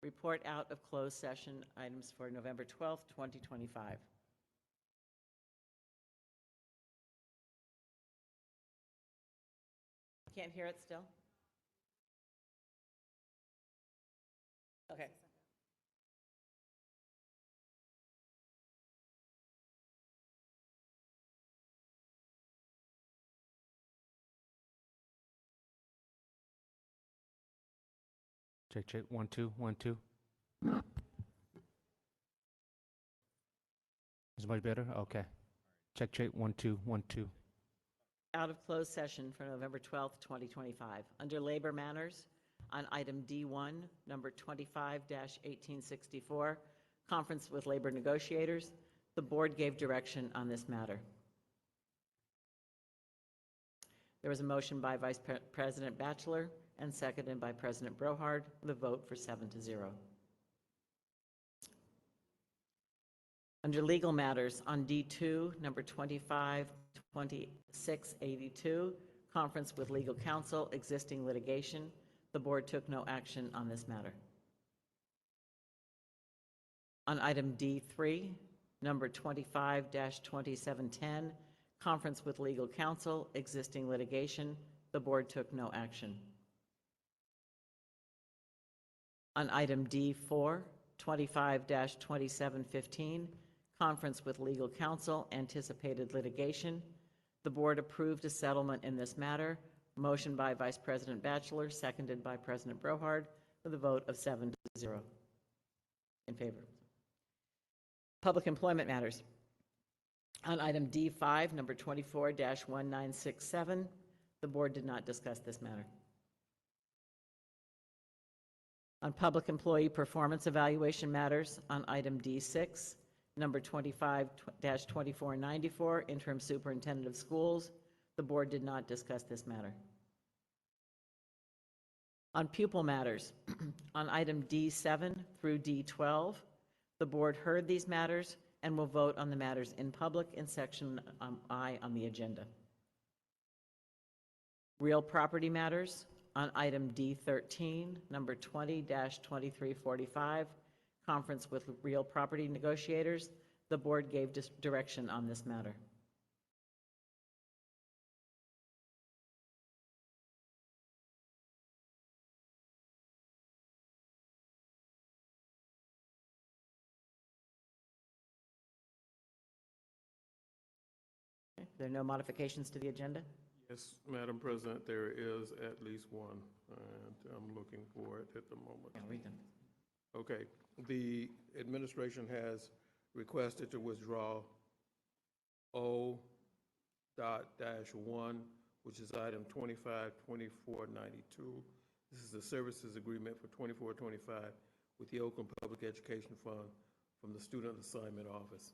Report out of closed session items for November 12th, 2025. Can't hear it still? Okay. Check, check, 1 2 1 2. Is it much better? Okay. Check, check, 1 2 1 2. Out of closed session for November 12th, 2025. Under Labor Matters, on item D1, number 25-1864, conference with labor negotiators, the board gave direction on this matter. There was a motion by Vice President Batchelor and seconded by President Brohard, with a vote for 7-0. Under Legal Matters, on D2, number 25-2682, conference with legal counsel, existing litigation, the board took no action on this matter. On item D3, number 25-2710, conference with legal counsel, existing litigation, the board took no action. On item D4, 25-2715, conference with legal counsel, anticipated litigation, the board approved a settlement in this matter. Motion by Vice President Batchelor, seconded by President Brohard, with a vote of 7-0 in favor. Public employment matters. On item D5, number 24-1967, the board did not discuss this matter. On public employee performance evaluation matters, on item D6, number 25-2494, interim superintendent of schools, the board did not discuss this matter. On pupil matters, on item D7 through D12, the board heard these matters and will vote on the matters in public in section I on the agenda. Real property matters, on item D13, number 20-2345, conference with real property negotiators, the board gave direction on this matter. Okay. There are no modifications to the agenda? Yes, Madam President, there is at least one, and I'm looking for it at the moment. Yeah, read them. Okay, the administration has requested to withdraw O.-1, which is item 252492. This is the services agreement for 2425 with the Oakland Public Education Fund from the Student Assignment Office.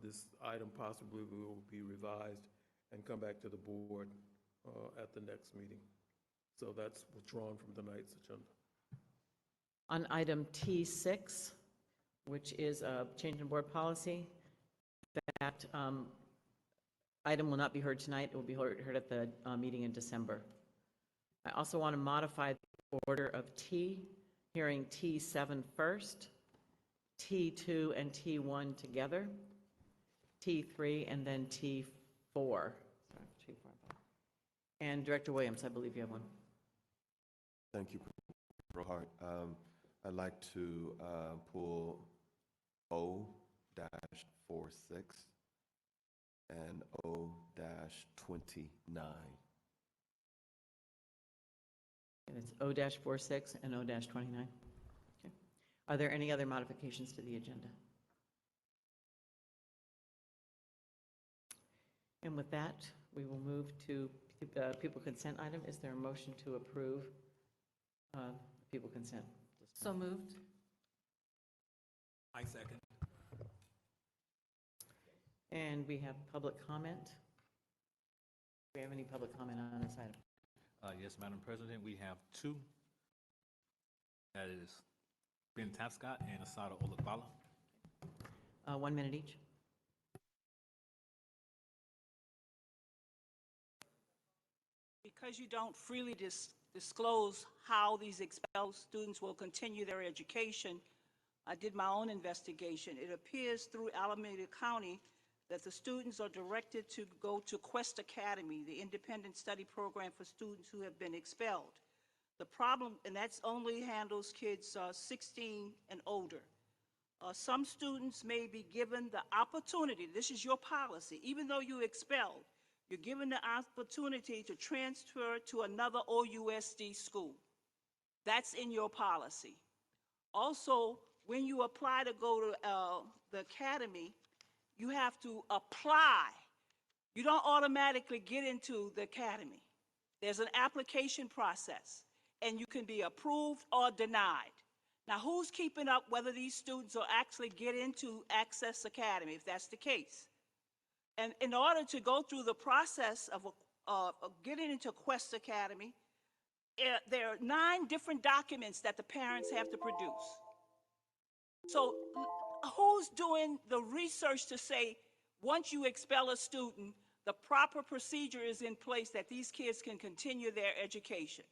This item possibly will be revised and come back to the board at the next meeting. So that's withdrawn from tonight's agenda. On item T6, which is a change in board policy, that item will not be heard tonight. It will be heard at the meeting in December. I also want to modify the order of T, hearing T7 first, T2 and T1 together, T3 and then T4. Sorry, and Director Williams, I believe you have one. Thank you, Brohart. I'd like to pull O-46 and O-29. And it's O-46 and O-29. Okay. Are there any other modifications to the agenda? And with that, we will move to the people consent item. Is there a motion to approve people consent? So moved. I second. And we have public comment. Do we have any public comment on this item? Yes, Madam President, we have two. That is Ben Tapscott and Asada Olakbala. 1 minute each. Because you don't freely disclose how these expelled students will continue their education. I did my own investigation. It appears through Alameda County that the students are directed to go to Quest Academy, the independent study program for students who have been expelled. The problem, and that's only handles kids 16 and older. Some students may be given the opportunity, this is your policy, even though you expelled, you're given the opportunity to transfer to another OUSD school. That's in your policy. Also, when you apply to go to the academy, you have to apply. You don't automatically get into the academy. There's an application process, and you can be approved or denied. Now, who's keeping up whether these students will actually get into Access Academy, if that's the case? And in order to go through the process of getting into Quest Academy, there are 9 different documents that the parents have to produce. So who's doing the research to say, once you expel a student, the proper procedure is in place that these kids can continue their education?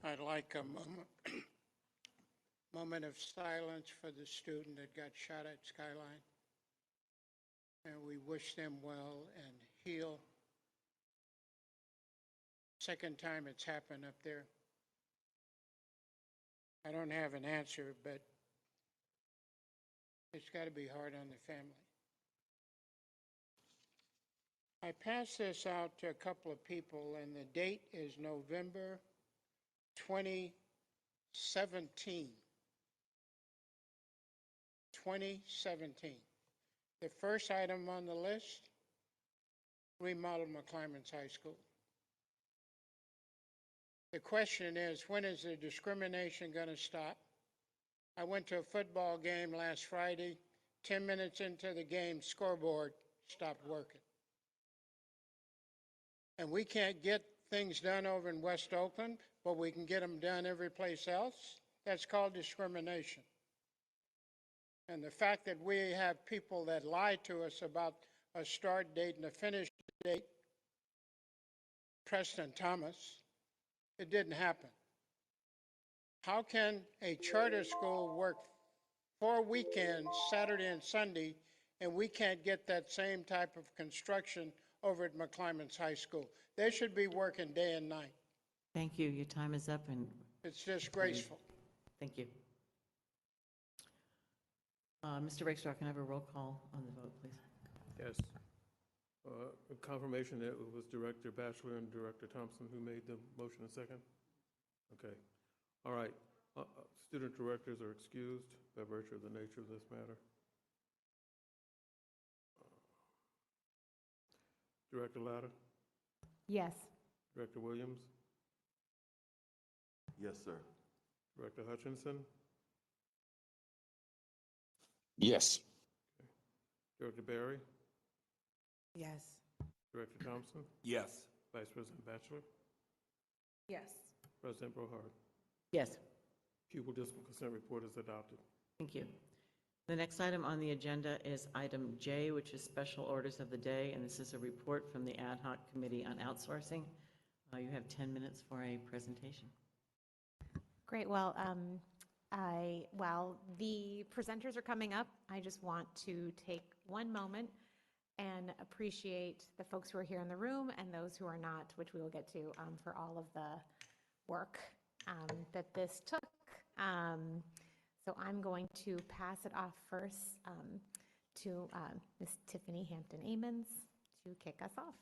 I'd like a moment of silence for the student that got shot at Skyline. And we wish them well and heal. Second time it's happened up there. I don't have an answer, but it's got to be hard on the family. I passed this out to a couple of people, and the date is November 2017. 2017. The first item on the list, remodel McClymonds High School. The question is, when is the discrimination going to stop? I went to a football game last Friday. 10 minutes into the game, scoreboard stopped working. And we can't get things done over in West Oakland, but we can get them done every place else. That's called discrimination. And the fact that we have people that lie to us about a start date and a finish date, Preston Thomas, it didn't happen. How can a charter school work 4 weekends, Saturday and Sunday, and we can't get that same type of construction over at McClymonds High School? They should be working day and night. Thank you. Your time is up, and It's disgraceful. thank you. Mr. Rakestraw, can I have a roll call on the vote, please? Yes. A confirmation that it was Director Batchelor and Director Thompson who made the motion and second? Okay. All right. Student directors are excused by virtue of the nature of this matter. Director Latta? Yes. Director Williams? Yes, sir. Director Hutchinson? Yes. Director Barry? Yes. Director Thompson? Yes. Vice President Batchelor? Yes. President Brohard? Yes. Pupil discipline consent report is adopted. Thank you. The next item on the agenda is item J, which is special orders of the day, and this is a report from the Ad Hoc Committee on Outsourcing. You have 10 minutes for a presentation. Great. Well, while the presenters are coming up, I just want to take one moment and appreciate the folks who are here in the room and those who are not, which we will get to, for all of the work that this took. So I'm going to pass it off first to Ms. Tiffany Hampton-Amons to kick us off.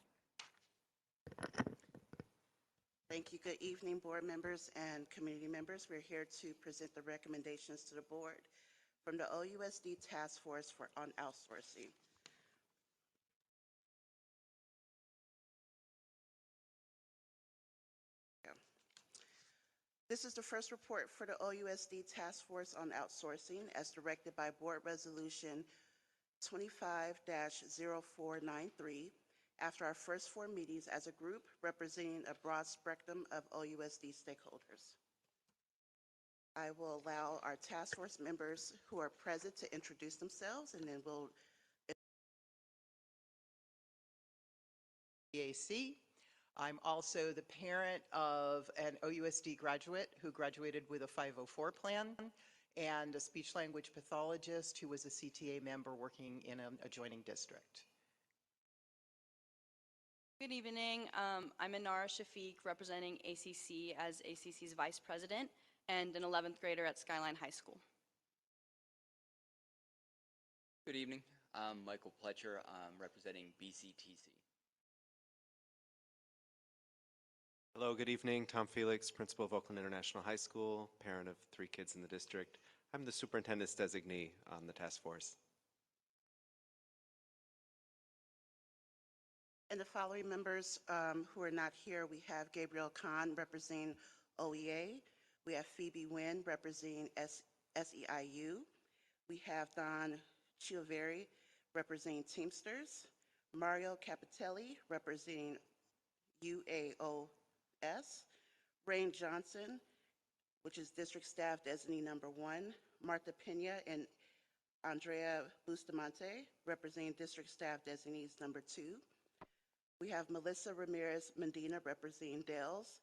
Thank you. Good evening, board members and community members. We're here to present the recommendations to the board from the OUSD Task Force on Outsourcing. This is the first report for the OUSD Task Force on Outsourcing as directed by Board Resolution 25-0493 after our first 4 meetings as a group representing a broad spectrum of OUSD stakeholders. I will allow our task force members who are present to introduce themselves, and then we'll BAC. I'm also the parent of an OUSD graduate who graduated with a 504 plan and a speech language pathologist who was a CTA member working in an adjoining district. Good evening. I'm Inara Shafiq, representing ACC as ACC's vice president and an 11th grader at Skyline High School. Good evening. I'm Michael Pletcher. I'm representing BCTC. Hello, good evening. Tom Felix, principal of Oakland International High School, parent of 3 kids in the district. I'm the superintendent's designee on the task force. And the following members who are not here, we have Gabriel Kahn representing OEA. We have Phoebe Nguyen representing SEIU. We have Don Chioveri representing Teamsters. Mario Capitelli representing UAOS. Rain Johnson, which is District Staff Designee number 1. Martha Pena and Andrea Bustamante representing District Staff Designees number 2. We have Melissa Ramirez Medina representing Dales,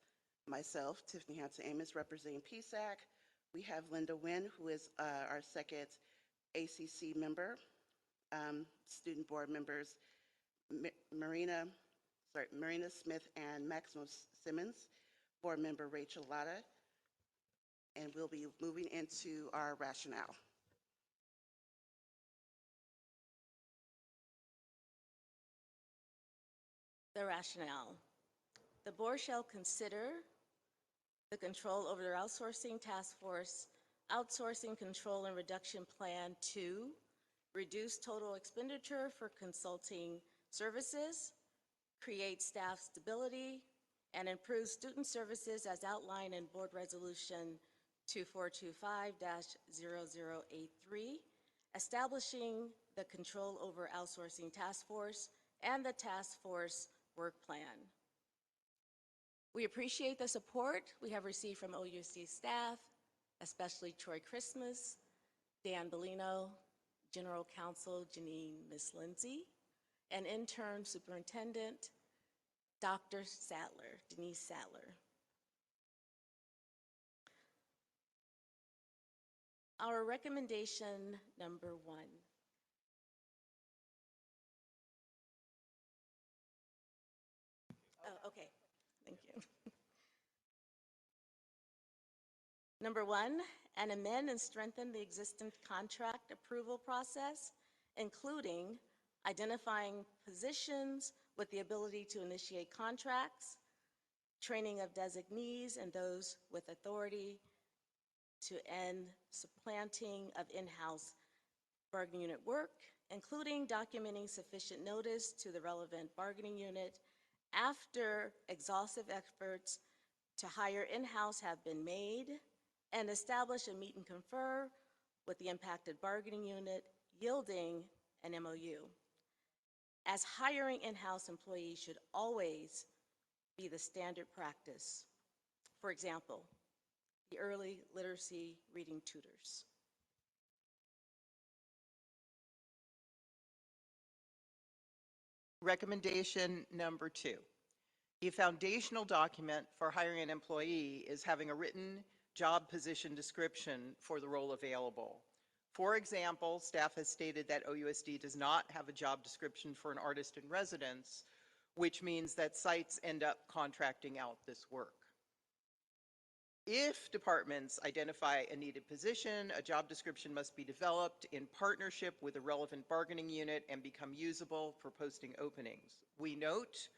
myself, Tiffany Hampton Amos, representing PSAC. We have Linda Nguyen, who is our second ACC member. Student board members Marina Smith and Maximus Simmons, board member Rachel Latta, and we'll be moving into our rationale. The rationale. The board shall consider the control over their outsourcing task force, outsourcing control and reduction plan to reduce total expenditure for consulting services, create staff stability, and improve student services as outlined in Board Resolution 2425-0083, establishing the control over outsourcing task force and the task force work plan. We appreciate the support we have received from OUSD staff, especially Troy Christmas, Dan Bellino, General Counsel Janine Miss Lindsay, and Intern Superintendent Dr. Sadler, Denise Sadler. Our recommendation number 1. Oh, okay, thank you. Number 1, and amend and strengthen the existing contract approval process, including identifying positions with the ability to initiate contracts, training of designees and those with authority to end supplanting of in-house bargaining unit work, including documenting sufficient notice to the relevant bargaining unit after exhaustive efforts to hire in-house have been made, and establish a meet and confer with the impacted bargaining unit, yielding an MOU. As hiring in-house employees should always be the standard practice. For example, the early literacy reading tutors. Recommendation number 2. A foundational document for hiring an employee is having a written job position description for the role available. For example, staff has stated that OUSD does not have a job description for an artist in residence, which means that sites end up contracting out this work. If departments identify a needed position, a job description must be developed in partnership with a relevant bargaining unit and become usable for posting openings. We note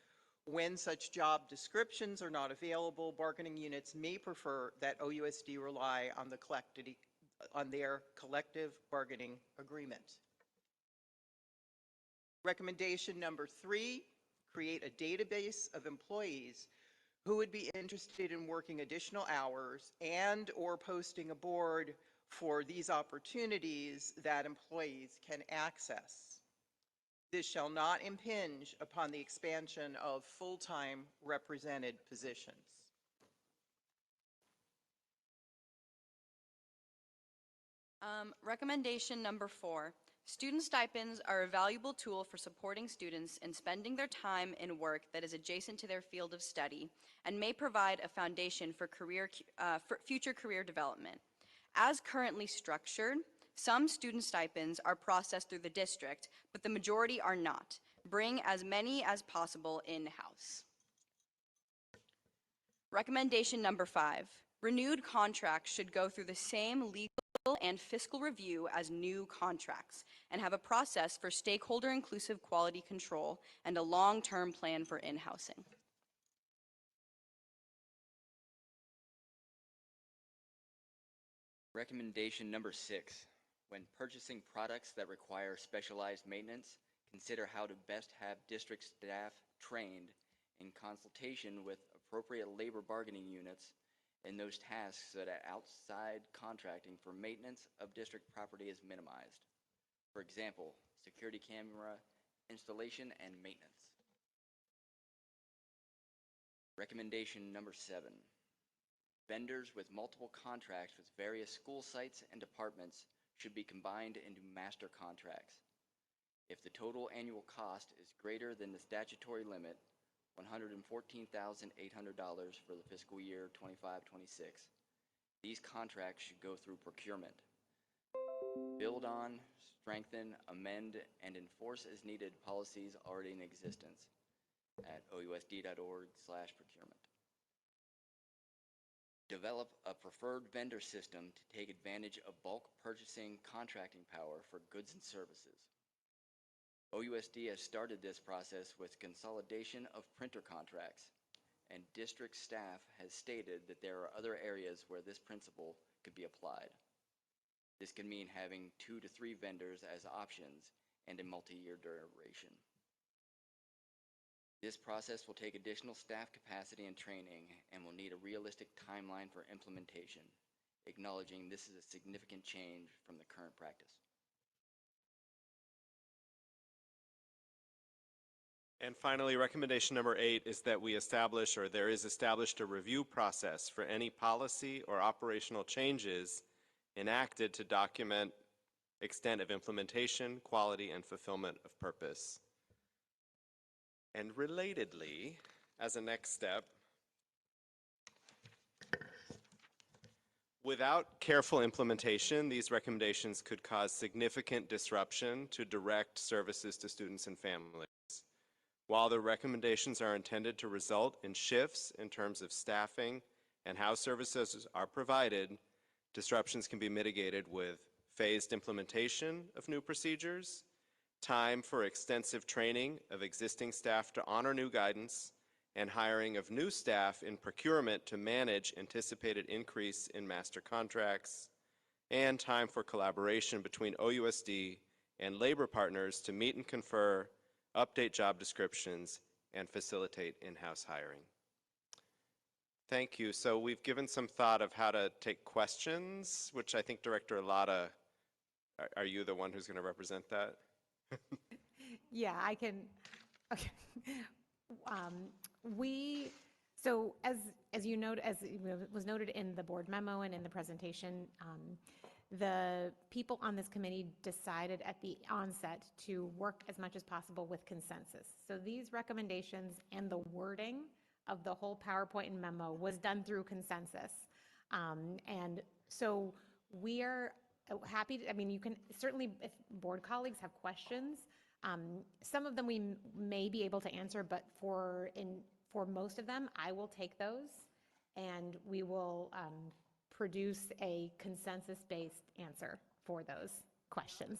when such job descriptions are not available, bargaining units may prefer that OUSD rely on their collective bargaining agreement. Recommendation number 3, create a database of employees who would be interested in working additional hours and or posting a board for these opportunities that employees can access. This shall not impinge upon the expansion of full-time represented positions. Recommendation number 4. Student stipends are a valuable tool for supporting students in spending their time in work that is adjacent to their field of study and may provide a foundation for future career development. As currently structured, some student stipends are processed through the district, but the majority are not. Bring as many as possible in-house. Recommendation number 5. Renewed contracts should go through the same legal and fiscal review as new contracts and have a process for stakeholder inclusive quality control and a long-term plan for in-housing. Recommendation number 6. When purchasing products that require specialized maintenance, consider how to best have district staff trained in consultation with appropriate labor bargaining units in those tasks so that outside contracting for maintenance of district property is minimized. For example, security camera installation and maintenance. Recommendation number 7. Vendors with multiple contracts with various school sites and departments should be combined into master contracts. If the total annual cost is greater than the statutory limit, $114,800 for the fiscal year 25-26, these contracts should go through procurement. Build on, strengthen, amend, and enforce as needed policies already in existence at ousd.org/procurement. Develop a preferred vendor system to take advantage of bulk purchasing contracting power for goods and services. OUSD has started this process with consolidation of printer contracts, and district staff has stated that there are other areas where this principle could be applied. This could mean having 2 to 3 vendors as options and a multi-year duration. This process will take additional staff capacity and training and will need a realistic timeline for implementation, acknowledging this is a significant change from the current practice. And finally, recommendation number 8 is that we establish, or there is established, a review process for any policy or operational changes enacted to document extent of implementation, quality, and fulfillment of purpose. And relatedly, as a next step, without careful implementation, these recommendations could cause significant disruption to direct services to students and families. While the recommendations are intended to result in shifts in terms of staffing and how services are provided, disruptions can be mitigated with phased implementation of new procedures, time for extensive training of existing staff to honor new guidance, and hiring of new staff in procurement to manage anticipated increase in master contracts, and time for collaboration between OUSD and labor partners to meet and confer, update job descriptions, and facilitate in-house hiring. Thank you. So we've given some thought of how to take questions, which I think Director Alada, are you the one who's going to represent that? Yeah, I can. Okay. So as you note, as was noted in the board memo and in the presentation, the people on this committee decided at the onset to work as much as possible with consensus. So these recommendations and the wording of the whole PowerPoint and memo was done through consensus. And so we are happy to, I mean, you can certainly, if board colleagues have questions, some of them we may be able to answer, but for most of them, I will take those and we will produce a consensus-based answer for those questions.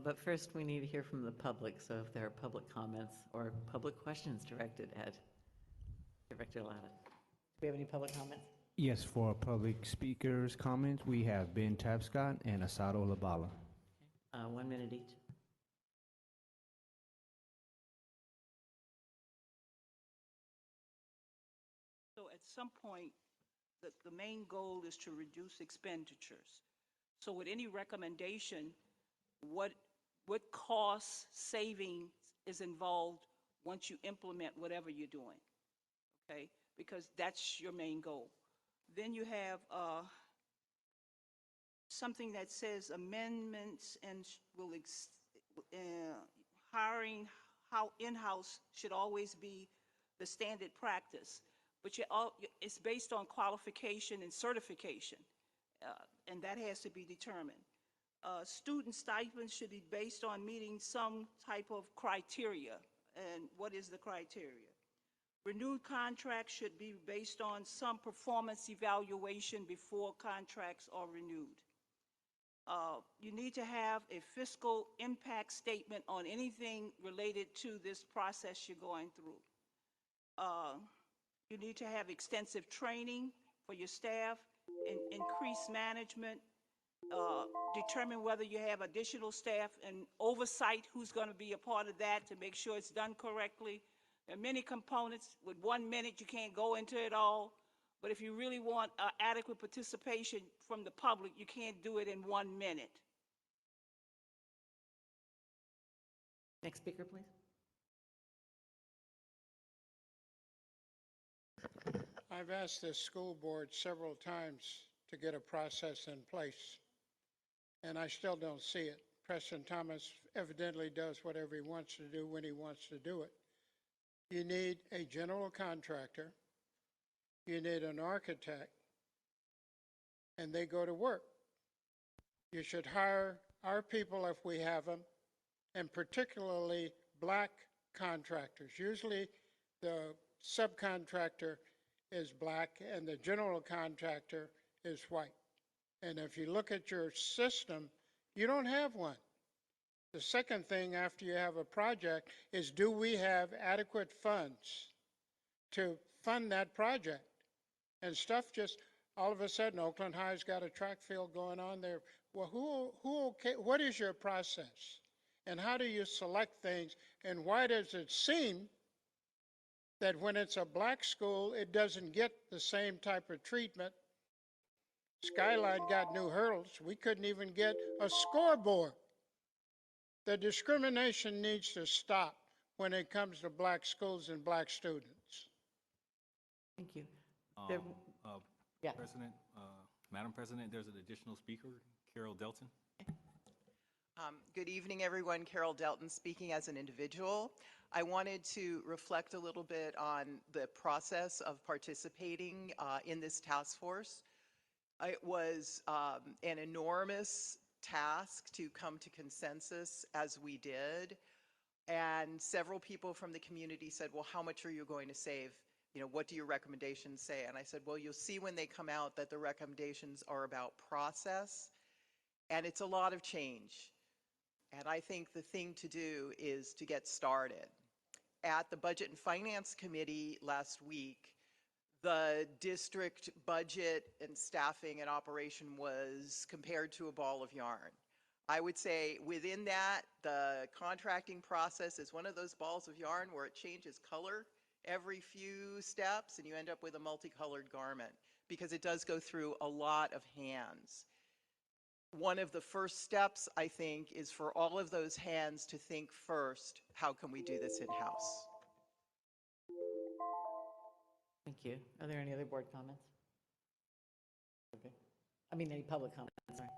But first, we need to hear from the public, so if there are public comments or public questions directed at Director Latta. Do we have any public comments? Yes, for public speakers' comments, we have Ben Tapscott and Asado Labala. 1 minute each. So at some point, the main goal is to reduce expenditures. So with any recommendation, what cost saving is involved once you implement whatever you're doing, okay? Because that's your main goal. Then you have something that says amendments and hiring how in-house should always be the standard practice. But it's based on qualification and certification, and that has to be determined. Student stipends should be based on meeting some type of criteria. And what is the criteria? Renewed contracts should be based on some performance evaluation before contracts are renewed. You need to have a fiscal impact statement on anything related to this process you're going through. You need to have extensive training for your staff, and increase management, determine whether you have additional staff and oversight who's going to be a part of that to make sure it's done correctly. There are many components. With 1 minute, you can't go into it all. But if you really want adequate participation from the public, you can't do it in 1 minute. Next speaker, please. I've asked this school board several times to get a process in place, and I still don't see it. Preston Thomas evidently does whatever he wants to do when he wants to do it. You need a general contractor, you need an architect, and they go to work. You should hire our people if we have them, and particularly black contractors. Usually the subcontractor is black and the general contractor is white. And if you look at your system, you don't have one. The second thing after you have a project is, do we have adequate funds to fund that project? And stuff just, all of a sudden, Oakland High's got a track field going on there. Well, what is your process? And how do you select things? And why does it seem that when it's a black school, it doesn't get the same type of treatment? Skyline got new hurdles. We couldn't even get a scoreboard. The discrimination needs to stop when it comes to black schools and black students. Thank you. Yeah. President, Madam President, there's an additional speaker, Carol Delton. Good evening, everyone. Carol Delton speaking as an individual. I wanted to reflect a little bit on the process of participating in this task force. It was an enormous task to come to consensus as we did. And several people from the community said, well, how much are you going to save? You know, what do your recommendations say? And I said, well, you'll see when they come out that the recommendations are about process, and it's a lot of change. And I think the thing to do is to get started. At the Budget and Finance Committee last week, the district budget and staffing and operation was compared to a ball of yarn. I would say within that, the contracting process is one of those balls of yarn where it changes color every few steps and you end up with a multicolored garment because it does go through a lot of hands. One of the first steps, I think, is for all of those hands to think first, how can we do this in-house? Thank you. Are there any other board comments? Okay. I mean, any public comments, sorry.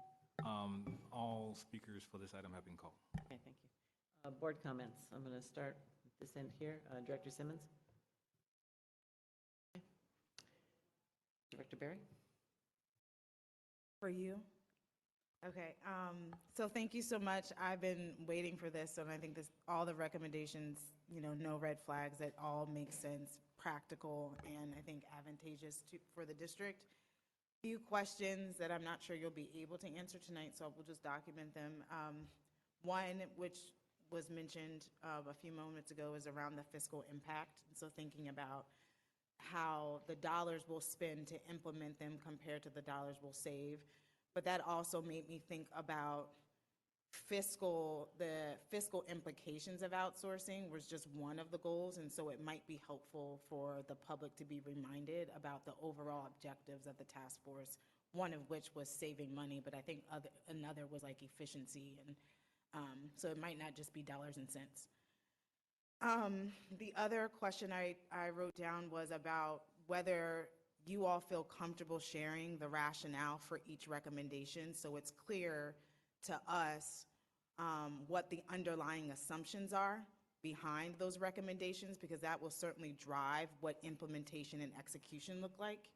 All speakers for this item have been called. Okay, thank you. Board comments. I'm going to start at this end here. Director Simmons. Okay. Director Berry. For you. Okay, so thank you so much. I've been waiting for this, and I think all the recommendations, no red flags, that all make sense, practical, and I think advantageous for the district. Few questions that I'm not sure you'll be able to answer tonight, so we'll just document them. One, which was mentioned a few moments ago, is around the fiscal impact. And so thinking about how the dollars we'll spend to implement them compared to the dollars we'll save. But that also made me think about the fiscal implications of outsourcing was just one of the goals, and so it might be helpful for the public to be reminded about the overall objectives of the task force, one of which was saving money, but I think another was like efficiency, and so it might not just be dollars and cents. The other question I wrote down was about whether you all feel comfortable sharing the rationale for each recommendation, so it's clear to us what the underlying assumptions are behind those recommendations, because that will certainly drive what implementation and execution look like.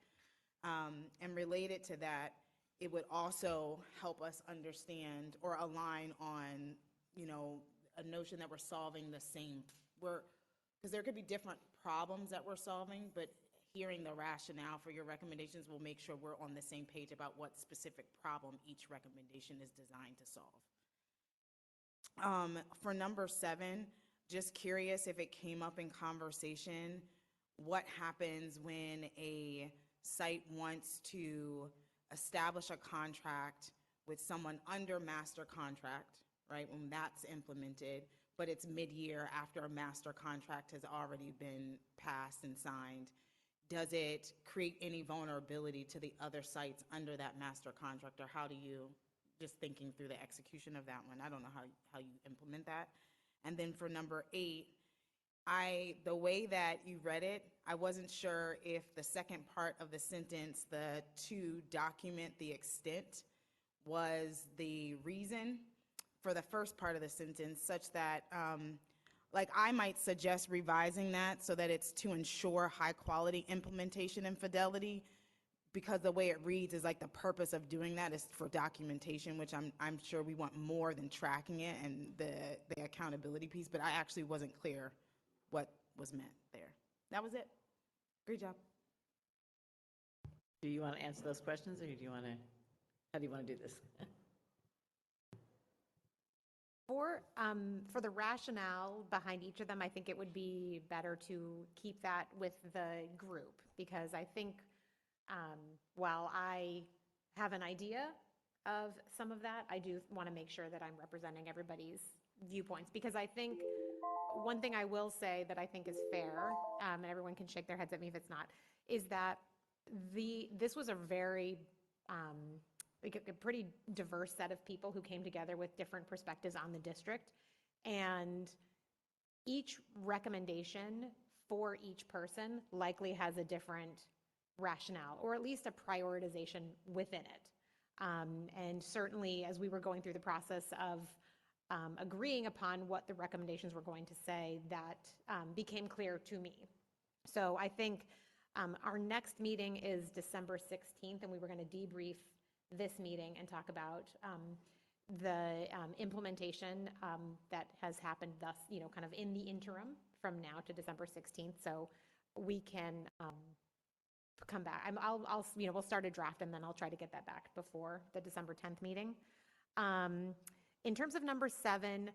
And related to that, it would also help us understand or align on, you know, a notion that we're solving the same, because there could be different problems that we're solving, but hearing the rationale for your recommendations will make sure we're on the same page about what specific problem each recommendation is designed to solve. For number 7, just curious if it came up in conversation, what happens when a site wants to establish a contract with someone under master contract, right, when that's implemented, but it's mid-year after a master contract has already been passed and signed. Does it create any vulnerability to the other sites under that master contract, or how do you, just thinking through the execution of that one, I don't know how you implement that. And then for number 8, the way that you read it, I wasn't sure if the second part of the sentence, the to document the extent, was the reason for the first part of the sentence, such that, like, I might suggest revising that so that it's to ensure high quality implementation and fidelity, because the way it reads is like the purpose of doing that is for documentation, which I'm sure we want more than tracking it and the accountability piece, but I actually wasn't clear what was meant there. That was it. Great job. Do you want to answer those questions, or how do you want to do this? For the rationale behind each of them, I think it would be better to keep that with the group, because I think while I have an idea of some of that, I do want to make sure that I'm representing everybody's viewpoints, because I think one thing I will say that I think is fair, and everyone can shake their heads at me if it's not, is that this was a very like a pretty diverse set of people who came together with different perspectives on the district, and each recommendation for each person likely has a different rationale, or at least a prioritization within it. And certainly, as we were going through the process of agreeing upon what the recommendations were going to say, that became clear to me. So I think our next meeting is December 16th, and we were going to debrief this meeting and talk about the implementation that has happened thus, kind of in the interim from now to December 16th. So we can come back. We'll start a draft, and then I'll try to get that back before the December 10th meeting. In terms of number 7,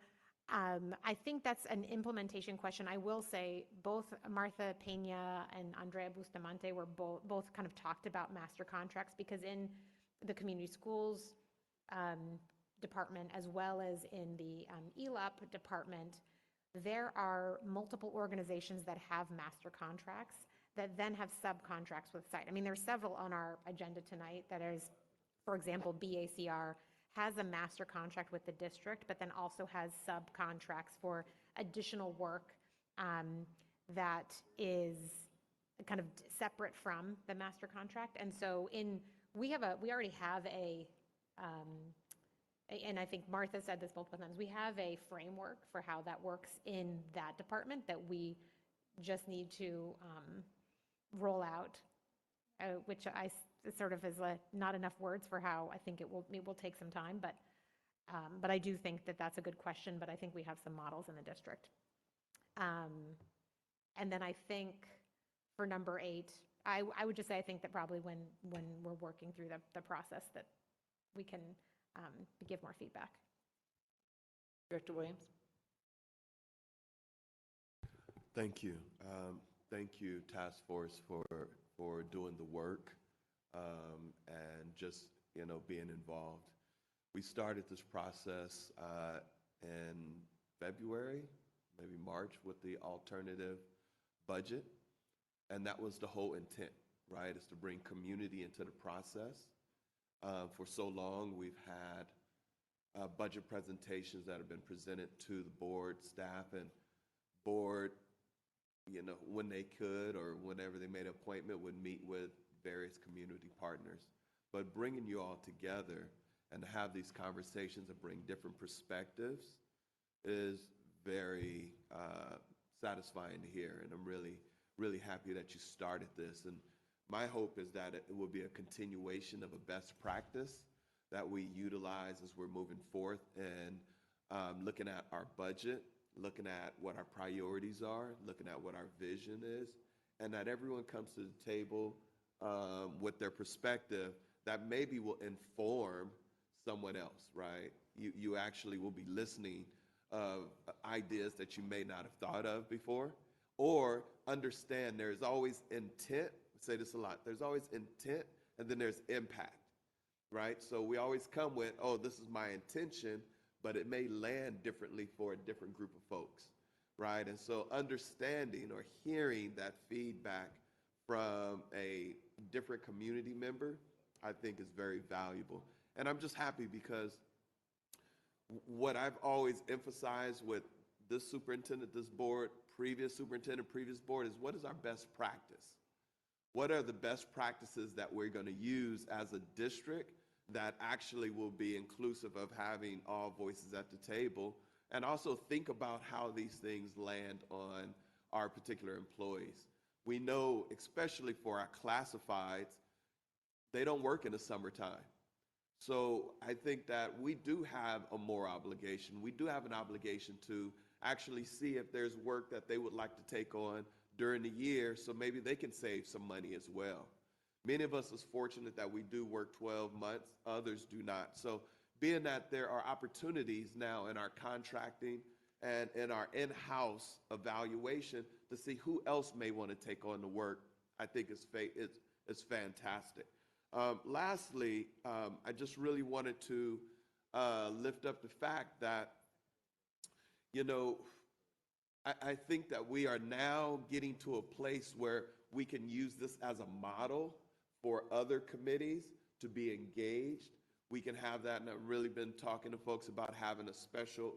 I think that's an implementation question. I will say both Martha Pena and Andrea Bustamante were both kind of talked about master contracts, because in the community schools department, as well as in the ELAP department, there are multiple organizations that have master contracts that then have subcontracts with site. I mean, there's several on our agenda tonight that is, for example, BACR has a master contract with the district, but then also has subcontracts for additional work that is kind of separate from the master contract. And so we already have and I think Martha said this multiple times, we have a framework for how that works in that department that we just need to roll out, which I sort of is not enough words for how I think it will take some time, but I do think that that's a good question, but I think we have some models in the district. And then I think for number 8, I would just say I think that probably when we're working through the process that we can give more feedback. Director Williams? Thank you. Thank you, Task Force, for doing the work and just, being involved. We started this process in February, maybe March, with the alternative budget. And that was the whole intent, right, is to bring community into the process. For so long, we've had budget presentations that have been presented to the board, staff, and board, when they could or whenever they made an appointment, would meet with various community partners. But bringing you all together and to have these conversations and bring different perspectives is very satisfying to hear. And I'm really, really happy that you started this. And my hope is that it will be a continuation of a best practice that we utilize as we're moving forth and looking at our budget, looking at what our priorities are, looking at what our vision is, and that everyone comes to the table with their perspective that maybe will inform someone else, right? You actually will be listening of ideas that you may not have thought of before, or understand there's always intent. I say this a lot. There's always intent, and then there's impact, right? So we always come with, oh, this is my intention, but it may land differently for a different group of folks, right? And so understanding or hearing that feedback from a different community member, I think is very valuable. And I'm just happy because what I've always emphasized with this superintendent, this board, previous superintendent, previous board, is what is our best practice? What are the best practices that we're going to use as a district that actually will be inclusive of having all voices at the table, and also think about how these things land on our particular employees. We know, especially for our classifieds, they don't work in the summertime. So I think that we do have a moral obligation. We do have an obligation to actually see if there's work that they would like to take on during the year, so maybe they can save some money as well. Many of us is fortunate that we do work 12 months, others do not. So being that there are opportunities now in our contracting and in our in-house evaluation to see who else may want to take on the work, I think it's fantastic. Lastly, I just really wanted to lift up the fact that, I think that we are now getting to a place where we can use this as a model for other committees to be engaged. We can have that, and I've really been talking to folks about having a special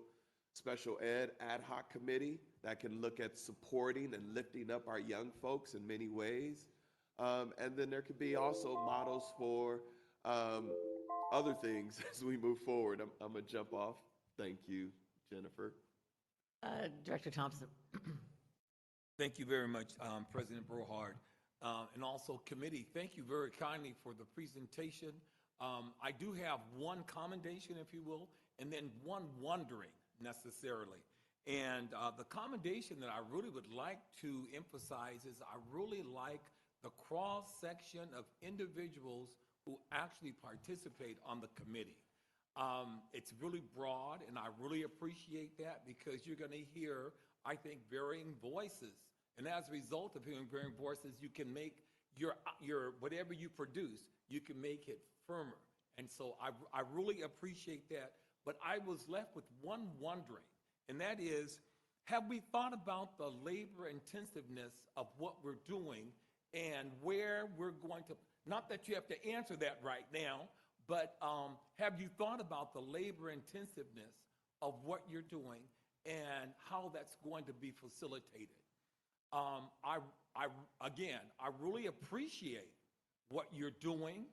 ed ad hoc committee that can look at supporting and lifting up our young folks in many ways. And then there could be also models for other things as we move forward. I'm going to jump off. Thank you, Jennifer. Director Thompson. Thank you very much, President Brohard. And also committee, thank you very kindly for the presentation. I do have one commendation, if you will, and then one wondering necessarily. And the commendation that I really would like to emphasize is I really like the cross-section of individuals who actually participate on the committee. It's really broad, and I really appreciate that because you're going to hear, I think, varying voices. And as a result of hearing varying voices, you can make your whatever you produce, you can make it firmer. And so I really appreciate that. But I was left with one wondering, and that is, have we thought about the labor intensiveness of what we're doing and where we're going to, not that you have to answer that right now, but have you thought about the labor intensiveness of what you're doing and how that's going to be facilitated? Again, I really appreciate what you're doing,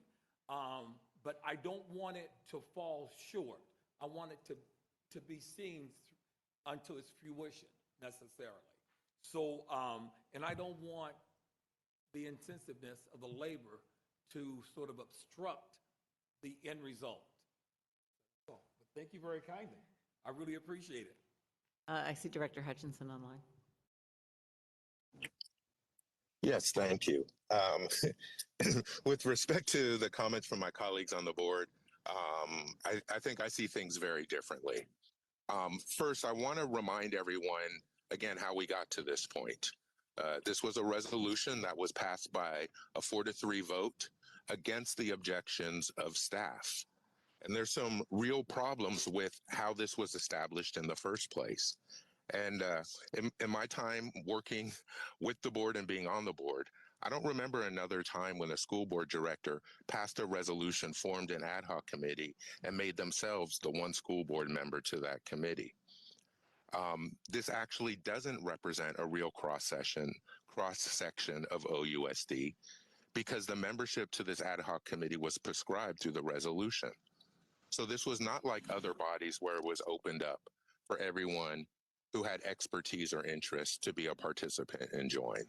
but I don't want it to fall short. I want it to be seen until its fruition necessarily. So, and I don't want the intensiveness of the labor to sort of obstruct the end result. So, but thank you very kindly. I really appreciate it. I see Director Hutchinson online. Yes, thank you. With respect to the comments from my colleagues on the board, I think I see things very differently. First, I want to remind everyone, again, how we got to this point. This was a resolution that was passed by a 4-3 vote against the objections of staff. And there's some real problems with how this was established in the first place. And in my time working with the board and being on the board, I don't remember another time when a school board director passed a resolution, formed an ad hoc committee, and made themselves the one school board member to that committee. This actually doesn't represent a real cross-section of OUSD because the membership to this ad hoc committee was prescribed through the resolution. So this was not like other bodies where it was opened up for everyone who had expertise or interest to be a participant and join.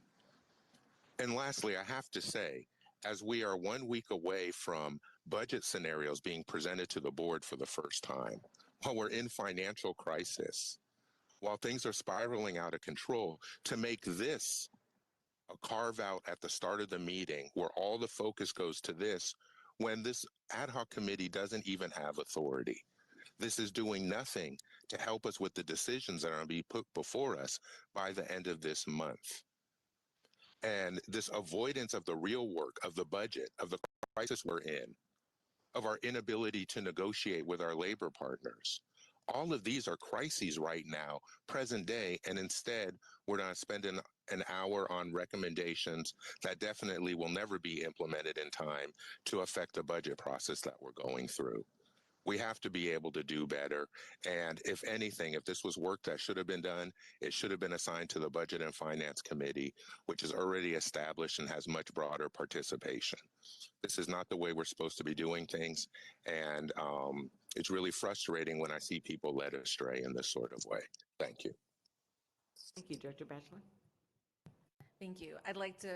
And lastly, I have to say, as we are 1 week away from budget scenarios being presented to the board for the first time, while we're in financial crisis, while things are spiraling out of control, to make this a carve out at the start of the meeting where all the focus goes to this, when this ad hoc committee doesn't even have authority. This is doing nothing to help us with the decisions that are going to be put before us by the end of this month. And this avoidance of the real work, of the budget, of the crisis we're in, of our inability to negotiate with our labor partners. All of these are crises right now, present day, and instead we're not spending an hour on recommendations that definitely will never be implemented in time to affect the budget process that we're going through. We have to be able to do better. And if anything, if this was work that should have been done, it should have been assigned to the Budget and Finance Committee, which is already established and has much broader participation. This is not the way we're supposed to be doing things. And it's really frustrating when I see people led astray in this sort of way. Thank you. Thank you, Director Batchelor. Thank you. I'd like to,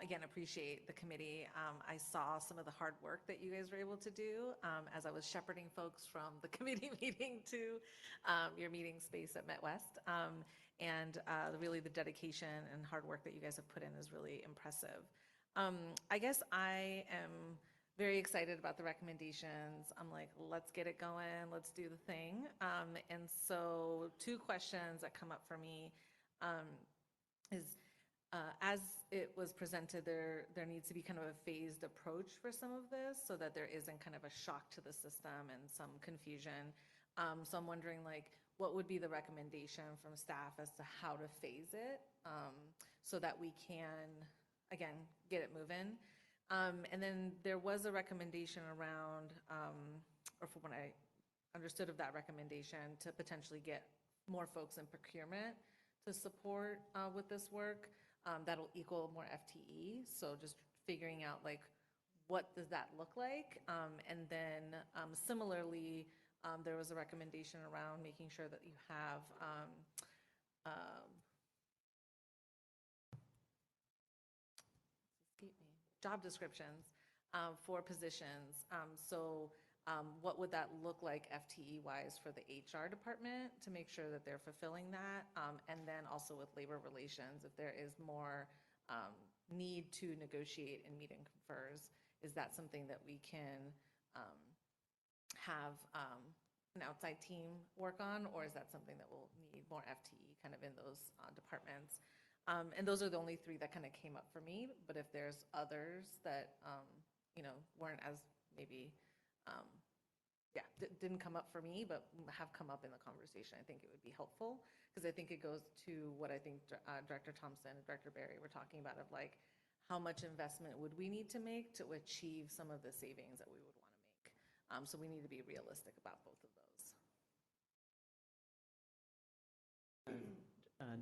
again, appreciate the committee. I saw some of the hard work that you guys were able to do as I was shepherding folks from the committee meeting to your meeting space at Met West. And really the dedication and hard work that you guys have put in is really impressive. I guess I am very excited about the recommendations. I'm like, let's get it going. Let's do the thing. And so 2 questions that come up for me is, as it was presented, there needs to be kind of a phased approach for some of this so that there isn't kind of a shock to the system and some confusion. So I'm wondering, like, what would be the recommendation from staff as to how to phase it so that we can, again, get it moving? And then there was a recommendation around, or from what I understood of that recommendation, to potentially get more folks in procurement to support with this work. That'll equal more FTE. So just figuring out, like, what does that look like? And then similarly, there was a recommendation around making sure that you have job descriptions for positions. What would that look like FTE-wise for the HR department to make sure that they're fulfilling that? And then also with labor relations, if there is more need to negotiate and meet and confers, is that something that we can have an outside team work on, or is that something that will need more FTE kind of in those departments? And those are the only 3 that kind of came up for me, but if there's others that, weren't as maybe, didn't come up for me, but have come up in the conversation, I think it would be helpful, because I think it goes to what I think Director Thompson and Director Berry were talking about, of like, how much investment would we need to make to achieve some of the savings that we would want to make? So we need to be realistic about both of those.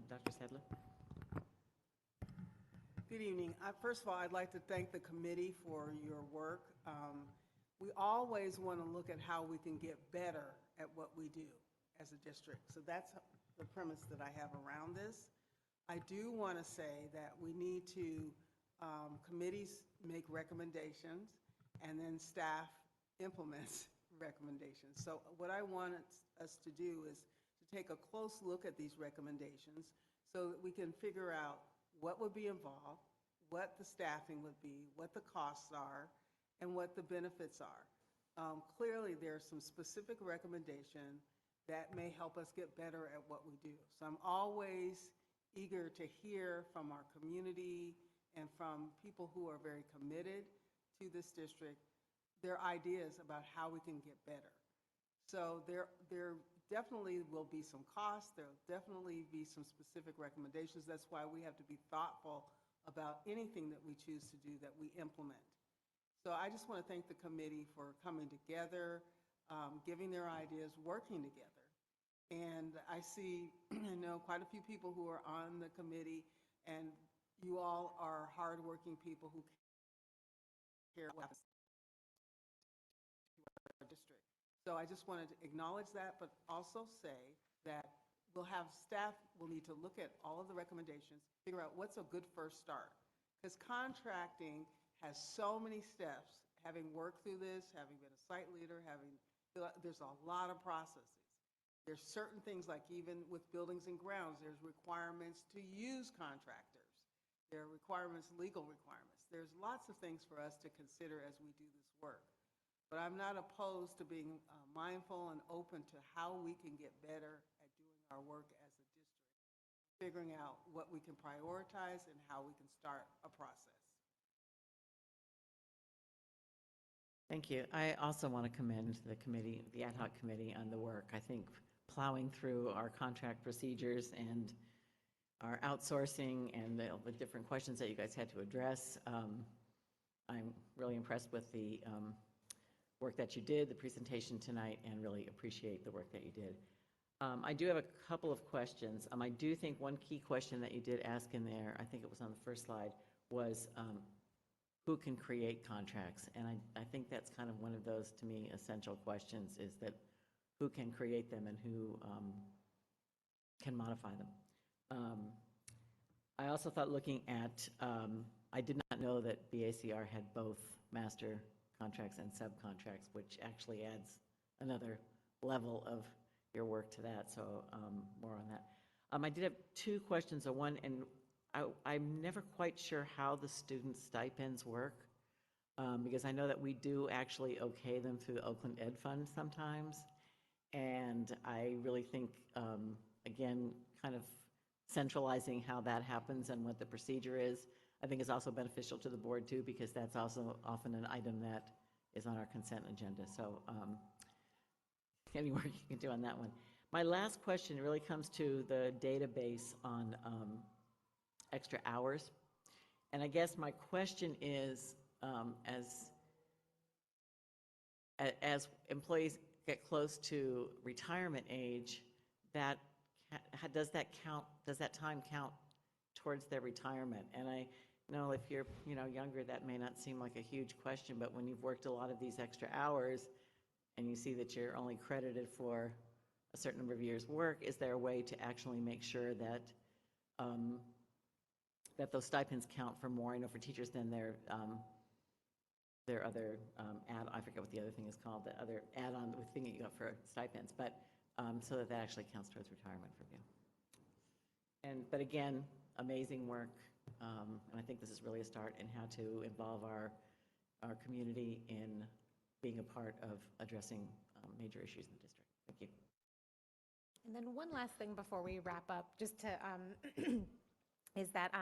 Dr. Sadler. Good evening. First of all, I'd like to thank the committee for your work. We always want to look at how we can get better at what we do as a district. So that's the premise that I have around this. I do want to say that we need to, committees make recommendations and then staff implements recommendations. So what I want us to do is to take a close look at these recommendations so that we can figure out what would be involved, what the staffing would be, what the costs are, and what the benefits are. Clearly, there's some specific recommendation that may help us get better at what we do. So I'm always eager to hear from our community and from people who are very committed to this district, their ideas about how we can get better. So there definitely will be some costs. There will definitely be some specific recommendations. That's why we have to be thoughtful about anything that we choose to do that we implement. So I just want to thank the committee for coming together, giving their ideas, working together. And I see, quite a few people who are on the committee, and you all are hardworking people who care what happens to our district. So I just wanted to acknowledge that, but also say that staff will need to look at all of the recommendations, figure out what's a good first start. Because contracting has so many steps. Having worked through this, having been a site leader, there's a lot of processes. There's certain things like even with buildings and grounds, there's requirements to use contractors. There are requirements, legal requirements. There's lots of things for us to consider as we do this work. But I'm not opposed to being mindful and open to how we can get better at doing our work as a district, figuring out what we can prioritize and how we can start a process. Thank you. I also want to commend the committee, the ad hoc committee, on the work. I think plowing through our contract procedures and our outsourcing and the different questions that you guys had to address, I'm really impressed with the work that you did, the presentation tonight, and really appreciate the work that you did. I do have a couple of questions. I do think one key question that you did ask in there, I think it was on the first slide, was who can create contracts? And I think that's kind of one of those, to me, essential questions, is that who can create them and who can modify them. I also thought, looking at, I did not know that BACR had both master contracts and subcontracts, which actually adds another level of your work to that, so more on that. I did have two questions. One, and I'm never quite sure how the student stipends work, because I know that we do actually okay them through the Oakland Ed Fund sometimes, and I really think, again, kind of centralizing how that happens and what the procedure is, I think is also beneficial to the board too, because that's also often an item that is on our consent agenda. So any work you can do on that one. My last question really comes to the database on extra hours. And I guess my question is, as employees get close to retirement age, does that time count towards their retirement? And I know if you're younger, that may not seem like a huge question, but when you've worked a lot of these extra hours and you see that you're only credited for a certain number of years' work, is there a way to actually make sure that that those stipends count for more, for teachers than their other I forget what the other thing is called, the other add-on thing that you got for stipends, but so that actually counts towards retirement for you. But again, amazing work, and I think this is really a start in how to involve our community in being a part of addressing major issues in the district. Thank you. And then one last thing before we wrap up, just to, is that,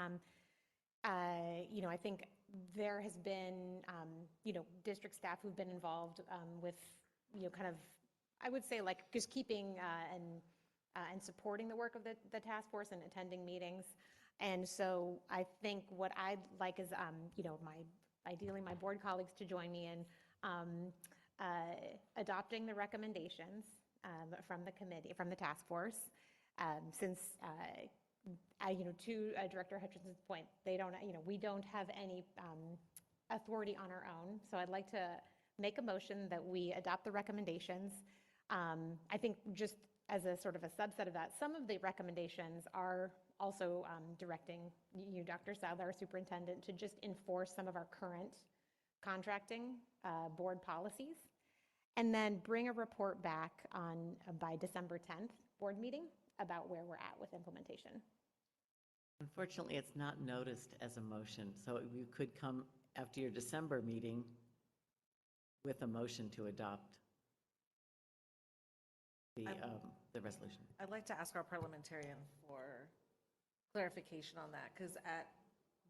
I think there has been, district staff who've been involved with, kind of, I would say, like, just keeping and supporting the work of the task force and attending meetings. And so I think what I'd like is, ideally my board colleagues to join me in adopting the recommendations from the committee, from the task force, since to Director Hutchinson's point, we don't have any authority on our own. So I'd like to make a motion that we adopt the recommendations. I think just as a sort of a subset of that, some of the recommendations are also directing you, Dr. Sadler, our superintendent, to just enforce some of our current contracting board policies, and then bring a report back by December 10th board meeting about where we're at with implementation. Unfortunately, it's not noticed as a motion, so you could come after your December meeting with a motion to adopt the resolution. I'd like to ask our parliamentarian for clarification on that, because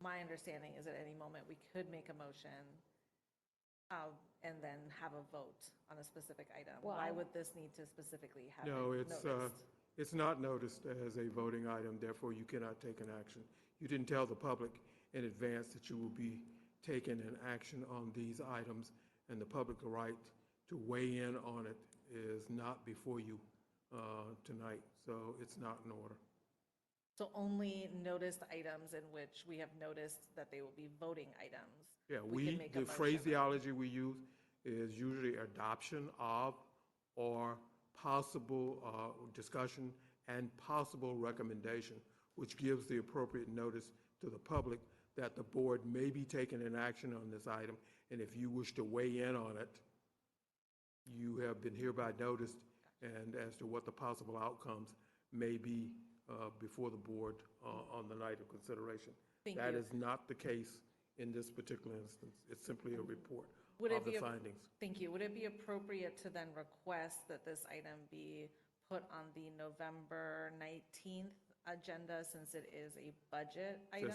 my understanding is at any moment we could make a motion and then have a vote on a specific item. Well, why would this need to specifically have No, it noticed? it's not noticed as a voting item, therefore you cannot take an action. You didn't tell the public in advance that you will be taking an action on these items, and the public right to weigh in on it is not before you tonight, so it's not in order. So only noticed items in which we have noticed that they will be voting items. Yeah, can make a the motion. phraseology we use is usually adoption of or possible discussion and possible recommendation, which gives the appropriate notice to the public that the board may be taking an action on this item, and if you wish to weigh in on it, you have been hereby noticed, and as to what the possible outcomes may be before the board on the night of consideration. That is not the case in this particular instance. It's simply a report of the findings. Thank you. Would it be appropriate to then request that this item be put on the November 19th agenda since it is a budget item?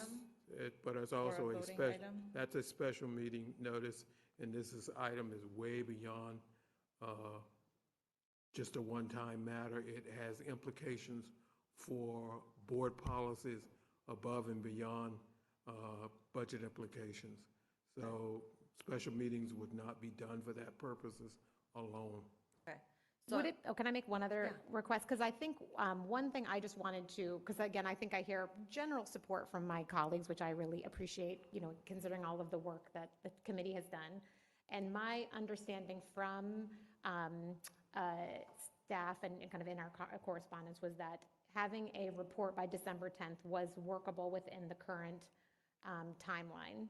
But it's or a also a voting special, item? that's a special meeting notice, and item is way beyond just a one-time matter. It has implications for board policies above and beyond budget implications. So special meetings would not be done for that purposes alone. Okay. Can I make one other request? Because I think one thing I just wanted to, because again, I think I hear general support from my colleagues, which I really appreciate, considering all of the work that the committee has done. And my understanding from staff and kind of in our correspondence was that having a report by December 10th was workable within the current timeline.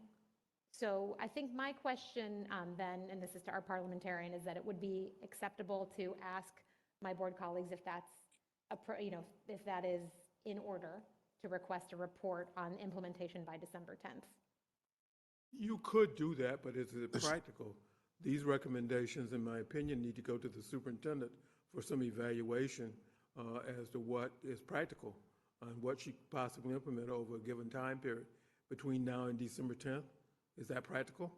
So I think my question then, and this is to our parliamentarian, is that it would be acceptable to ask my board colleagues if that's, if that is in order to request a report on implementation by December 10th. You could do that, but is it practical? These recommendations, in my opinion, need to go to the superintendent for some evaluation as to what is practical and what she could possibly implement over a given time period between now and December 10th. Is that practical?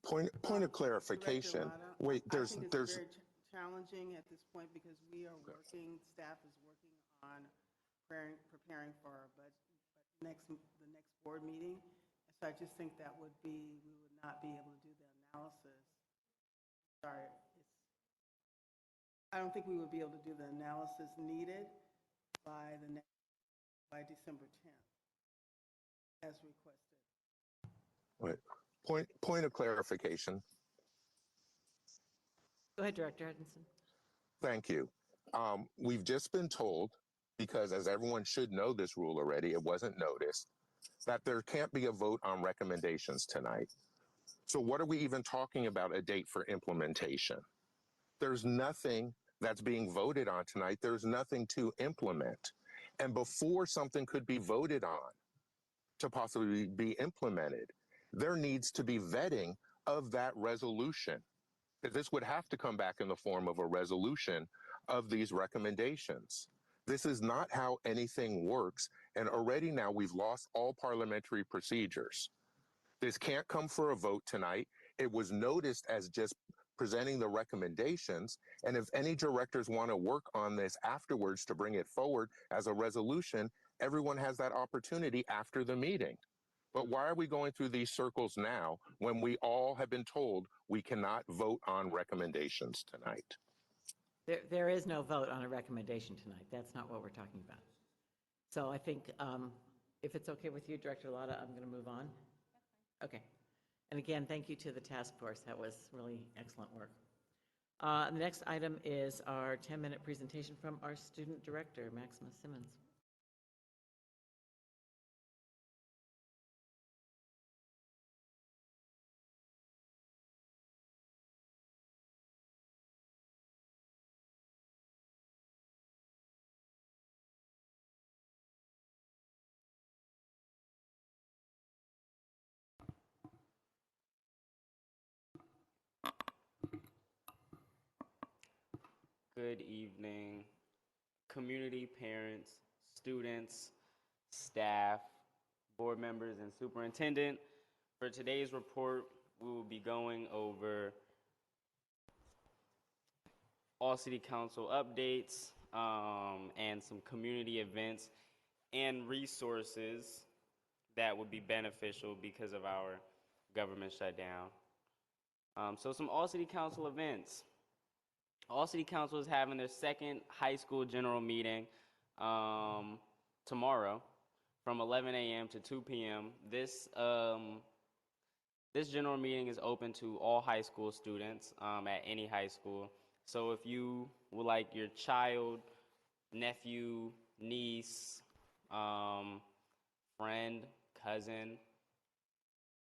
Point of clarification. Director Lada, Wait, I there's think it's very challenging at this point because we are working, staff is working on preparing for our budget, the next board meeting. So I just think that we would not be able to do the analysis. Sorry, I don't think we would be able to do the analysis needed by December 10th, as requested. Wait, point of clarification. Go ahead, Director Hutchinson. Thank you. We've just been told, because as everyone should know this rule already, it wasn't noticed, that there can't be a vote on recommendations tonight. So what are we even talking about a date for implementation? There's nothing that's being voted on tonight. There's nothing to implement. And before something could be voted on to possibly be implemented, there needs to be vetting of that resolution. This would have to come back in the form of a resolution of these recommendations. This is not how anything works, and already now we've lost all parliamentary procedures. This can't come for a vote tonight. It was noticed as just presenting the recommendations, and if any directors want to work on this afterwards to bring it forward as a resolution, everyone has that opportunity after the meeting. But why are we going through these circles now when we all have been told we cannot vote on recommendations tonight? There is no vote on a recommendation tonight. That's not what we're talking about. So I think if it's okay with you, Director Lada, I'm going to move on. Okay. And again, thank you to the task force. That was really excellent work. The next item is our 10-minute presentation from our student director, Maximus Simmons. Good evening, community, parents, students, staff, board members, and superintendent. For today's report, we will be going over all city council updates and some community events and resources that would be beneficial because of our government shutdown. So some all city council events. All City Council is having their second high school general meeting tomorrow from 11 a.m. to 2 p.m. This general meeting is open to all high school students at any high school. So if you would like your child, nephew, niece, friend, cousin,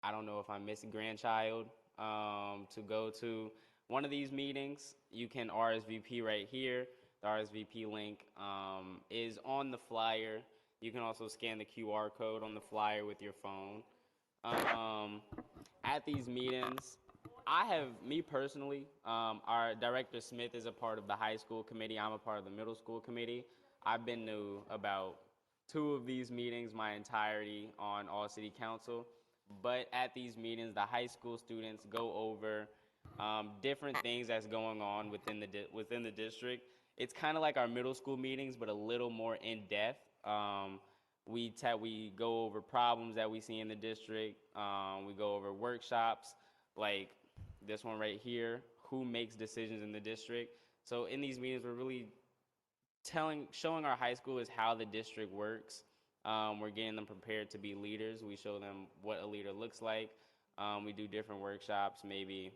I don't know if I'm missing grandchild, to go to one of these meetings, you can RSVP right here. The RSVP link is on the flyer. You can also scan the QR code on the flyer with your phone. At these meetings, me personally, our Director Smith is a part of the high school committee. I'm a part of the middle school committee. I've been to about 2 of these meetings my entirety on All City Council. But at these meetings, the high school students go over different things that's going on within the district. It's kind of like our middle school meetings, but a little more in depth. We go over problems that we see in the district. We go over workshops like this one right here, who makes decisions in the district. So in these meetings, we're really showing our high schoolers how the district works. We're getting them prepared to be leaders. We show them what a leader looks like. We do different workshops, maybe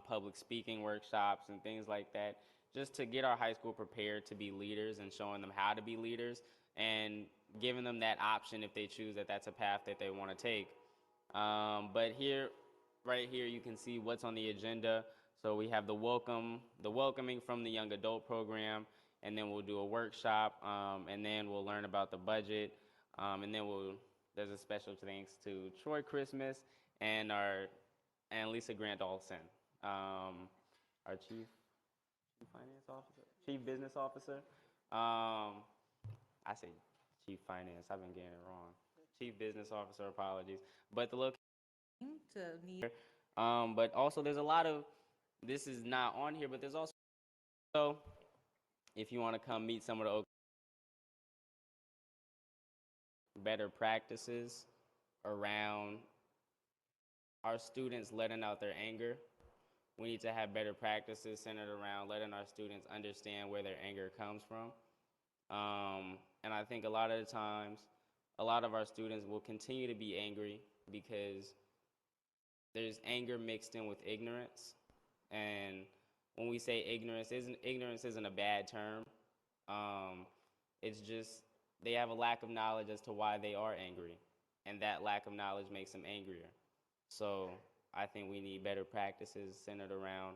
public speaking workshops and things like that, just to get our high school prepared to be leaders and showing them how to be leaders and giving them that option if they choose that that's a path that they want to take. But right here, you can see what's on the agenda. So we have the welcoming from the young adult program, and then we'll do a workshop, and then we'll learn about the budget, and then there's a special thanks to Troy Christmas and Lisa Grant Olson, our chief finance officer, chief business officer. I say chief finance, I've been getting it wrong. Chief business officer, apologies. But the location To need. but also there's a lot of, this is not on here, but there's also, so if you want to come meet some of the better practices around our students letting out their anger. We need to have better practices centered around letting our students understand where their anger comes from. And I think a lot of the times, a lot of our students will continue to be angry because there's anger mixed in with ignorance. And when we say ignorance isn't a bad term. It's just they have a lack of knowledge as to why they are angry. And that lack of knowledge makes them angrier. So I think we need better practices centered around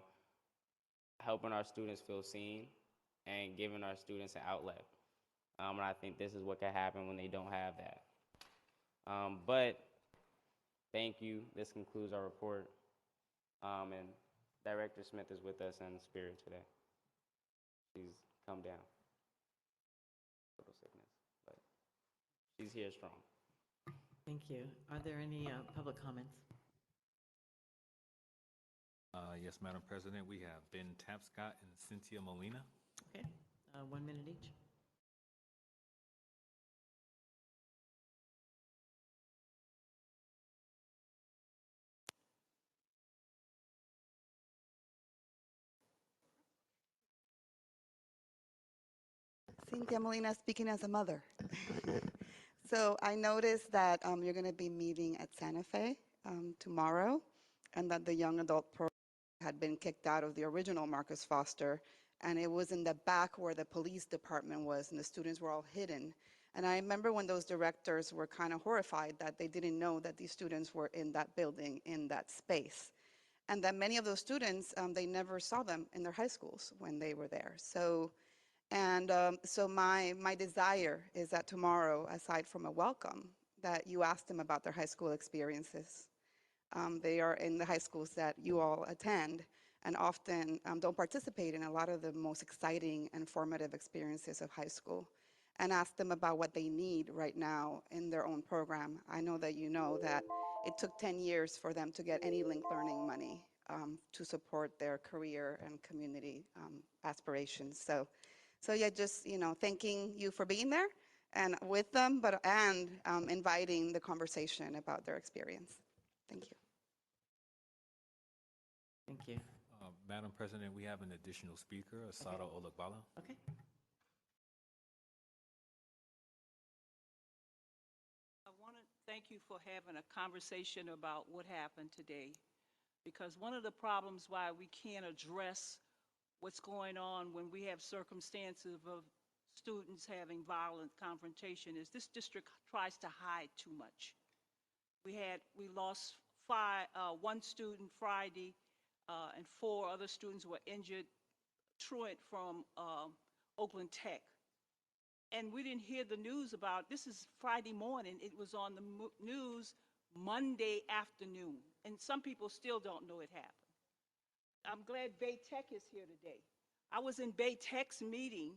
helping our students feel seen and giving our students an outlet. And I think this is what can happen when they don't have that. But thank you. This concludes our report. And Director Smith is with us in spirit today. She's come down. Little sickness, but she's here strong. Thank you. Are there any public comments? Yes, Madam President, we have Ben Tapscott and Cynthia Molina. Okay, 1 minute each. Cynthia Molina speaking as a mother. So I noticed that you're going to be meeting at Santa Fe tomorrow, and that the young adult program had been kicked out of the original Marcus Foster, and it was in the back where the police department was, and the students were all hidden. And I remember when those directors were kind of horrified that they didn't know that these students were in that building, in that space. And that many of those students, they never saw them in their high schools when they were there. So my desire is that tomorrow, aside from a welcome, that you ask them about their high school experiences. They are in the high schools that you all attend and often don't participate in a lot of the most exciting and formative experiences of high school, and ask them about what they need right now in their own program. I know that you know that it took 10 years for them to get any linked learning money to support their career and community aspirations. So yeah, just thanking you for being there and with them, and inviting the conversation about their experience. Thank you. Thank you. Madam President, we have an additional speaker, Asada Olagbala. Okay. I want to thank you for having a conversation about what happened today, because one of the problems why we can't address what's going on when we have circumstances of students having violent confrontation is this district tries to hide too much. We lost one student Friday, and 4 other students were injured, truant from Oakland Tech. And we didn't hear the news about, this is Friday morning, it was on the news Monday afternoon, and some people still don't know it happened. I'm glad Bay Tech is here today. I was in Bay Tech's meeting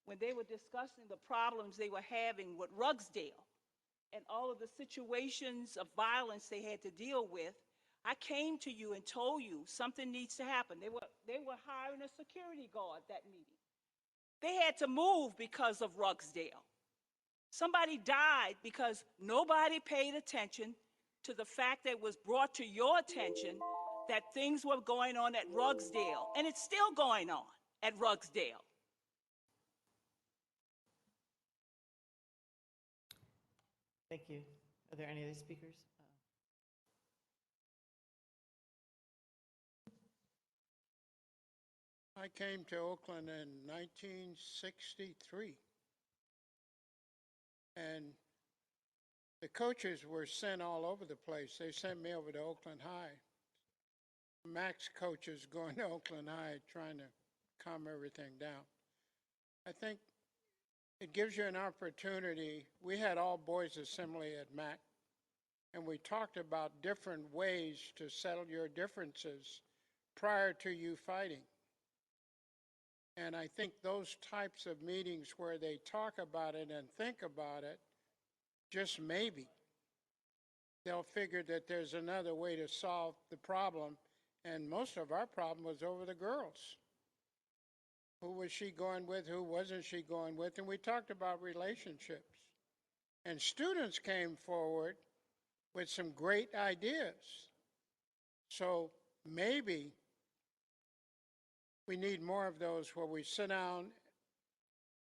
when they were discussing the problems they were having with Rugsdale and all of the situations of violence they had to deal with. I came to you and told you something needs to happen. They were hiring a security guard that meeting. They had to move because of Rugsdale. Somebody died because nobody paid attention to the fact that it was brought to your attention that things were going on at Rugsdale, and it's still going on at Rugsdale. Thank you. Are there any other speakers? I came to Oakland in 1963, and the coaches were sent all over the place. They sent me over to Oakland High. Max coaches going to Oakland High trying to calm everything down. I think it gives you an opportunity. We had all boys assembly at MAC, and we talked about different ways to settle your differences prior to you fighting. And I think those types of meetings where they talk about it and think about it, just maybe, they'll figure that there's another way to solve the problem. And most of our problem was over the girls. Who was she going with? Who wasn't she going with? And we talked about relationships. And students came forward with some great ideas. So maybe we need more of those where we sit down,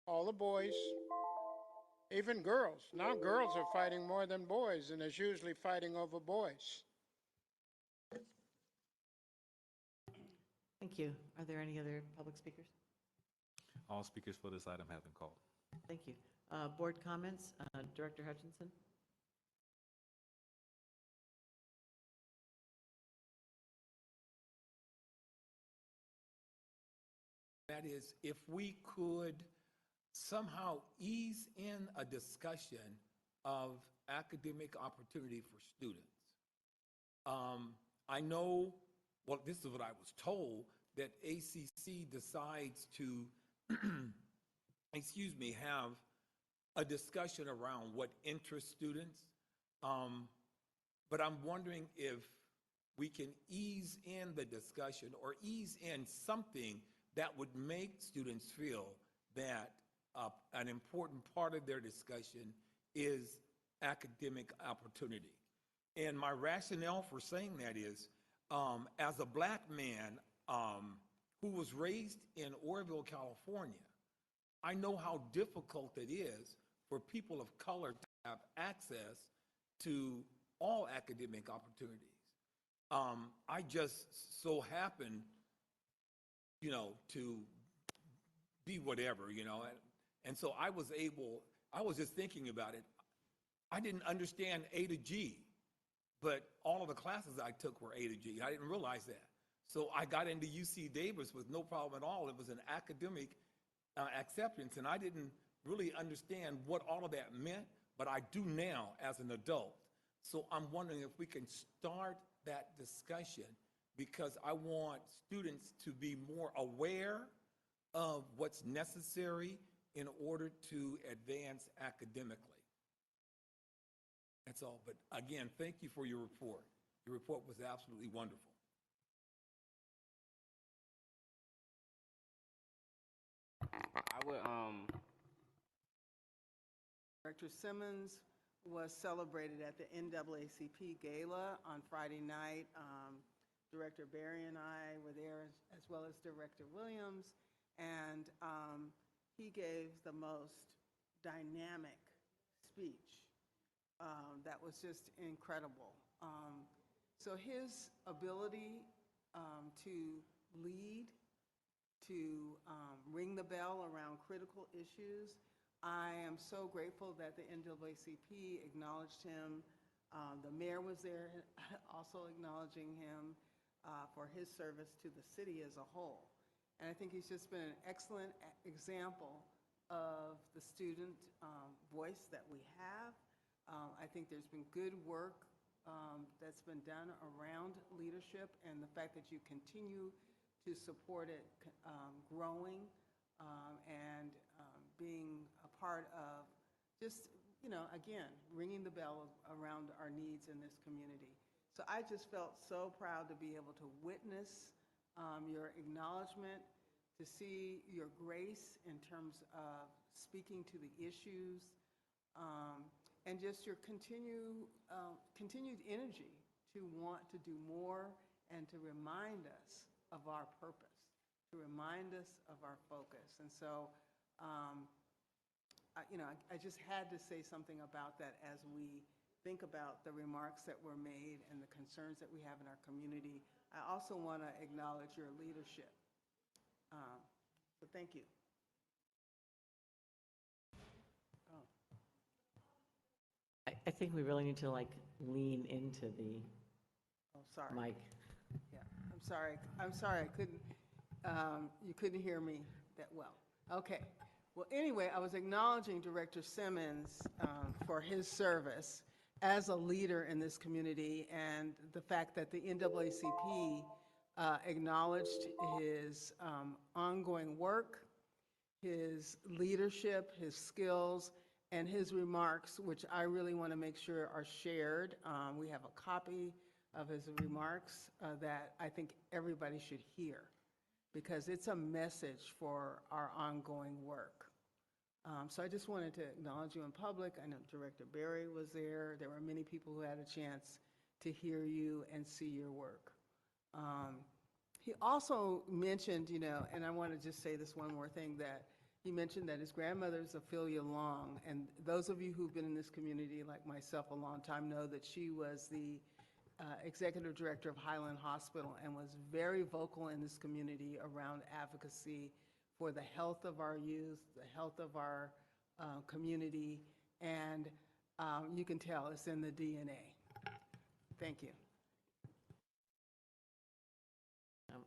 all the boys, even girls. Now girls are fighting more than boys, and it's usually fighting over boys. Thank you. Are there any other public speakers? All speakers for this item have been called. Thank you. Board comments, Director Hutchinson? That is, if we could somehow ease in a discussion of academic opportunity for students. I know, well, this is what I was told, that ACC decides to, excuse me, have a discussion around what interests students. But I'm wondering if we can ease in the discussion or ease in something that would make students feel that an important part of their discussion is academic opportunity. And my rationale for saying that is, as a black man who was raised in Oroville, California, I know how difficult it is for people of color to have access to all academic opportunities. I just so happen, you know, to be whatever, you know, and so I was just thinking about it. I didn't understand A to G, but all of the classes I took were A to G. I didn't realize that. So I got into UC Davis with no problem at all. It was an academic acceptance, and I didn't really understand what all of that meant, but I do now as an adult. So I'm wondering if we can start that discussion, because I want students to be more aware of what's necessary in order to advance academically. That's all. But again, thank you for your report. Your report was absolutely wonderful. I would, Director Simmons was celebrated at the NAACP Gala on Friday night. Director Barry and I were there, as well as Director Williams, and he gave the most dynamic speech that was just incredible. So his ability to lead, to ring the bell around critical issues, I am so grateful that the NAACP acknowledged him. The mayor was there also acknowledging him for his service to the city as a whole. And I think he's just been an excellent example of the student voice that we have. I think there's been good work that's been done around leadership, and the fact that you continue to support it growing and being a part of just, again, ringing the bell around our needs in this community. So I just felt so proud to be able to witness your acknowledgement, to see your grace in terms of speaking to the issues, and just your continued energy to want to do more and to remind us of our purpose, to remind us of our focus. And so, I just had to say something about that as we think about the remarks that were made and the concerns that we have in our community. I also want to acknowledge your leadership. So thank you. Oh. I think we really need to lean into the Sorry. mic. Yeah, I'm sorry, I couldn't, you couldn't hear me that well. Okay, well, anyway, I was acknowledging Director Simmons for his service as a leader in this community, and the fact that the NAACP acknowledged his ongoing work, his leadership, his skills, and his remarks, which I really want to make sure are shared. We have a copy of his remarks that I think everybody should hear, because it's a message for our ongoing work. So I just wanted to acknowledge you in public. I know Director Barry was there. There were many people who had a chance to hear you and see your work. He also mentioned, and I want to just say this one more thing, that he mentioned that his grandmother is Ophelia Long, and those of you who've been in this community like myself a long time know that she was the executive director of Highland Hospital and was very vocal in this community around advocacy for the health of our youth, the health of our community, and you can tell it's in the DNA. Thank you.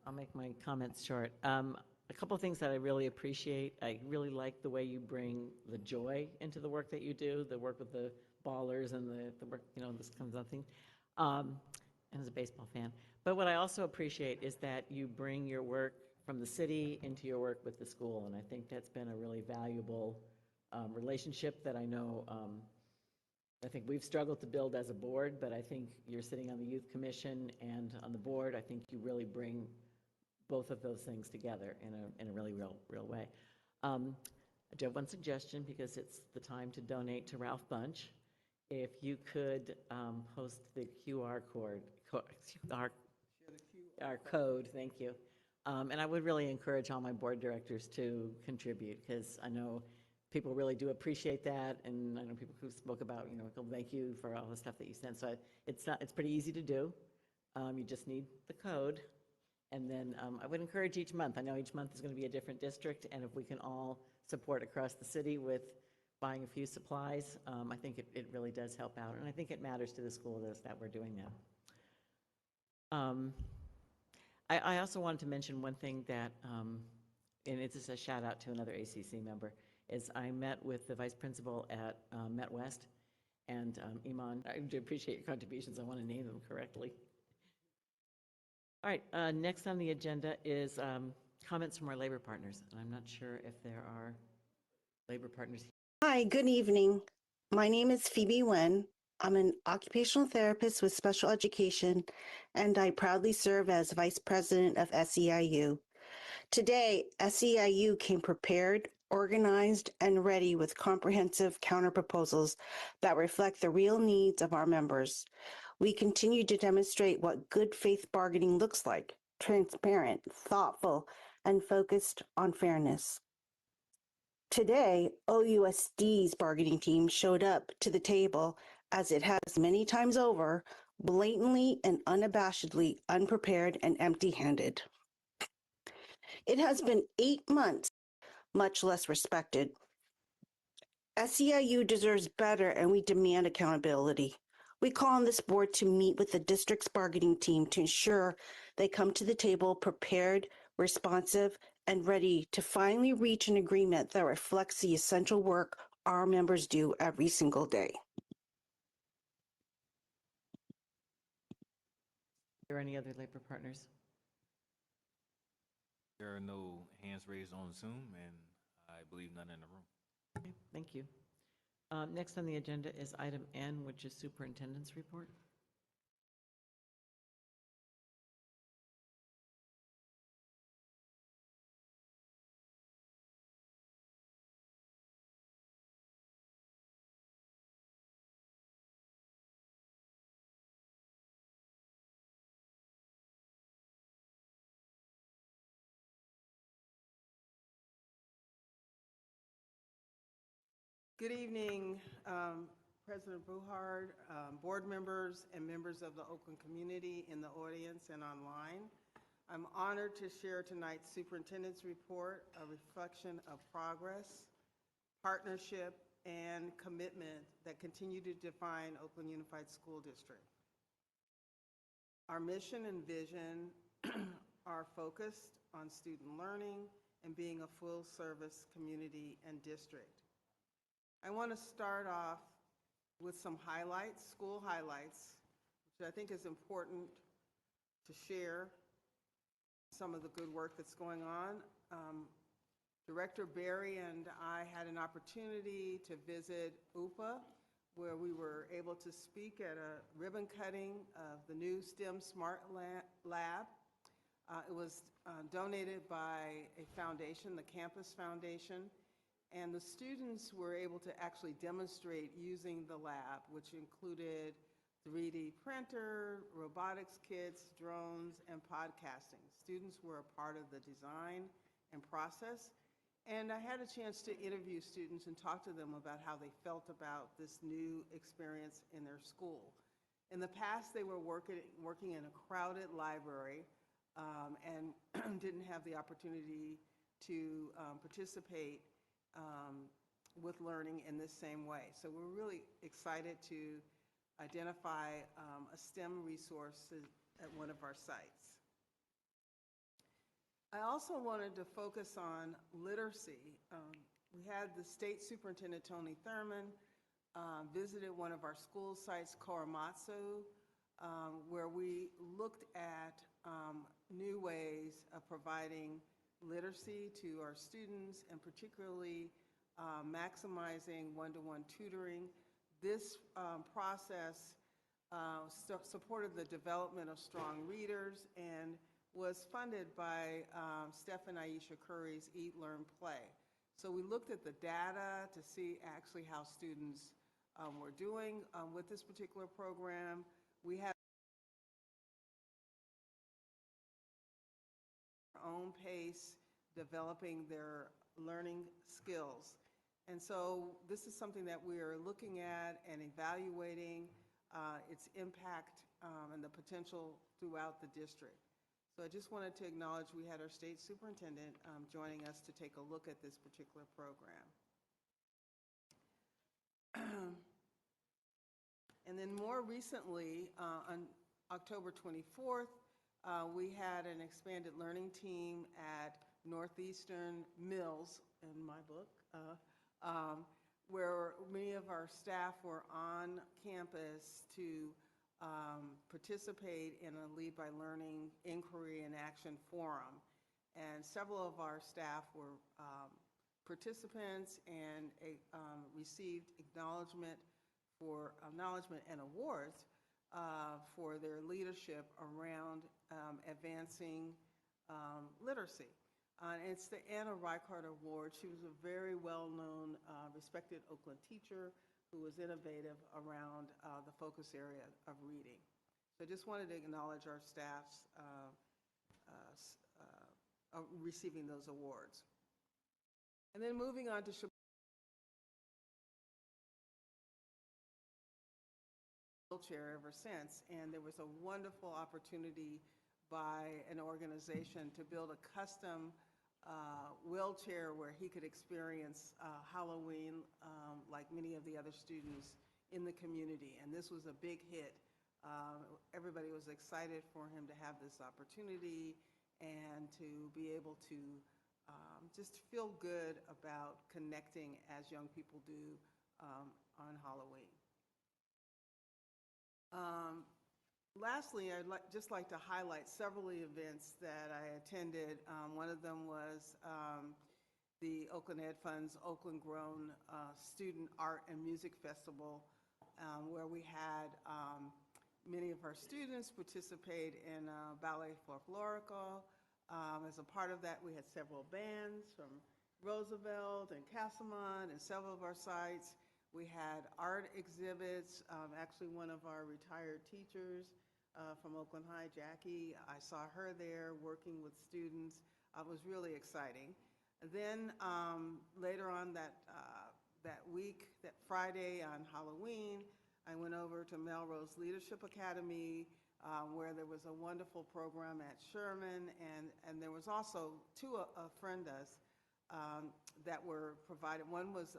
I'll make my comments short. A couple of things that I really appreciate. I really like the way you bring the joy into the work that you do, the work with the ballers and the work, this kind of thing. And as a baseball fan. But what I also appreciate is that you bring your work from the city into your work with the school, and I think that's been a really valuable relationship that I know I think we've struggled to build as a board, but I think you're sitting on the Youth Commission and on the board. I think you really bring both of those things together in a really real way. I do have one suggestion, because it's the time to donate to Ralph Bunch. If you could post the QR code, thank you. And I would really encourage all my board directors to contribute, because I know people really do appreciate that, and I know people who spoke about, thank you for all the stuff that you sent. So it's pretty easy to do. You just need the code, and then I would encourage each month. I know each month is going to be a different district, and if we can all support across the city with buying a few supplies, I think it really does help out, and I think it matters to the school that we're doing that. I also wanted to mention one thing that, and it's just a shout out to another ACC member, is I met with the vice principal at Met West, and Iman, I do appreciate your contributions. I want to name them correctly. All right, next on the agenda is comments from our labor partners, and I'm not sure if there are labor partners here. Hi, good evening. My name is Phoebe Wen. I'm an occupational therapist with special education, and I proudly serve as Vice President of SEIU. Today, SEIU came prepared, organized, and ready with comprehensive counterproposals that reflect the real needs of our members. We continue to demonstrate what good faith bargaining looks like: transparent, thoughtful, and focused on fairness. Today, OUSD's bargaining team showed up to the table, as it has many times over, blatantly and unabashedly unprepared and empty-handed. It has been 8 months, much less respected. SEIU deserves better, and we demand accountability. We call on this board to meet with the district's bargaining team to ensure they come to the table prepared, responsive, and ready to finally reach an agreement that reflects the essential work our members do every single day. Are there any other labor partners? There are no hands raised on Zoom, and I believe none in the room. Okay, thank you. Next on the agenda is item N, which is superintendent's report. Good evening, President Buhard, board members, and members of the Oakland community in the audience and online. I'm honored to share tonight's superintendent's report, a reflection of progress, partnership, and commitment that continue to define Oakland Unified School District. Our mission and vision are focused on student learning and being a full-service community and district. I want to start off with some highlights, school highlights, which I think is important to share some of the good work that's going on. Director Barry and I had an opportunity to visit UPA, where we were able to speak at a ribbon cutting of the new STEM Smart Lab. It was donated by a foundation, the Campus Foundation, and the students were able to actually demonstrate using the lab, which included 3D printer, robotics kits, drones, and podcasting. Students were a part of the design and process, and I had a chance to interview students and talk to them about how they felt about this new experience in their school. In the past, they were working in a crowded library and didn't have the opportunity to participate with learning in this same way. So we're really excited to identify a STEM resource at one of our sites. I also wanted to focus on literacy. We had the state superintendent, Tony Thurman, visited one of our school sites, Korematsu, where we looked at new ways of providing literacy to our students, and particularly maximizing one-to-one tutoring. This process supported the development of strong readers and was funded by Steph and Aisha Curry's Eat, Learn, Play. So we looked at the data to see actually how students were doing with this particular program. We had own pace, developing their learning skills. And so this is something that we are looking at and evaluating its impact and the potential throughout the district. So I just wanted to acknowledge we had our state superintendent joining us to take a look at this particular program. And then more recently, on October 24th, we had an expanded learning team at Northeastern Mills, in my book, where many of our staff were on campus to participate in a Lead by Learning Inquiry and Action Forum. And several of our staff were participants and received acknowledgement and awards for their leadership around advancing literacy. It's the Anna Reichert Award. She was a very well-known, respected Oakland teacher who was innovative around the focus area of reading. So I just wanted to acknowledge our staffs receiving those awards. And then moving on to wheelchair ever since, and there was a wonderful opportunity by an organization to build a custom wheelchair where he could experience Halloween like many of the other students in the community, and this was a big hit. Everybody was excited for him to have this opportunity and to be able to just feel good about connecting as young people do on Halloween. Lastly, I'd just like to highlight several events that I attended. One of them was the Oakland Ed Fund's Oakland Grown Student Art and Music Festival, where we had many of our students participate in ballet folklorico. As a part of that, we had several bands from Roosevelt and Castlemont and several of our sites. We had art exhibits. Actually, one of our retired teachers from Oakland High, Jackie, I saw her there working with students. It was really exciting. And then later on that week, that Friday on Halloween, I went over to Melrose Leadership Academy, where there was a wonderful program at Sherman, and there was also two friendas that were provided. One was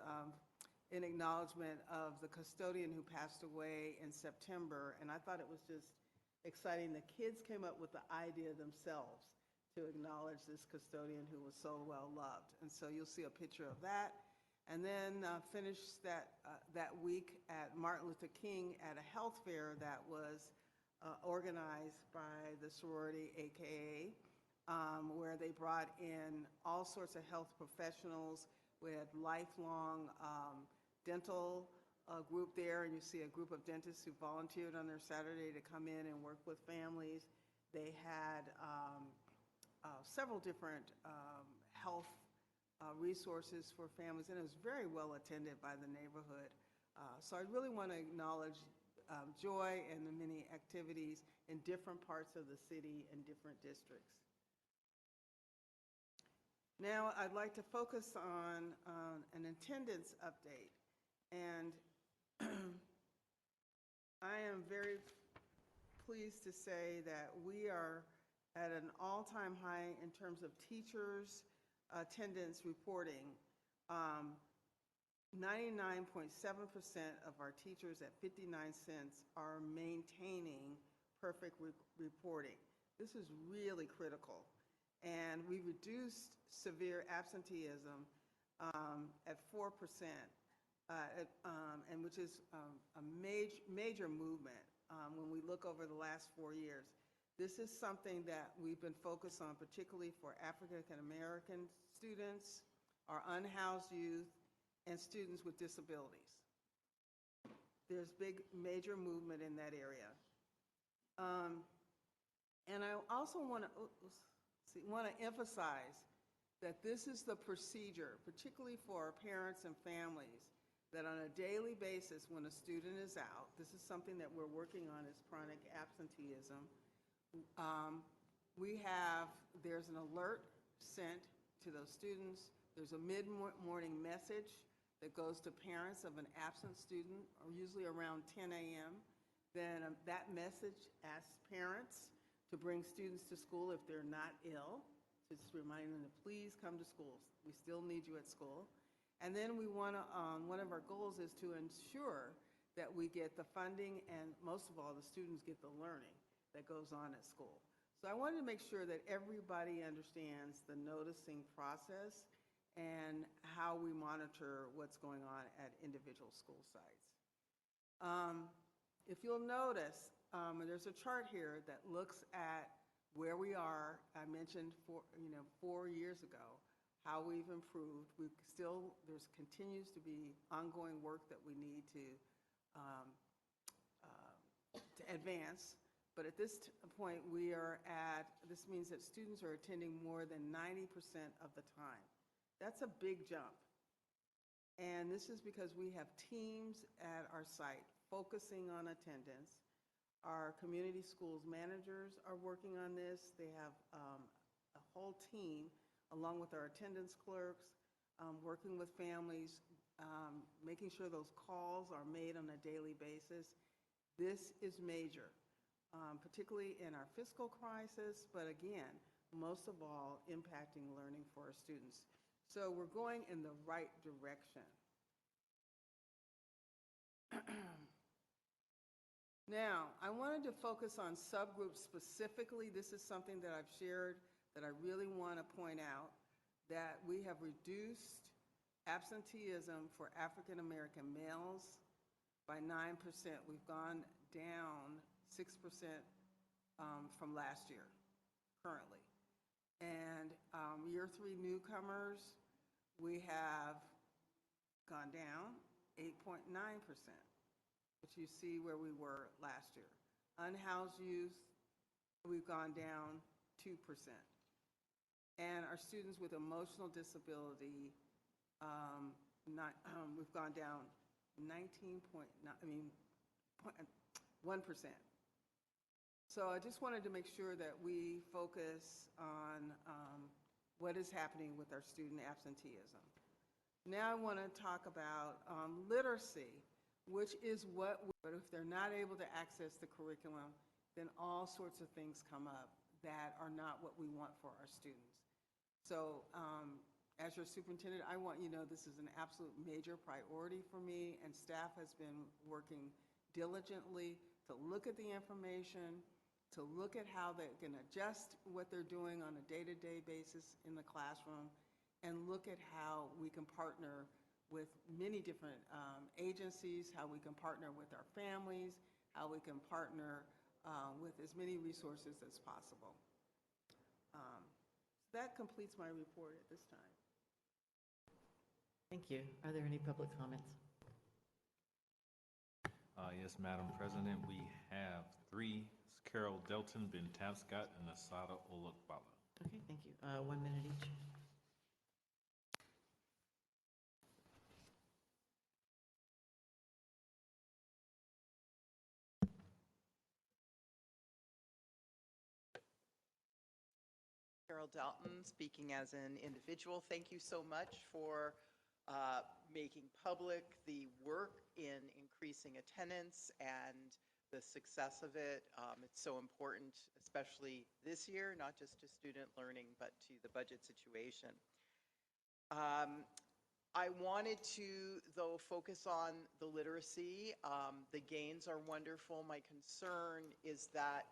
in acknowledgement of the custodian who passed away in September, and I thought it was just exciting. The kids came up with the idea themselves to acknowledge this custodian who was so well loved, and so you'll see a picture of that. And then finished that week at Martin Luther King at a health fair that was organized by the sorority, AKA, where they brought in all sorts of health professionals. We had lifelong dental group there, and you see a group of dentists who volunteered on their Saturday to come in and work with families. They had several different health resources for families, and it was very well attended by the neighborhood. So I really want to acknowledge Joy and the many activities in different parts of the city and different districts. Now I'd like to focus on an attendance update, and I am very pleased to say that we are at an all-time high in terms of teachers' attendance reporting. 99.7% of our teachers at 59 cents are maintaining perfect reporting. This is really critical. And we reduced severe absenteeism at 4%, and which is a major movement when we look over the last 4 years. This is something that we've been focused on, particularly for African American students, our unhoused youth, and students with disabilities. There's major movement in that area. And I also want to emphasize that this is the procedure, particularly for our parents and families, that on a daily basis when a student is out, this is something that we're working on, is chronic absenteeism. There's an alert sent to those students. There's a mid-morning message that goes to parents of an absent student, or usually around 10 a.m. Then that message asks parents to bring students to school if they're not ill, just reminding them to please come to school. We still need you at school. And then we want to, one of our goals is to ensure that we get the funding and most of all the students get the learning that goes on at school. So I wanted to make sure that everybody understands the noticing process and how we monitor what's going on at individual school sites. If you'll notice, there's a chart here that looks at where we are. I mentioned 4 years ago how we've improved. There continues to be ongoing work that we need to advance. But at this point, we are at, this means that students are attending more than 90% of the time. That's a big jump. And this is because we have teams at our site focusing on attendance. Our community schools managers are working on this. They have a whole team, along with our attendance clerks, working with families, making sure those calls are made on a daily basis. This is major, particularly in our fiscal crisis, but again, most of all, impacting learning for our students. So we're going in the right direction. Now, I wanted to focus on subgroups specifically. This is something that I've shared that I really want to point out, that we have reduced absenteeism for African American males by 9%. We've gone down 6% from last year, currently. And year 3 newcomers, we have gone down 8.9%, which you see where we were last year. Unhoused youth, we've gone down 2%. And our students with emotional disability, we've gone down 1%. So I just wanted to make sure that we focus on what is happening with our student absenteeism. Now I want to talk about literacy, which is but if they're not able to access the curriculum, then all sorts of things come up that are not what we want for our students. So as your superintendent, I want you to know this is an absolute major priority for me, and staff has been working diligently to look at the information, to look at how they can adjust what they're doing on a day-to-day basis in the classroom, and look at how we can partner with many different agencies, how we can partner with our families, how we can partner with as many resources as possible. That completes my report at this time. Thank you. Are there any public comments? Yes, Madam President, we have 3, Carol Delton, Ben Tapscott, and Asada Olukbala. Okay, thank you. 1 minute each. Carol Dalton, speaking as an individual. Thank you so much for making public the work in increasing attendance and the success of it. It's so important, especially this year, not just to student learning, but to the budget situation. I wanted to, though, focus on the literacy. The gains are wonderful. My concern is that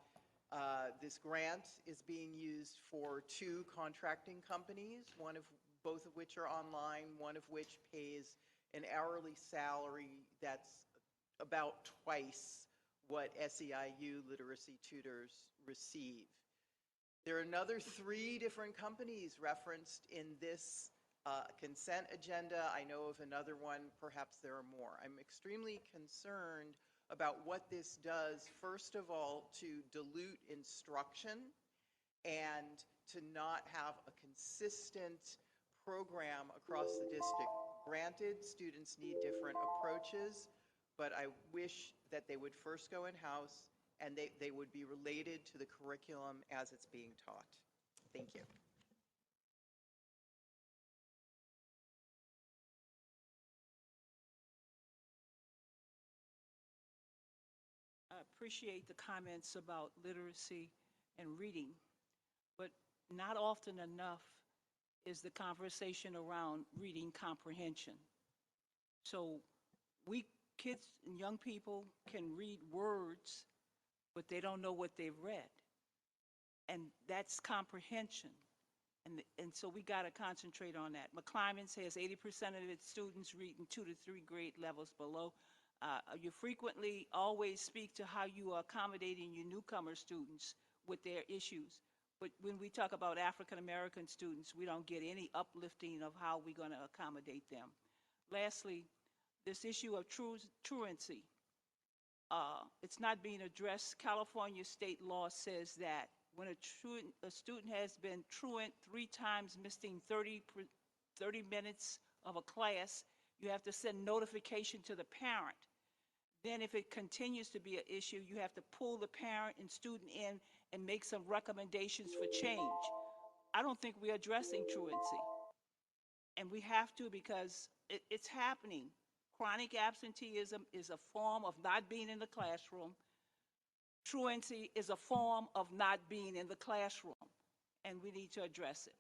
this grant is being used for 2 contracting companies, both of which are online, one of which pays an hourly salary that's about twice what SEIU literacy tutors receive. There are another 3 different companies referenced in this consent agenda. I know of another one, perhaps there are more. I'm extremely concerned about what this does, first of all, to dilute instruction and to not have a consistent program across the district. Granted, students need different approaches, but I wish that they would first go in-house and they would be related to the curriculum as it's being taught. Thank you. I appreciate the comments about literacy and reading, but not often enough is the conversation around reading comprehension. So we kids and young people can read words, but they don't know what they've read. And that's comprehension. And so we got to concentrate on that. McClymonds says 80% of its students read in 2 to 3 grade levels below. You frequently always speak to how you are accommodating your newcomer students with their issues. But when we talk about African American students, we don't get any uplifting of how we're going to accommodate them. Lastly, this issue of truancy. it's not being addressed. California state law says that when a student has been truant 3 times, missing 30 minutes of a class, you have to send notification to the parent. Then if it continues to be an issue, you have to pull the parent and student in and make some recommendations for change. I don't think we're addressing truancy. And we have to, because it's happening. Chronic absenteeism is a form of not being in the classroom. Truancy is a form of not being in the classroom, and we need to address it.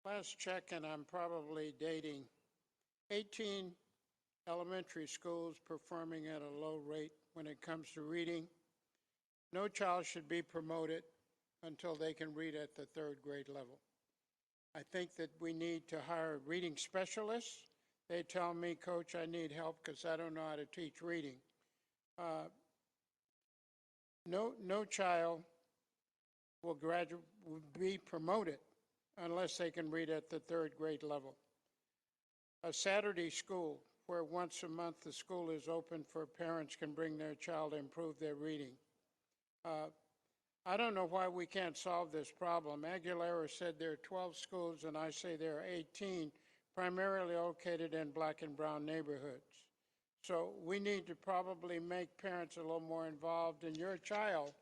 Last check, and I'm probably dating, 18 elementary schools performing at a low rate when it comes to reading. No child should be promoted until they can read at the 3rd grade level. I think that we need to hire reading specialists. They tell me, Coach, I need help because I don't know how to teach reading. No child will be promoted unless they can read at the 3rd grade level. A Saturday school where once a month the school is open for parents can bring their child to improve their reading. I don't know why we can't solve this problem. Aguilera said there are 12 schools, and I say there are 18, primarily located in black and brown neighborhoods. So we need to probably make parents a little more involved, and your child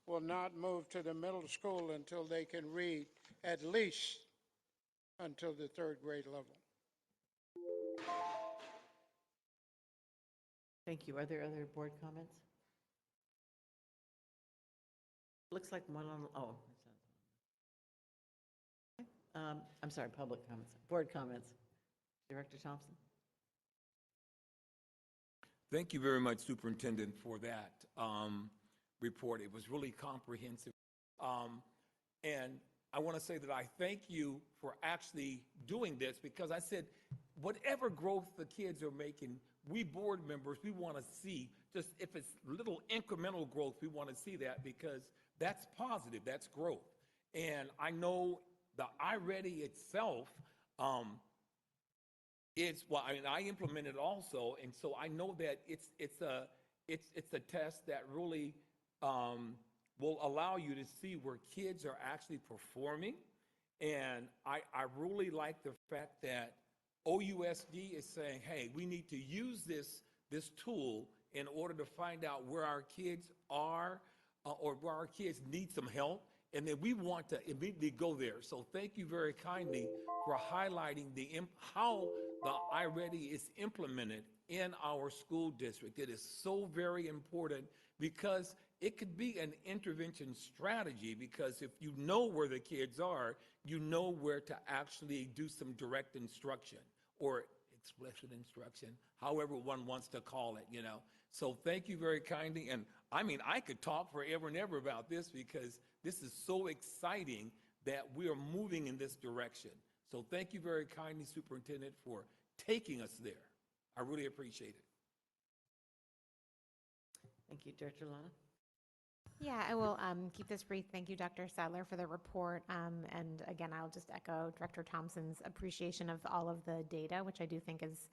will not move to the middle school until they can read, at least until the 3rd grade level. Thank you. Are there other board comments? Looks like one on, oh. I'm sorry, public comments, board comments. Director Thompson? Thank you very much, Superintendent, for that report. It was really comprehensive. And I want to say that I thank you for actually doing this, because I said, whatever growth the kids are making, we board members, we want to see, just if it's little incremental growth, we want to see that, because that's positive, that's growth. And I know the iReady itself, well, I mean, I implemented also, and so I know that it's a test that really will allow you to see where kids are actually performing. And I really like the fact that OUSD is saying, hey, we need to use this tool in order to find out where our kids are or where our kids need some help, and then we want to immediately go there. So thank you very kindly for highlighting how the iReady is implemented in our school district. It is so very important, because it could be an intervention strategy, because if you know where the kids are, you know where to actually do some direct instruction or explicit instruction, however one wants to call it, you know. So thank you very kindly. And I mean, I could talk forever and ever about this, because this is so exciting that we are moving in this direction. So thank you very kindly, Superintendent, for taking us there. I really appreciate it. Thank you, Director Lana. Yeah, I will keep this brief. Thank you, Dr. Sadler, for the report. And again, I'll just echo Director Thompson's appreciation of all of the data, which I do think is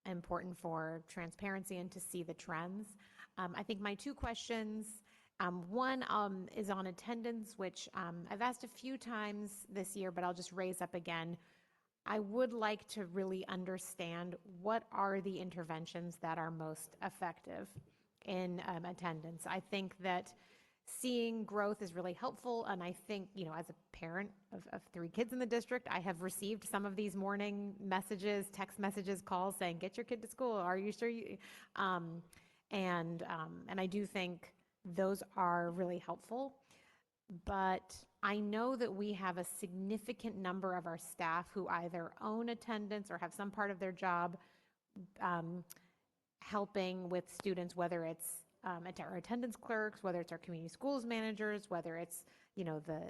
important for transparency and to see the trends. I think my 2 questions, one is on attendance, which I've asked a few times this year, but I'll just raise up again. I would like to really understand what are the interventions that are most effective in attendance. I think that seeing growth is really helpful, and I think, you know, as a parent of 3 kids in the district, I have received some of these morning messages, text messages, calls saying, get your kid to school, are you sure you, and I do think those are really helpful. But I know that we have a significant number of our staff who either own attendance or have some part of their job helping with students, whether it's our attendance clerks, whether it's our community schools managers, whether it's, you know, the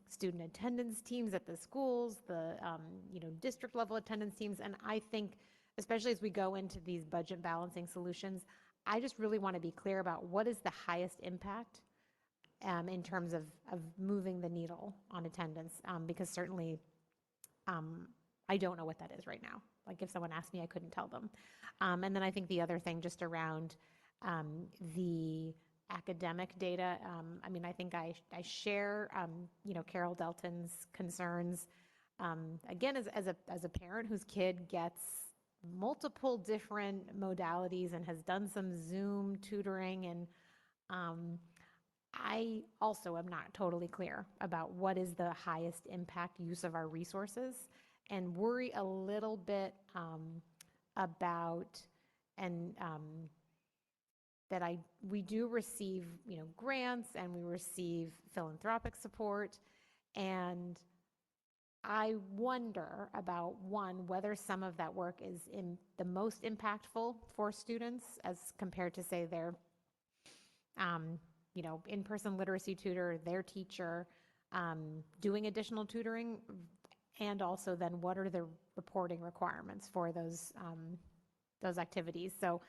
student attendance teams at the schools, the, you know, district level attendance teams. And I think, especially as we go into these budget balancing solutions, I just really want to be clear about what is the highest impact in terms of moving the needle on attendance, because certainly I don't know what that is right now. Like if someone asked me, I couldn't tell them. And then I think the other thing just around the academic data, I mean, I think I share, Carol Delton's concerns. Again, as a parent whose kid gets multiple different modalities and has done some Zoom tutoring, and I also am not totally clear about what is the highest impact use of our resources, and worry a little bit about, and that we do receive, grants, and we receive philanthropic support, and I wonder about, one, whether some of that work is the most impactful for students as compared to, say, their in-person literacy tutor, their teacher, doing additional tutoring, and also then what are the reporting requirements for those activities. So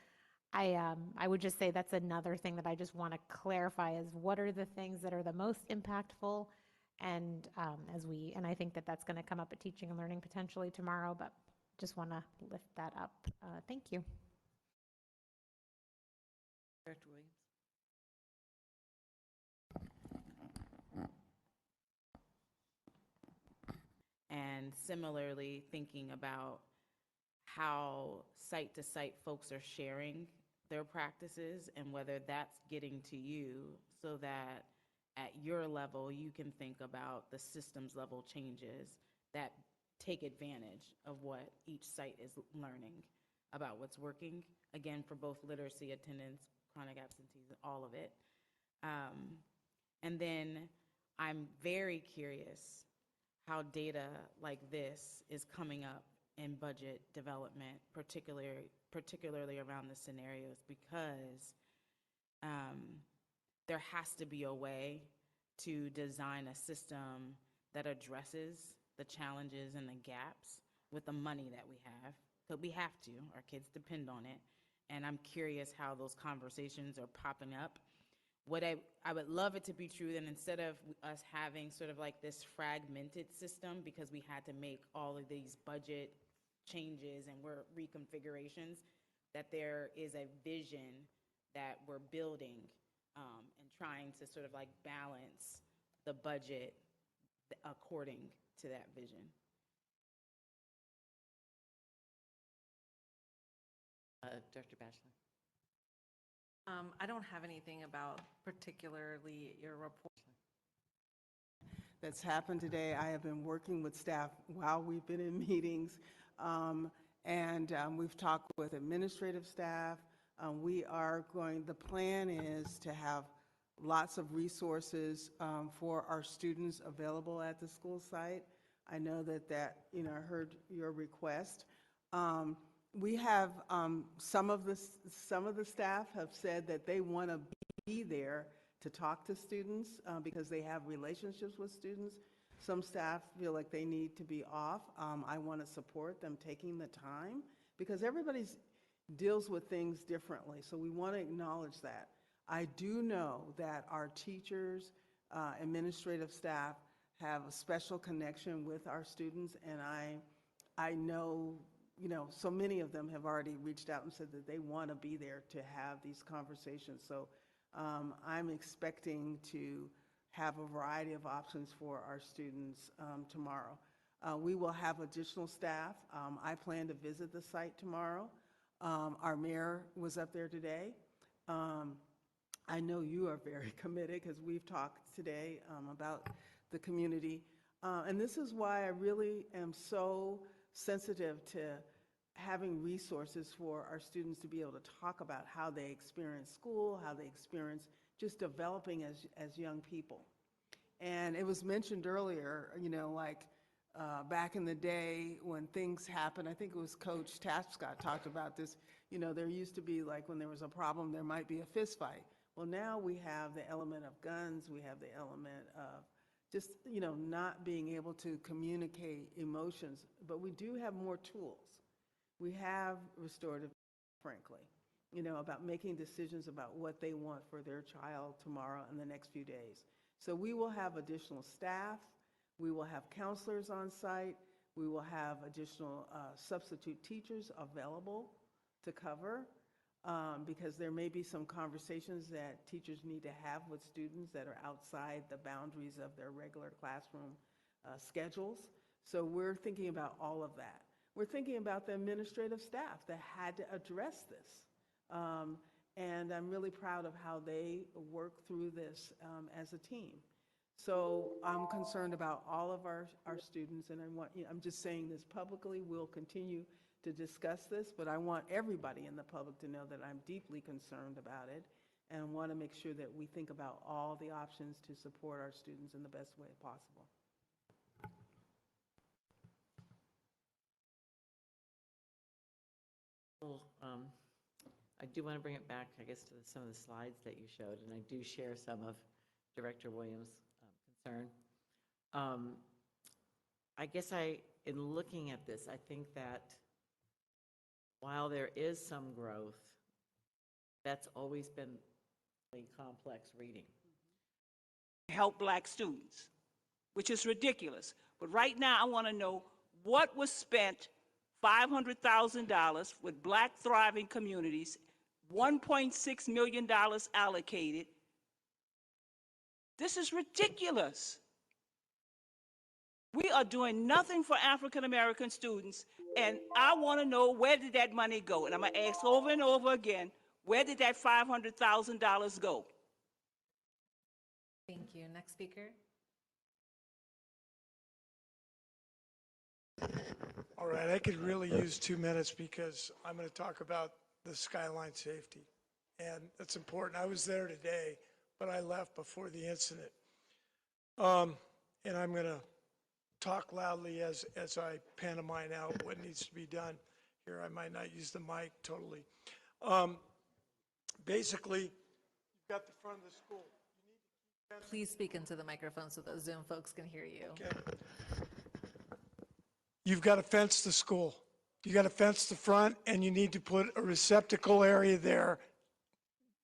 I would just say that's another thing that I just want to clarify, is what are the things that are the most impactful, and and I think that that's going to come up at Teaching and Learning potentially tomorrow, but just want to lift that up. Thank you. Director Williams. And similarly, thinking about how site-to-site folks are sharing their practices and whether that's getting to you so that at your level, you can think about the systems level changes that take advantage of what each site is learning about what's working, again, for both literacy, attendance, chronic absenteeism, all of it. And then I'm very curious how data like this is coming up in budget development, particularly around the scenarios, because there has to be a way to design a system that addresses the challenges and the gaps with the money that we have. But we have to, our kids depend on it. And I'm curious how those conversations are popping up. What I would love it to be true, that instead of us having sort of like this fragmented system because we had to make all of these budget changes and reconfigurations, that there is a vision that we're building and trying to sort of like balance the budget according to that vision. Director Batchelor. I don't have anything about particularly your report. That's happened today. I have been working with staff while we've been in meetings, and we've talked with administrative staff. The plan is to have lots of resources for our students available at the school site. I know that I heard your request. We have some of the staff have said that they want to be there to talk to students because they have relationships with students. Some staff feel like they need to be off. I want to support them taking the time because everybody deals with things differently. So we want to acknowledge that. I do know that our teachers, administrative staff have a special connection with our students, and I know, so many of them have already reached out and said that they want to be there to have these conversations. So I'm expecting to have a variety of options for our students tomorrow. We will have additional staff. I plan to visit the site tomorrow. Our mayor was up there today. I know you are very committed because we've talked today about the community. And this is why I really am so sensitive to having resources for our students to be able to talk about how they experience school, how they experience just developing as young people. And it was mentioned earlier, back in the day when things happened, I think it was Coach Tapscott talked about this, there used to be like when there was a problem, there might be a fist fight. Well, now we have the element of guns, we have the element of just, not being able to communicate emotions, but we do have more tools. We have restorative, frankly. you know, about making decisions about what they want for their child tomorrow and the next few days. So we will have additional staff, we will have counselors on site, we will have additional substitute teachers available to cover, because there may be some conversations that teachers need to have with students that are outside the boundaries of their regular classroom schedules. So we're thinking about all of that. We're thinking about the administrative staff that had to address this. And I'm really proud of how they work through this as a team. So I'm concerned about all of our students, and I'm just saying this publicly. We'll continue to discuss this, but I want everybody in the public to know that I'm deeply concerned about it and want to make sure that we think about all the options to support our students in the best way possible. Well, I do want to bring it back, I guess, to some of the slides that you showed, and I do share some of Director Williams' concern. I guess in looking at this, I think that while there is some growth, that's always been really complex reading. Help black students, which is ridiculous. But right now, I want to know what was spent, $500,000 with Black Thriving Communities, $1.6 million allocated. This is ridiculous. We are doing nothing for African American students, and I want to know, where did that money go? And I'm going to ask over and over again, where did that $500,000 go? Thank you. Next speaker. All right, I could really use 2 minutes because I'm going to talk about the skyline safety. And that's important. I was there today, but I left before the incident. And I'm going to talk loudly as I pantomime out what needs to be done here. I might not use the mic totally. Basically, you've got the front of the school. Please speak into the microphone so those Zoom folks can hear you. Okay. You've got to fence the school. You got to fence the front, and you need to put a receptacle area there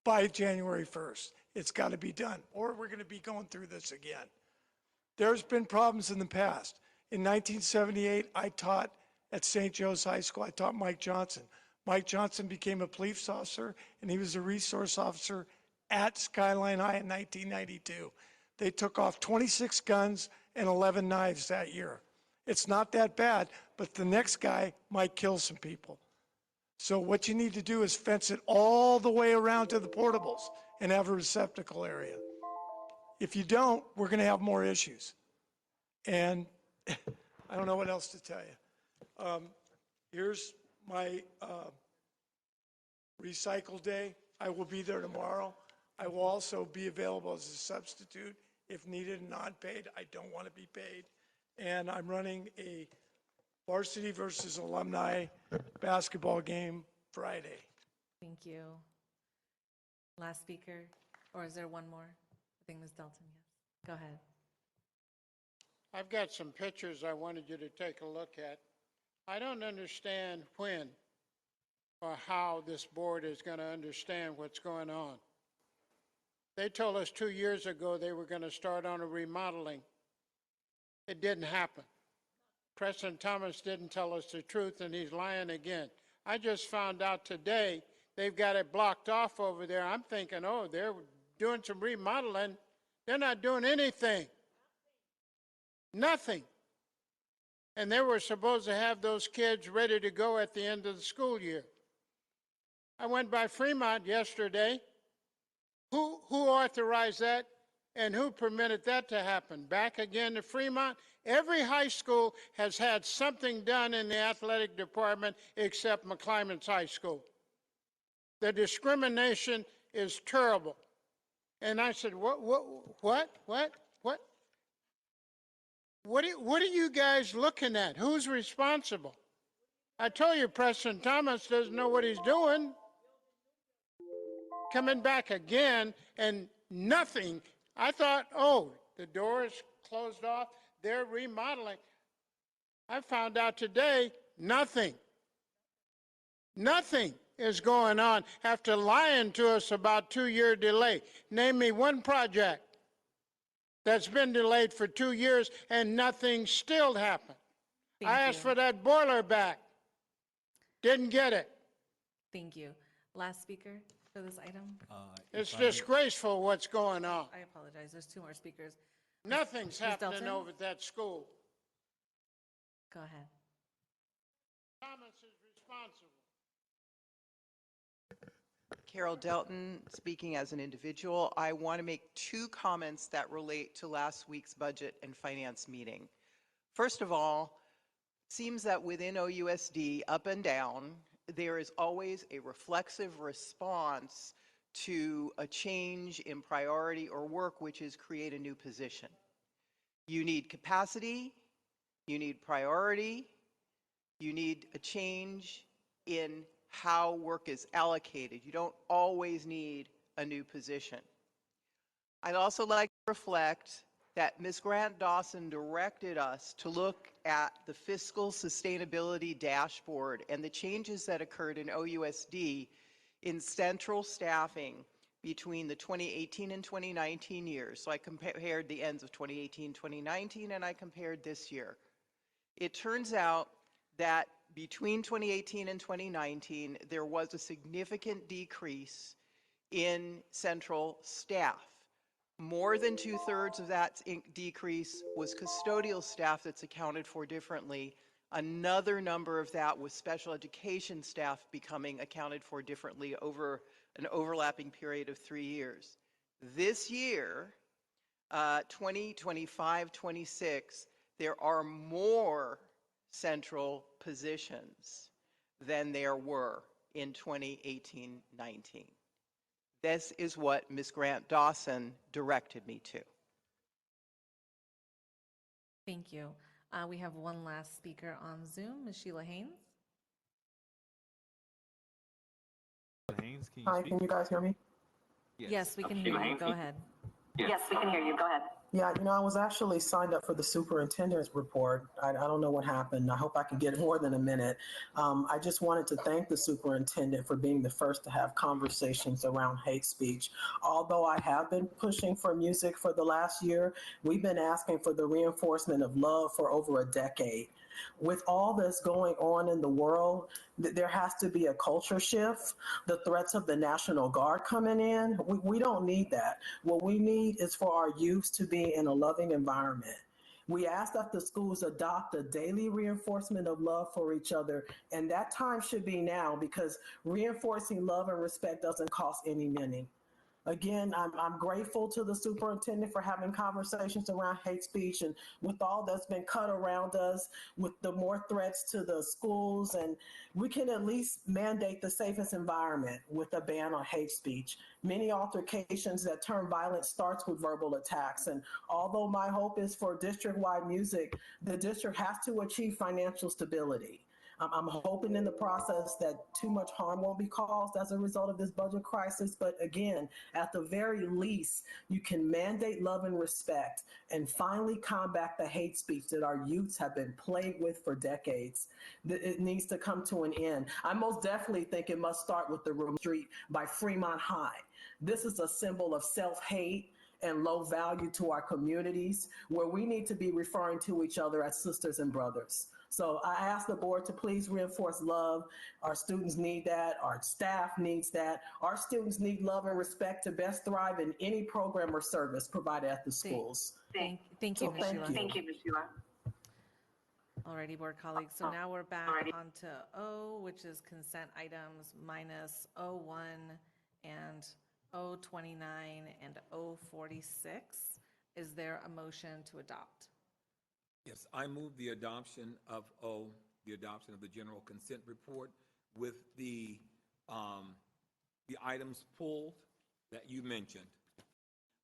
by January 1st. It's got to be done, or we're going to be going through this again. There's been problems in the past. In 1978, I taught at St. Joe's High School. I taught Mike Johnson. Mike Johnson became a police officer, and he was a resource officer at Skyline High in 1992. They took off 26 guns and 11 knives that year. It's not that bad, but the next guy might kill some people. So what you need to do is fence it all the way around to the portables and have a receptacle area. If you don't, we're going to have more issues. And I don't know what else to tell you. Here's my recycle day. I will be there tomorrow. I will also be available as a substitute if needed and not paid. I don't want to be paid. And I'm running a varsity versus alumni basketball game Friday. Thank you. Last speaker, or is there one more? I think Ms. Dalton, yes. Go ahead. I've got some pictures I wanted you to take a look at. I don't understand when or how this board is going to understand what's going on. They told us 2 years ago they were going to start on a remodeling. It didn't happen. Preston Thomas didn't tell us the truth, and he's lying again. I just found out today they've got it blocked off over there. I'm thinking, oh, they're doing some remodeling. They're not doing anything. Nothing. And they were supposed to have those kids ready to go at the end of the school year. I went by Fremont yesterday. Who authorized that and who permitted that to happen? Back again to Fremont. Every high school has had something done in the athletic department except McClymonds High School. The discrimination is terrible. And I said, what are you guys looking at? Who's responsible? I told you Preston Thomas doesn't know what he's doing. Coming back again and nothing. I thought, oh, the door is closed off. They're remodeling. I found out today, nothing. Nothing. is going on after lying to us about 2-year delay? Name me one project that's been delayed for 2 years and nothing still happened. I asked for that boiler back. Didn't get it. Thank you. Last speaker for this item? It's disgraceful what's going on. I apologize. There's two more speakers. Nothing's Ms. happening Delton? over at that school. Go ahead. Thomas is responsible. Carol Delton, speaking as an individual, I want to make two comments that relate to last week's budget and finance meeting. First of all, seems that within OUSD, up and down, there is always a reflexive response to a change in priority or work, which is create a new position. You need capacity, you need priority, you need a change in how work is allocated. You don't always need a new position. I'd also like to reflect that Ms. Grant Dawson directed us to look at the fiscal sustainability dashboard and the changes that occurred in OUSD in central staffing between the 2018 and 2019 years. So I compared the ends of 2018, 2019, and I compared this year. It turns out that between 2018 and 2019, there was a significant decrease in central staff. More than 2/3 of that decrease was custodial staff that's accounted for differently. Another number of that was special education staff becoming accounted for differently over an overlapping period of 3 years. This year, 2025, 26, there are more central positions than there were in 2018-19. This is what Ms. Grant Dawson directed me to. Thank you. We have one last speaker on Zoom, Ms. Sheila Haynes. Haynes, can you Hi, speak? can you guys hear me? Yes, we can hear you. Go ahead. Yes, we can hear you. Go ahead. Yeah, I was actually signed up for the superintendent's report. I don't know what happened. I hope I can get more than a minute. I just wanted to thank the superintendent for being the first to have conversations around hate speech. Although I have been pushing for music for the last year, we've been asking for the reinforcement of love for over a decade. With all that's going on in the world, there has to be a culture shift. The threats of the National Guard coming in, we don't need that. What we need is for our youth to be in a loving environment. We ask that the schools adopt a daily reinforcement of love for each other, and that time should be now because reinforcing love and respect doesn't cost any money. Again, I'm grateful to the superintendent for having conversations around hate speech, and with all that's been cut around us, with the more threats to the schools, and we can at least mandate the safest environment with a ban on hate speech. Many altercations that turn violent starts with verbal attacks, and although my hope is for district-wide music, the district has to achieve financial stability. I'm hoping in the process that too much harm won't be caused as a result of this budget crisis. But again, at the very least, you can mandate love and respect and finally combat the hate speech that our youths have been plagued with for decades. It needs to come to an end. I most definitely think it must start with the Room Street by Fremont High. This is a symbol of self-hate and low value to our communities, where we need to be referring to each other as sisters and brothers. So I ask the board to please reinforce love. Our students need that. Our staff needs that. Our students need love and respect to best thrive in any program or service provided at the schools. Thank you, Ms. Sheila. Thank you, Ms. Sheila. Alrighty, board colleagues. So now we're back onto O, which is consent items minus O1 and O29 and O46. Is there a motion to adopt? Yes, I move the adoption of O, the adoption of the general consent report with the items pulled that you mentioned.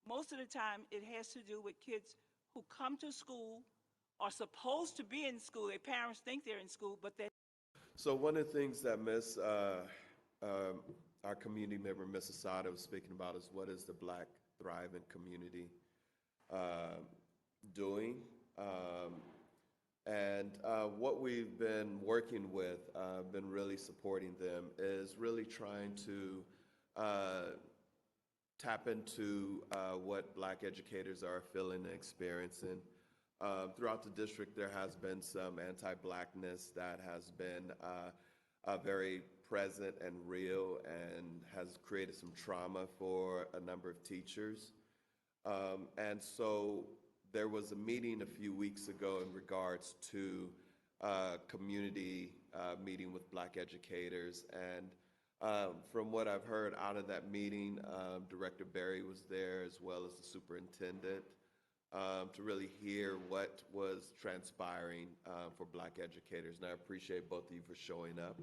Most of the time, it has to do with kids who come to school, are supposed to be in school. Their parents think they're in school, but they're. So one of the things that our community member, Ms. Asada, was speaking about is what is the Black Thriving Community doing? And what we've been working with, been really supporting them, is really trying to tap into what Black educators are feeling and experiencing. Throughout the district, there has been some anti-Blackness that has been very present and real and has created some trauma for a number of teachers. And so there was a meeting a few weeks ago in regards to community meeting with Black educators. And from what I've heard out of that meeting, Director Berry was there as well as the superintendent to really hear what was transpiring for Black educators. And I appreciate both of you for showing up.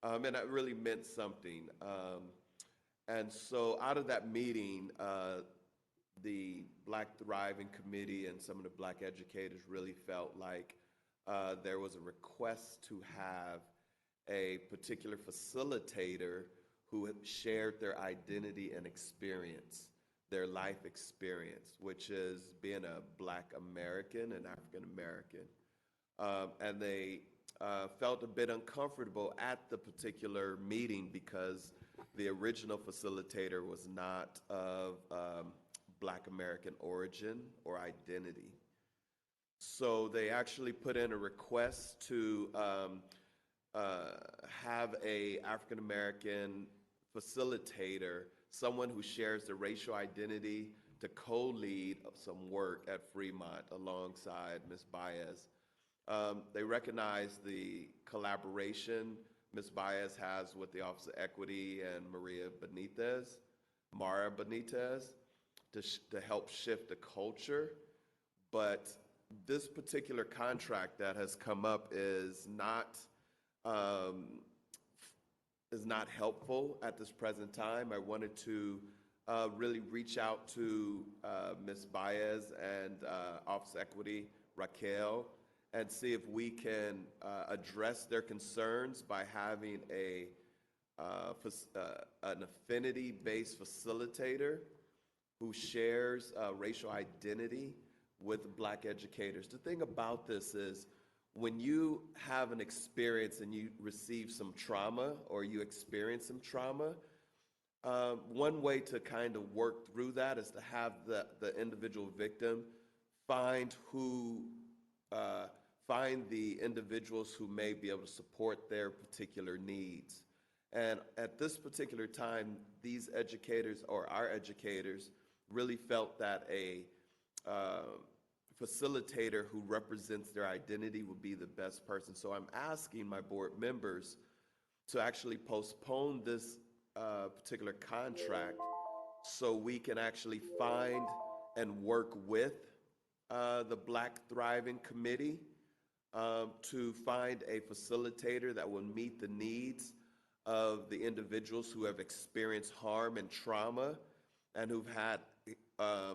And that really meant something. And so out of that meeting, the Black Thriving Committee and some of the Black educators really felt like there was a request to have a particular facilitator who had shared their identity and experience, their life experience, which is being a Black American and African American. And they felt a bit uncomfortable at the particular meeting because the original facilitator was not of Black American origin or identity. So they actually put in a request to have a African American facilitator, someone who shares the racial identity, to co-lead some work at Fremont alongside Ms. Baez. They recognize the collaboration Ms. Baez has with the Office of Equity and Mara Benitez, to help shift the culture. But this particular contract that has come up is not helpful at this present time. I wanted to really reach out to Ms. Baez and Office of Equity, Raquel, and see if we can address their concerns by having an affinity-based facilitator who shares racial identity with Black educators. The thing about this is, when you have an experience and you receive some trauma or you experience some trauma, one way to kind of work through that is to have the individual victim find the individuals who may be able to support their particular needs. And at this particular time, these educators, or our educators, really felt that a facilitator who represents their identity would be the best person. So I'm asking my board members to actually postpone this particular contract so we can actually find and work with the Black Thriving Committee to find a facilitator that will meet the needs of the individuals who have experienced harm and trauma and who've had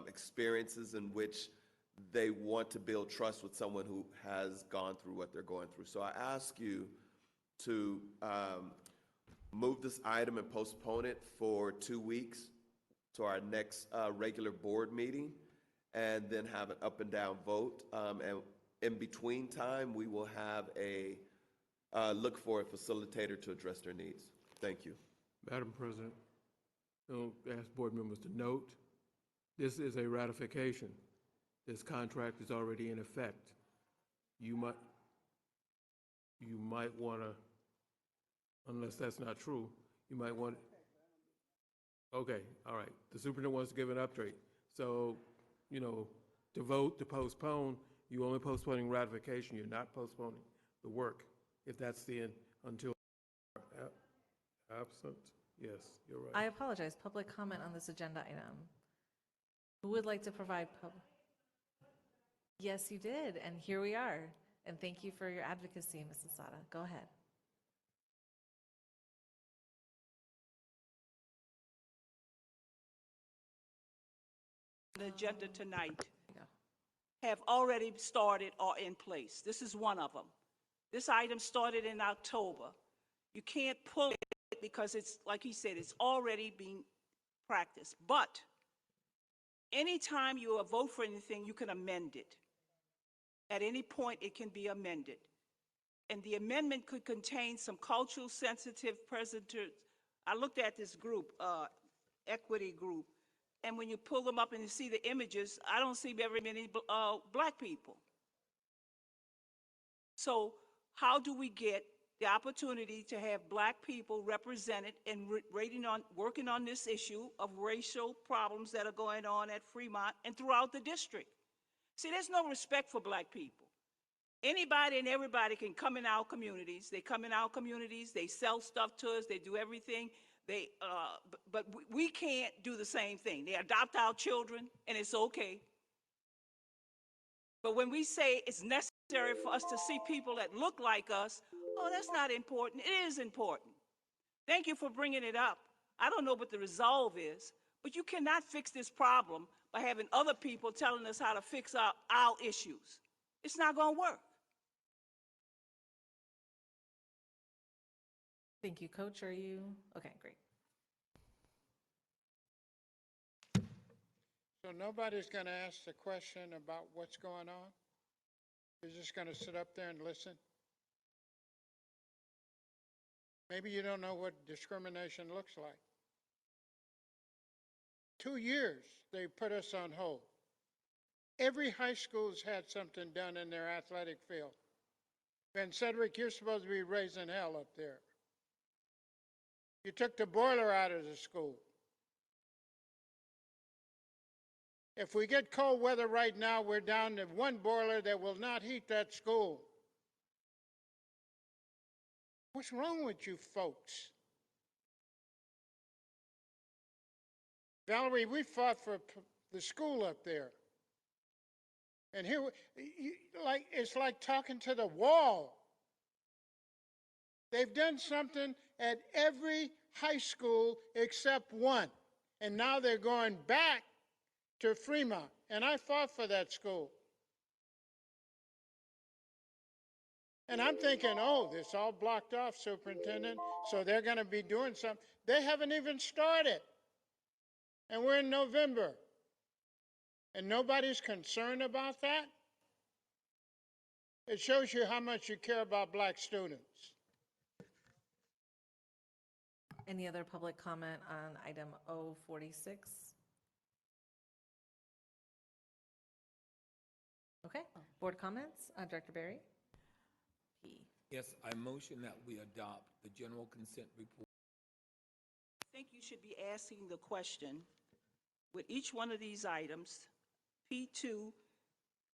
experiences in which they want to build trust with someone who has gone through what they're going through. So I ask you to move this item and postpone it for 2 weeks to our next regular board meeting, and then have an up and down vote. And in between time, we will have look for a facilitator to address their needs. Thank you. Madam President, I'll ask board members to note, this is a ratification. This contract is already in effect. You might want to, unless that's not true, you might want, okay, all right. The superintendent wants to give an update. So, to vote to postpone, you're only postponing ratification. You're not postponing the work, if that's until absent. Yes, you're right. I apologize. Public comment on this agenda item. Who would like to provide public? Yes, you did, and here we are. And thank you for your advocacy, Mrs. Sada. Go ahead. The agenda tonight have already started or in place. This is one of them. This item started in October. You can't pull it because it's, like he said, it's already being practiced. But anytime you vote for anything, you can amend it. At any point, it can be amended. And the amendment could contain some cultural sensitive presenters. I looked at this group, equity group, and when you pull them up and you see the images, I don't see very many black people. So how do we get the opportunity to have black people represented and working on this issue of racial problems that are going on at Fremont and throughout the district? See, there's no respect for black people. Anybody and everybody can come in our communities. They come in our communities, they sell stuff to us, they do everything. But we can't do the same thing. They adopt our children, and it's okay. But when we say it's necessary for us to see people that look like us, oh, that's not important. It is important. Thank you for bringing it up. I don't know what the resolve is, but you cannot fix this problem by having other people telling us how to fix our issues. It's not going to work. Thank you, Coach. Are you? Okay, great. So nobody's going to ask the question about what's going on? You're just going to sit up there and listen? Maybe you don't know what discrimination looks like. 2 years they put us on hold. Every high school's had something done in their athletic field. Ben Cedric, you're supposed to be raising hell up there. You took the boiler out of the school. If we get cold weather right now, we're down to one boiler that will not heat that school. What's wrong with you folks? Valerie, we fought for the school up there. And here, it's like talking to the wall. They've done something at every high school except one. And now they're going back to Fremont. And I fought for that school. And I'm thinking, oh, this all blocked off, Superintendent, so they're going to be doing something. They haven't even started. And we're in November. And nobody's concerned about that? It shows you how much you care about black students. Any other public comment on item 046? Okay, board comments. Director Barry? Yes, I motion that we adopt the general consent report. I think you should be asking the question with each one of these items. P2,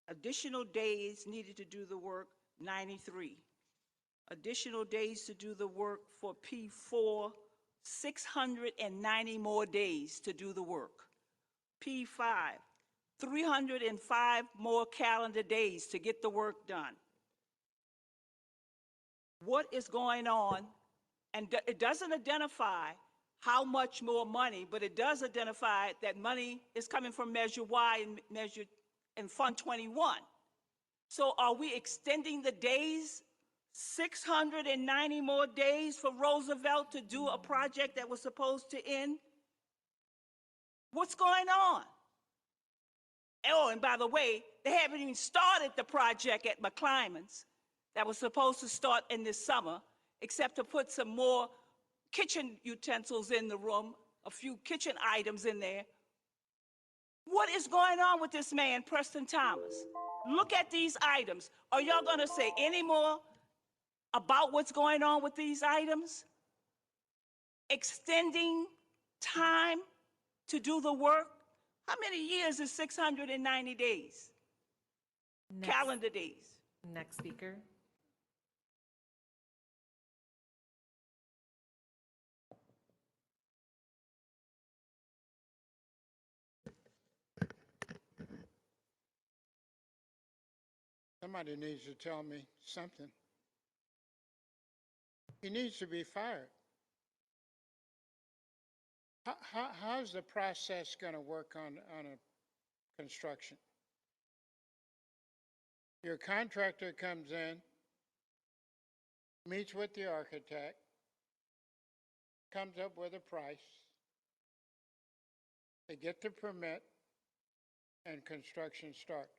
additional days needed to do the work, 93. Additional days to do the work for P4, 690 more days to do the work. P5, 305 more calendar days to get the work done. What is going on? And it doesn't identify how much more money, but it does identify that money is coming from Measure Y and Fund 21. So are we extending the days, 690 more days for Roosevelt to do a project that was supposed to end? What's going on? Oh, and by the way, they haven't even started the project at McClymonds that was supposed to start in this summer, except to put some more kitchen utensils in the room, a few kitchen items in there. What is going on with this man, Preston Thomas? Look at these items. Are y'all going to say any more about what's going on with these items? Extending time to do the work? How many years is 690 days? Calendar days. Next speaker. Somebody needs to tell me something. He needs to be fired. How's the process going to work on a construction? Your contractor comes in, meets with the architect, comes up with a price, they get the permit, and construction starts.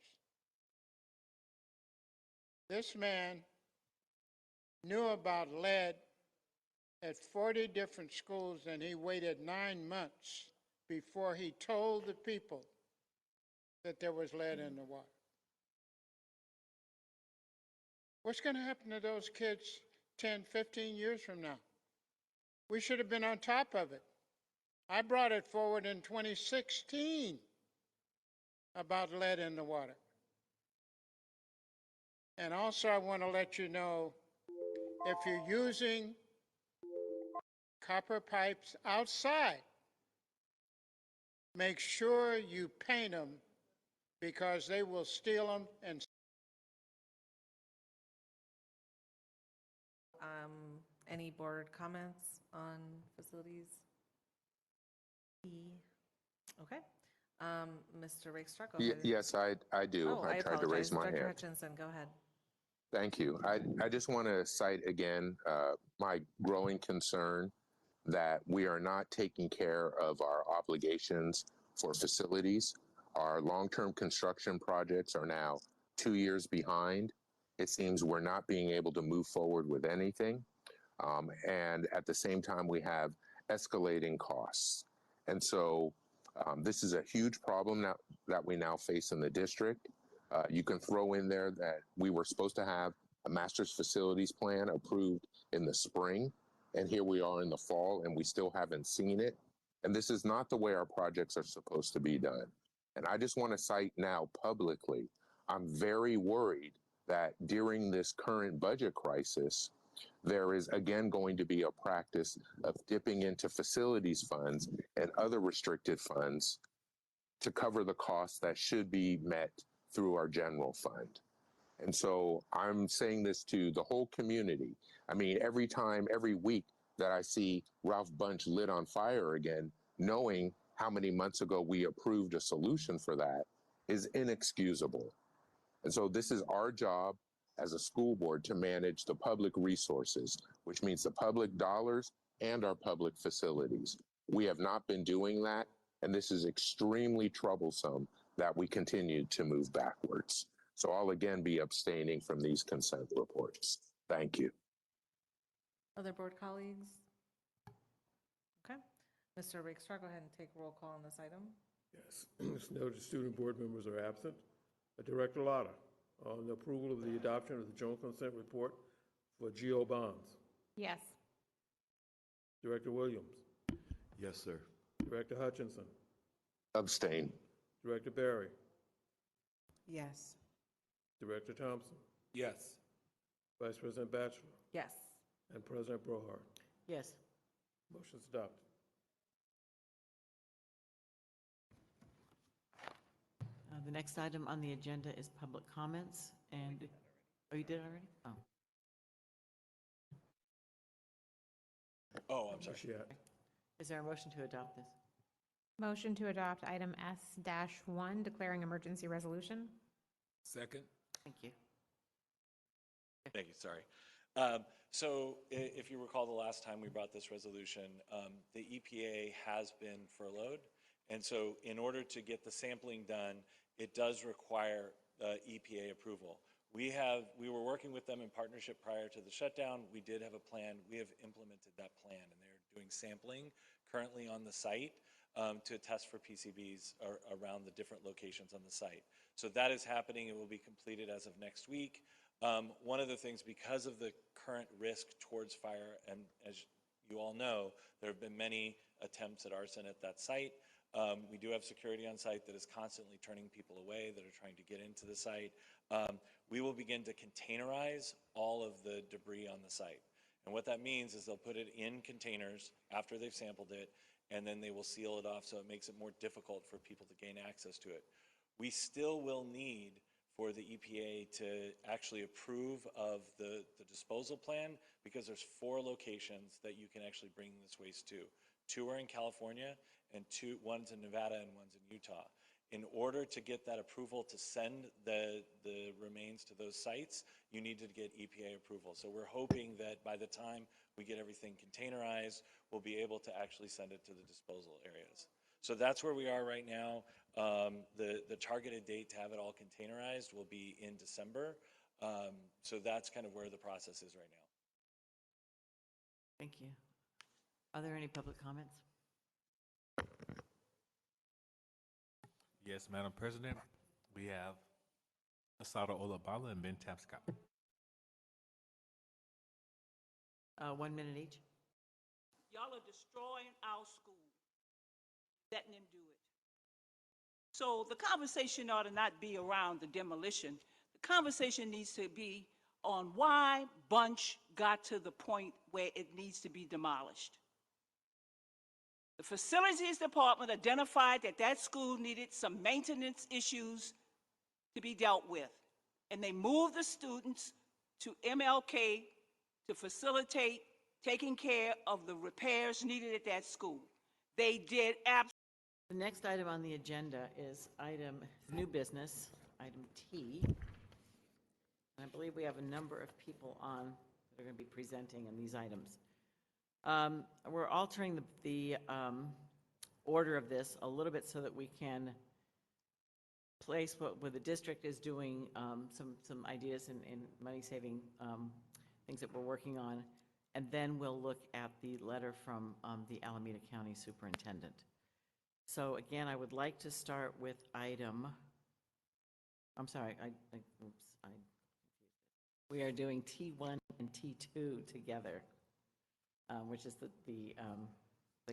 This man knew about lead at 40 different schools, and he waited 9 months before he told the people that there was lead in the water. What's going to happen to those kids 10, 15 years from now? We should have been on top of it. I brought it forward in 2016 about lead in the water. And also, I want to let you know, if you're using copper pipes outside, make sure you paint them, because they will steal them and Any board comments on facilities? Okay. Mr. Rakestraw, go ahead. Yes, I do. Oh, I I tried to raise apologize. my Dr. hand. Hutchinson, go ahead. Thank you. I just want to cite again my growing concern that we are not taking care of our obligations for facilities. Our long-term construction projects are now 2 years behind. It seems we're not being able to move forward with anything. And at the same time, we have escalating costs. And so this is a huge problem that we now face in the district. You can throw in there that we were supposed to have a master's facilities plan approved in the spring, and here we are in the fall, and we still haven't seen it. And this is not the way our projects are supposed to be done. And I just want to cite now publicly, I'm very worried that during this current budget crisis, there is again going to be a practice of dipping into facilities funds and other restricted funds to cover the costs that should be met through our general fund. And so I'm saying this to the whole community. I mean, every week that I see Ralph Bunch lit on fire again, knowing how many months ago we approved a solution for that is inexcusable. And so this is our job as a school board to manage the public resources, which means the public dollars and our public facilities. We have not been doing that, and this is extremely troublesome that we continue to move backwards. So I'll again be abstaining from these consent reports. Thank you. Other board colleagues? Okay. Mr. Rakestraw, go ahead and take roll call on this item. Yes. It's noted student board members are absent. Director Lotta, on the approval of the adoption of the joint consent report for GO bonds. Yes. Director Williams. Yes, sir. Director Hutchinson. Abstain. Director Barry. Yes. Director Thompson. Yes. Vice President Batchelor. Yes. And President Brohart. Yes. Motion's adopted. The next item on the agenda is public comments, and, oh, you did already? Oh. Oh, I'm sorry. Is there a motion to adopt this? Motion to adopt item S-1, declaring emergency resolution. Second. Thank you. Thank you, sorry. So if you recall the last time we brought this resolution, the EPA has been furloughed. And so in order to get the sampling done, it does require EPA approval. We were working with them in partnership prior to the shutdown. We did have a plan. We have implemented that plan, and they're doing sampling currently on the site to test for PCBs around the different locations on the site. So that is happening. It will be completed as of next week. One of the things, because of the current risk towards fire, and as you all know, there have been many attempts at arson at that site. We do have security on site that is constantly turning people away that are trying to get into the site. We will begin to containerize all of the debris on the site. And what that means is they'll put it in containers after they've sampled it, and then they will seal it off so it makes it more difficult for people to gain access to it. We still will need for the EPA to actually approve of the disposal plan, because there's 4 locations that you can actually bring this waste to. 2 are in California, and one's in Nevada and one's in Utah. In order to get that approval to send the remains to those sites, you need to get EPA approval. So we're hoping that by the time we get everything containerized, we'll be able to actually send it to the disposal areas. So that's where we are right now. The targeted date to have it all containerized will be in December. So that's kind of where the process is right now. Thank you. Are there any public comments? Yes, Madam President, we have Asada Olabala and Ben Tapscott. 1 minute each. Y'all are destroying our school, letting them do it. So the conversation ought to not be around the demolition. The conversation needs to be on why Bunch got to the point where it needs to be demolished. The facilities department identified that that school needed some maintenance issues to be dealt with, and they moved the students to MLK to facilitate taking care of the repairs needed at that school. They did The next item on the agenda is new business, item T. And I believe we have a number of people on that are going to be presenting in these items. We're altering the order of this a little bit so that we can place what the district is doing, some ideas in money-saving things that we're working on, and then we'll look at the letter from the Alameda County Superintendent. So again, I would like to start with item, I'm sorry, we are doing T1 and T2 together, which is the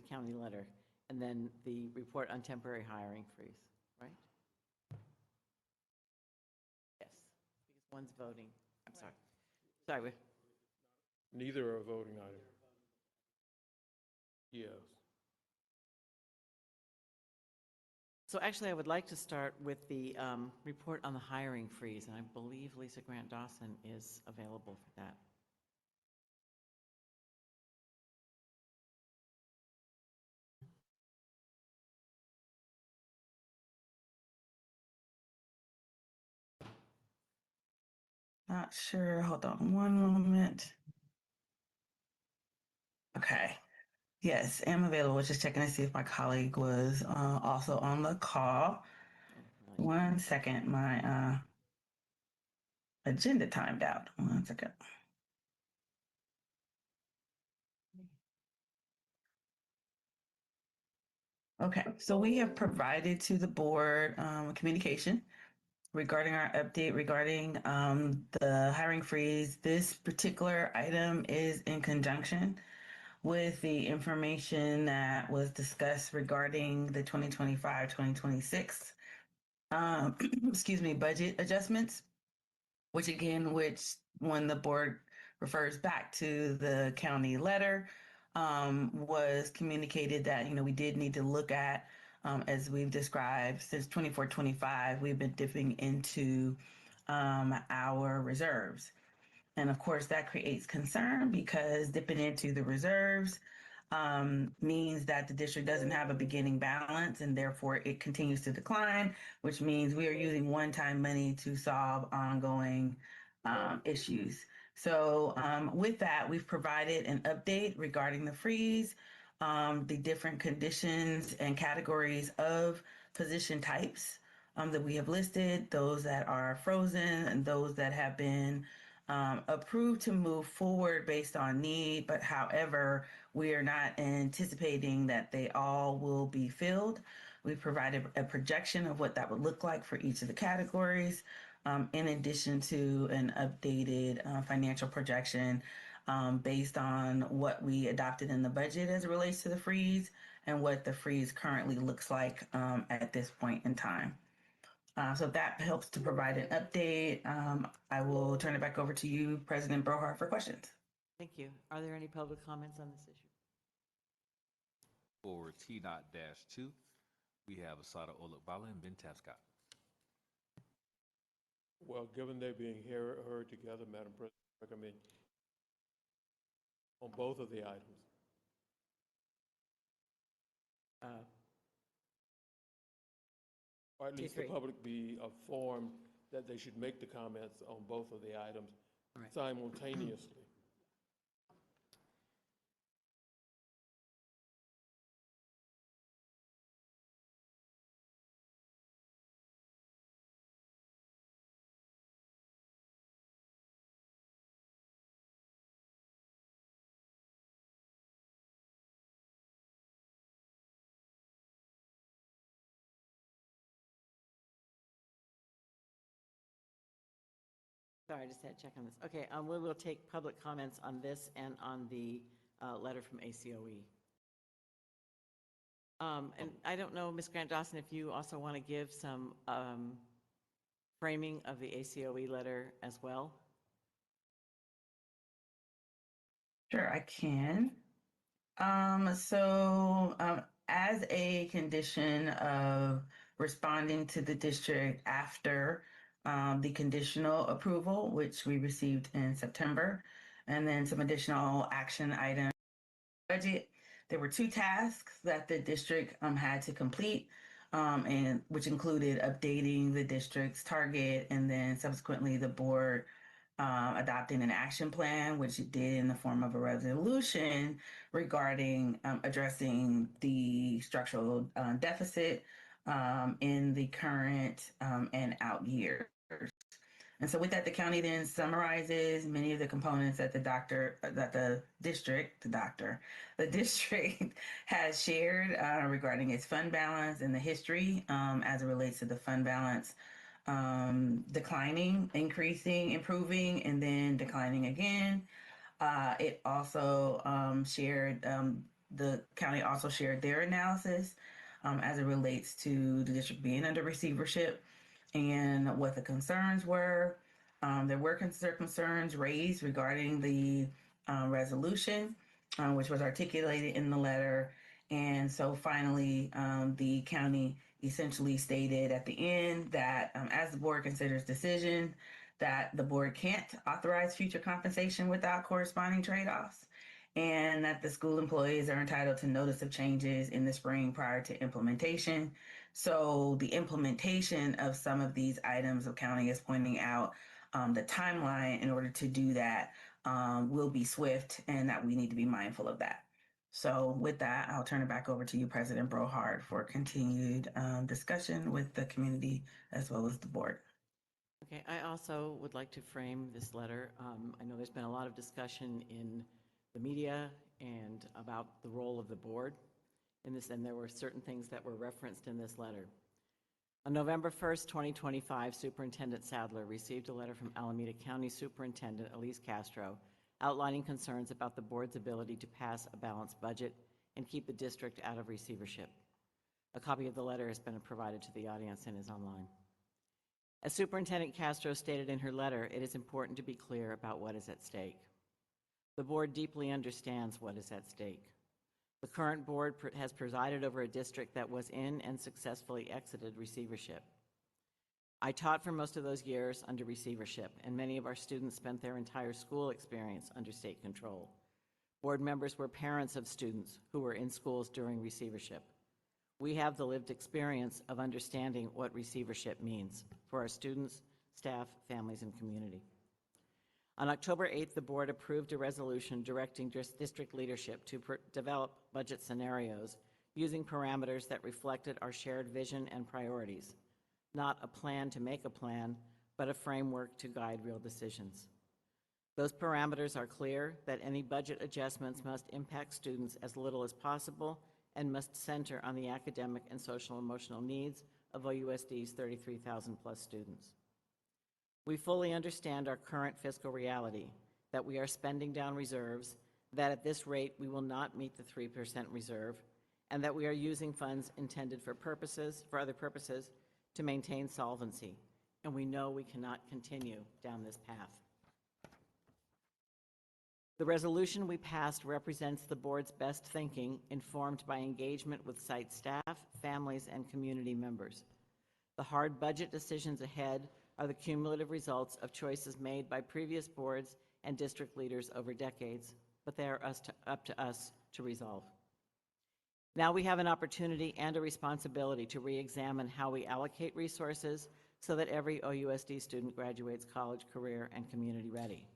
county letter, and then the report on temporary hiring freeze, right? Yes, because one's voting. I'm sorry. Sorry. Neither are a voting item. Yes. So actually, I would like to start with the report on the hiring freeze, and I believe Lisa Grant Dawson is available for that. Not sure. Hold on one moment. Okay. Yes, am available. Just checking to see if my colleague was also on the call. 1 second. My agenda timed out. 1 second. Okay, so we have provided to the board communication regarding our update regarding the hiring freeze. This particular item is in conjunction with the information that was discussed regarding the 2025-2026 excuse me, budget adjustments, which when the board refers back to the county letter, was communicated that, we did need to look at, as we've described, since 24-25, we've been dipping into our reserves. And of course, that creates concern because dipping into the reserves means that the district doesn't have a beginning balance and therefore it continues to decline, which means we are using one-time money to solve ongoing issues. So with that, we've provided an update regarding the freeze, the different conditions and categories of position types that we have listed, those that are frozen and those that have been approved to move forward based on need, but however, we are not anticipating that they all will be filled. We've provided a projection of what that would look like for each of the categories, in addition to an updated financial projection based on what we adopted in the budget as it relates to the freeze and what the freeze currently looks like at this point in time. So that helps to provide an update. I will turn it back over to you, President Brohart, for questions. Thank you. Are there any public comments on this issue? For T-2, we have Asada Olabala and Ben Tapscott. Well, given they're being heard together, Madam President, I recommend on both of the items. Or at least the T3. public be informed that they should make the comments on both of the items simultaneously. Sorry, I just had to check on this. Okay, we will take public comments on this and on the letter from ACOE. And I don't know, Ms. Grant Dawson, if you also want to give some framing of the ACOE letter as well? Sure, I can. As a condition of responding to the district after the conditional approval, which we received in September, and then some additional action items, budget, there were 2 tasks that the district had to complete, and which included updating the district's target, and then subsequently the board adopting an action plan, which it did in the form of a resolution regarding addressing the structural deficit in the current and out years. And so with that, the county then summarizes many of the components that the district has shared regarding its fund balance and the history as it relates to the fund balance declining, increasing, improving, and then declining again. It also the county also shared their analysis as it relates to the district being under receivership and what the concerns were. There were concerns raised regarding the resolution, which was articulated in the letter. And so finally, the county essentially stated at the end that as the board considers decision, that the board can't authorize future compensation without corresponding trade-offs, and that the school employees are entitled to notice of changes in the spring prior to implementation. So the implementation of some of these items, the county is pointing out the timeline in order to do that will be swift, and that we need to be mindful of that. So with that, I'll turn it back over to you, President Brohard, for continued discussion with the community as well as the board. Okay, I also would like to frame this letter. I know there's been a lot of discussion in the media and about the role of the board in this, and there were certain things that were referenced in this letter. On November 1st, 2025, Superintendent Sadler received a letter from Alameda County Superintendent Elise Castro outlining concerns about the board's ability to pass a balanced budget and keep the district out of receivership. A copy of the letter has been provided to the audience and is online. As Superintendent Castro stated in her letter, it is important to be clear about what is at stake. The board deeply understands what is at stake. The current board has presided over a district that was in and successfully exited receivership. I taught for most of those years under receivership, and many of our students spent their entire school experience under state control. Board members were parents of students who were in schools during receivership. We have the lived experience of understanding what receivership means for our students, staff, families, and community. On October 8th, the board approved a resolution directing district leadership to develop budget scenarios using parameters that reflected our shared vision and priorities, not a plan to make a plan, but a framework to guide real decisions. Those parameters are clear: that any budget adjustments must impact students as little as possible and must center on the academic and social emotional needs of OUSD's 33,000 plus students. We fully understand our current fiscal reality, that we are spending down reserves, that at this rate we will not meet the 3% reserve, and that we are using funds intended for other purposes to maintain solvency, and we know we cannot continue down this path. The resolution we passed represents the board's best thinking, informed by engagement with site staff, families, and community members. The hard budget decisions ahead are the cumulative results of choices made by previous boards and district leaders over decades, but they are up to us to resolve. Now we have an opportunity and a responsibility to re-examine how we allocate resources so that every OUSD student graduates college, career, and community ready.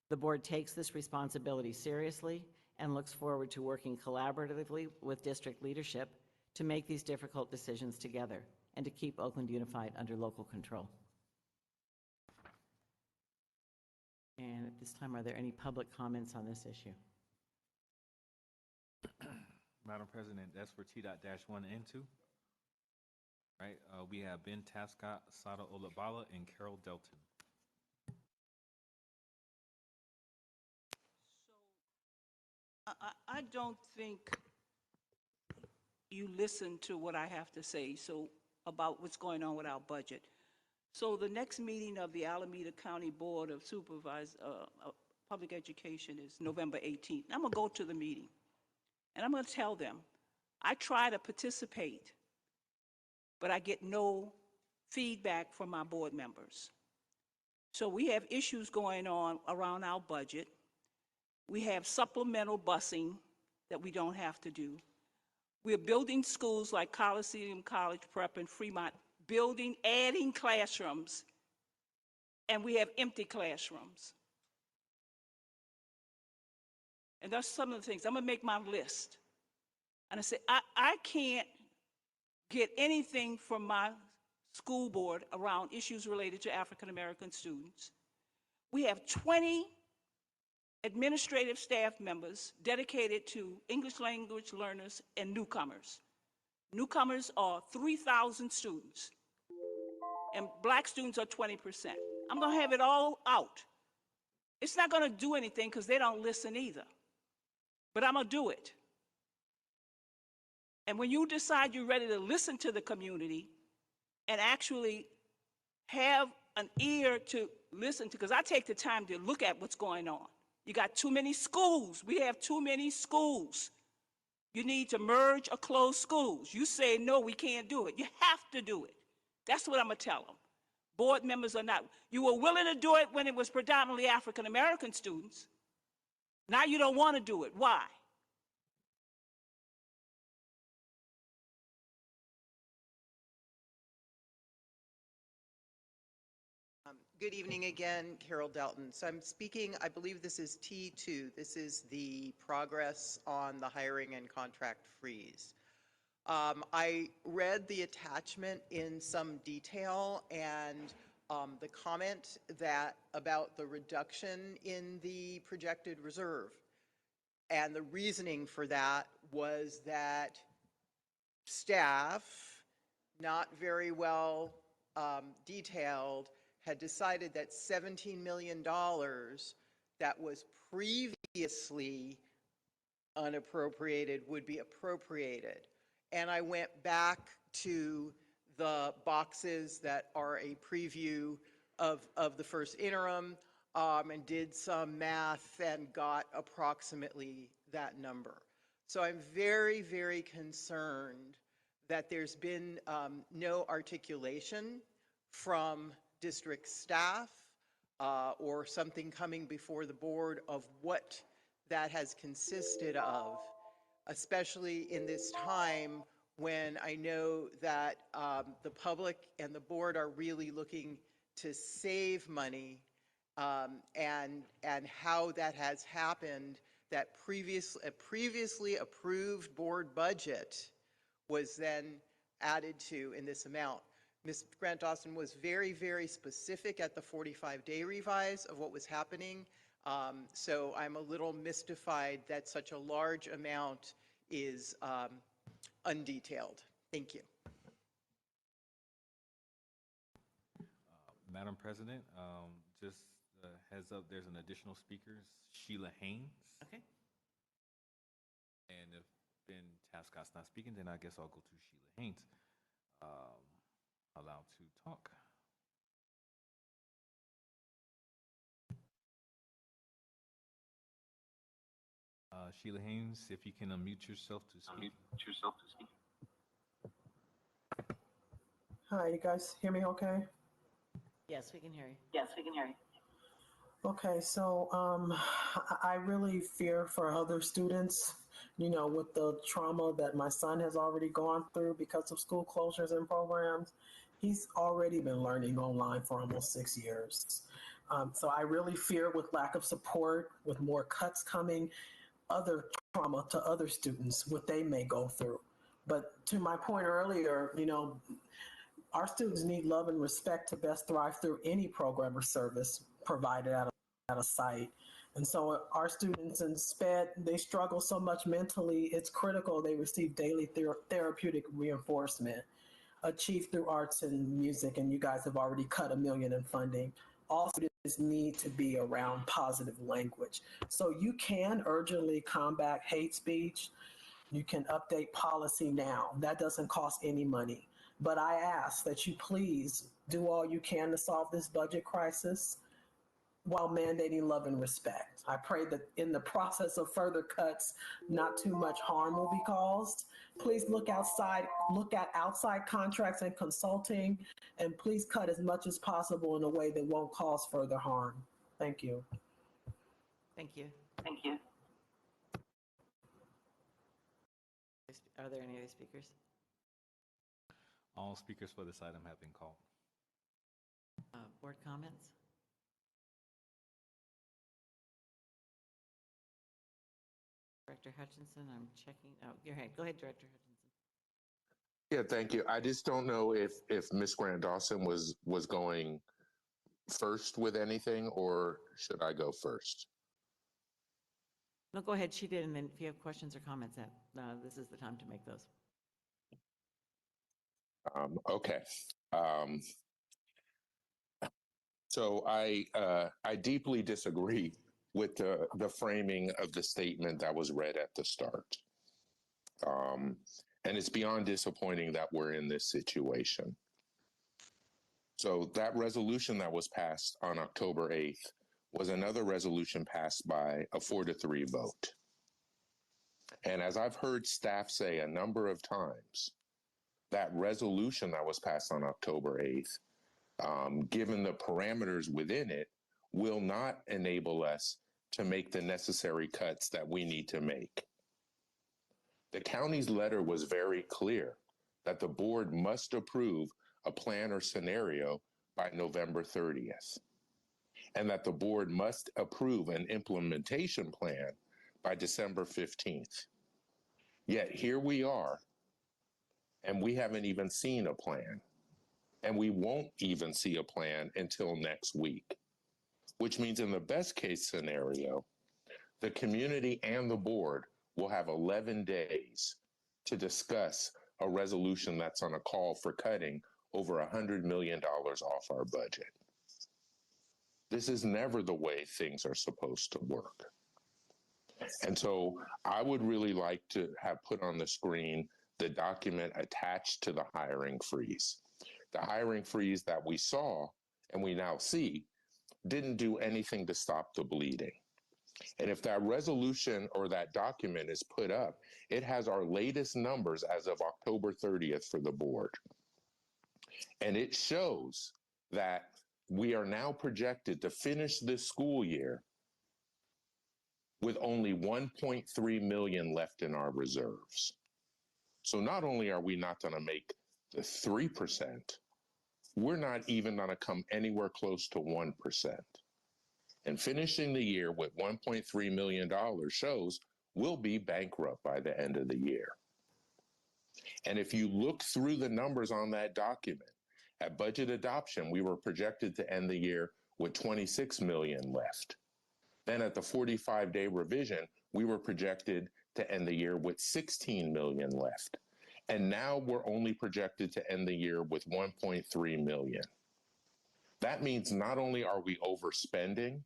The board takes this responsibility seriously and looks forward to working collaboratively with district leadership to make these difficult decisions together and to keep Oakland unified under local control. And at this time, are there any public comments on this issue? Madam President, that's for T.-1 and 2. Right, we have Ben Tascott, Sada Olabala, and Carol Delton. I don't think you listen to what I have to say, so about what's going on with our budget. So the next meeting of the Alameda County Board of Public Education is November 18th. I'm gonna go to the meeting, and I'm gonna tell them, I try to participate, but I get no feedback from my board members. So we have issues going on around our budget. We have supplemental busing that we don't have to do. We're building schools like Coliseum College Prep and Fremont, adding classrooms, and we have empty classrooms. And that's some of the things. I'm gonna make my list. And I say, I can't get anything from my school board around issues related to African American students. We have 20 administrative staff members dedicated to English language learners and newcomers. Newcomers are 3,000 students, and black students are 20%. I'm gonna have it all out. It's not gonna do anything because they don't listen either, but I'm gonna do it. And when you decide you're ready to listen to the community and actually have an ear to listen to, because I take the time to look at what's going on. You got too many schools. We have too many schools. You need to merge or close schools. You say, no, we can't do it. You have to do it. That's what I'm going to tell them. Board members are not. You were willing to do it when it was predominantly African American students. Now you don't want to do it. Why? Good evening again, Carol Dalton. So I'm speaking, I believe this is T2. This is the progress on the hiring and contract freeze. I read the attachment in some detail, and the comment about the reduction in the projected reserve. And the reasoning for that was that staff, not very well detailed, had decided that $17 million that was previously unappropriated would be appropriated. And I went back to the boxes that are a preview of the first interim and did some math and got approximately that number. So I'm very, very concerned that there's been no articulation from district staff or something coming before the board of what that has consisted of, especially in this time when I know that the public and the board are really looking to save money, and how that has happened, that a previously approved board budget was then added to in this amount. Ms. Grant Dawson was very, very specific at the 45-day revise of what was happening. So I'm a little mystified that such a large amount is undetailed. Thank you. Madam President, just heads up, there's an additional speaker, Sheila Haynes. Okay. And if Ben Tascott's not speaking, then I guess I'll go to Sheila Haynes. Allowed to talk. Sheila Haynes, if you can unmute yourself to speak. Hi, you guys hear me okay? Yes, we can hear you. Okay, so I really fear for other students, you know, with the trauma that my son has already gone through because of school closures and programs. He's already been learning online for almost 6 years. So I really fear with lack of support, with more cuts coming, other trauma to other students, what they may go through. But to my point earlier, you know, our students need love and respect to best thrive through any program or service provided at a site. And so our students in SPED, they struggle so much mentally, it's critical they receive daily therapeutic reinforcement achieved through arts and music, and you guys have already cut $1 million in funding. all students need to be around positive language. So you can urgently combat hate speech. You can update policy now. That doesn't cost any money. But I ask that you please do all you can to solve this budget crisis while mandating love and respect. I pray that in the process of further cuts, not too much harm will be caused. Please look at outside contracts and consulting, and please cut as much as possible in a way that won't cause further harm. Thank you. Thank you. Thank you. Are there any other speakers? All speakers for this item have been called. Board comments? Director Hutchinson, I'm checking. Oh, go ahead, Director Hutchinson. Yeah, thank you. I just don't know if Ms. Grant Dawson was going first with anything, or should I go first? No, go ahead. She did, and then if you have questions or comments, this is the time to make those. Okay. So I deeply disagree with the framing of the statement that was read at the start. And it's beyond disappointing that we're in this situation. So that resolution that was passed on October 8th was another resolution passed by a 4-3 vote. And as I've heard staff say a number of times, that resolution that was passed on October 8th, given the parameters within it, will not enable us to make the necessary cuts that we need to make. The county's letter was very clear that the board must approve a plan or scenario by November 30th, and that the board must approve an implementation plan by December 15th. Yet here we are, and we haven't even seen a plan, and we won't even see a plan until next week, which means in the best case scenario, the community and the board will have 11 days to discuss a resolution that's on a call for cutting over $100 million off our budget. This is never the way things are supposed to work. And so I would really like to have put on the screen the document attached to the hiring freeze. The hiring freeze that we saw and we now see didn't do anything to stop the bleeding. And if that resolution or that document is put up, it has our latest numbers as of October 30th for the board. And it shows that we are now projected to finish this school year with only 1.3 million left in our reserves. So not only are we not going to make the 3%, we're not even going to come anywhere close to 1%. And finishing the year with $1.3 million shows we'll be bankrupt by the end of the year. And if you look through the numbers on that document, at budget adoption, we were projected to end the year with 26 million left. Then at the 45-day revision, we were projected to end the year with 16 million left. And now we're only projected to end the year with 1.3 million. That means not only are we overspending,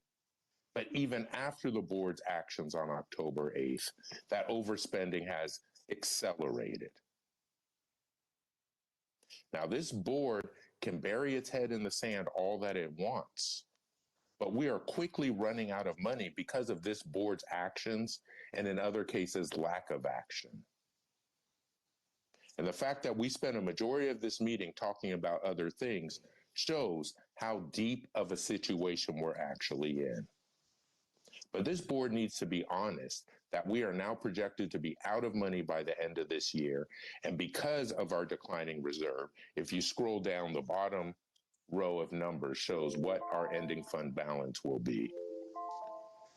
but even after the board's actions on October 8th, that overspending has accelerated. Now, this board can bury its head in the sand all that it wants, but we are quickly running out of money because of this board's actions and, in other cases, lack of action. And the fact that we spent a majority of this meeting talking about other things shows how deep of a situation we're actually in. But this board needs to be honest that we are now projected to be out of money by the end of this year. And because of our declining reserve, if you scroll down, the bottom row of numbers shows what our ending fund balance will be.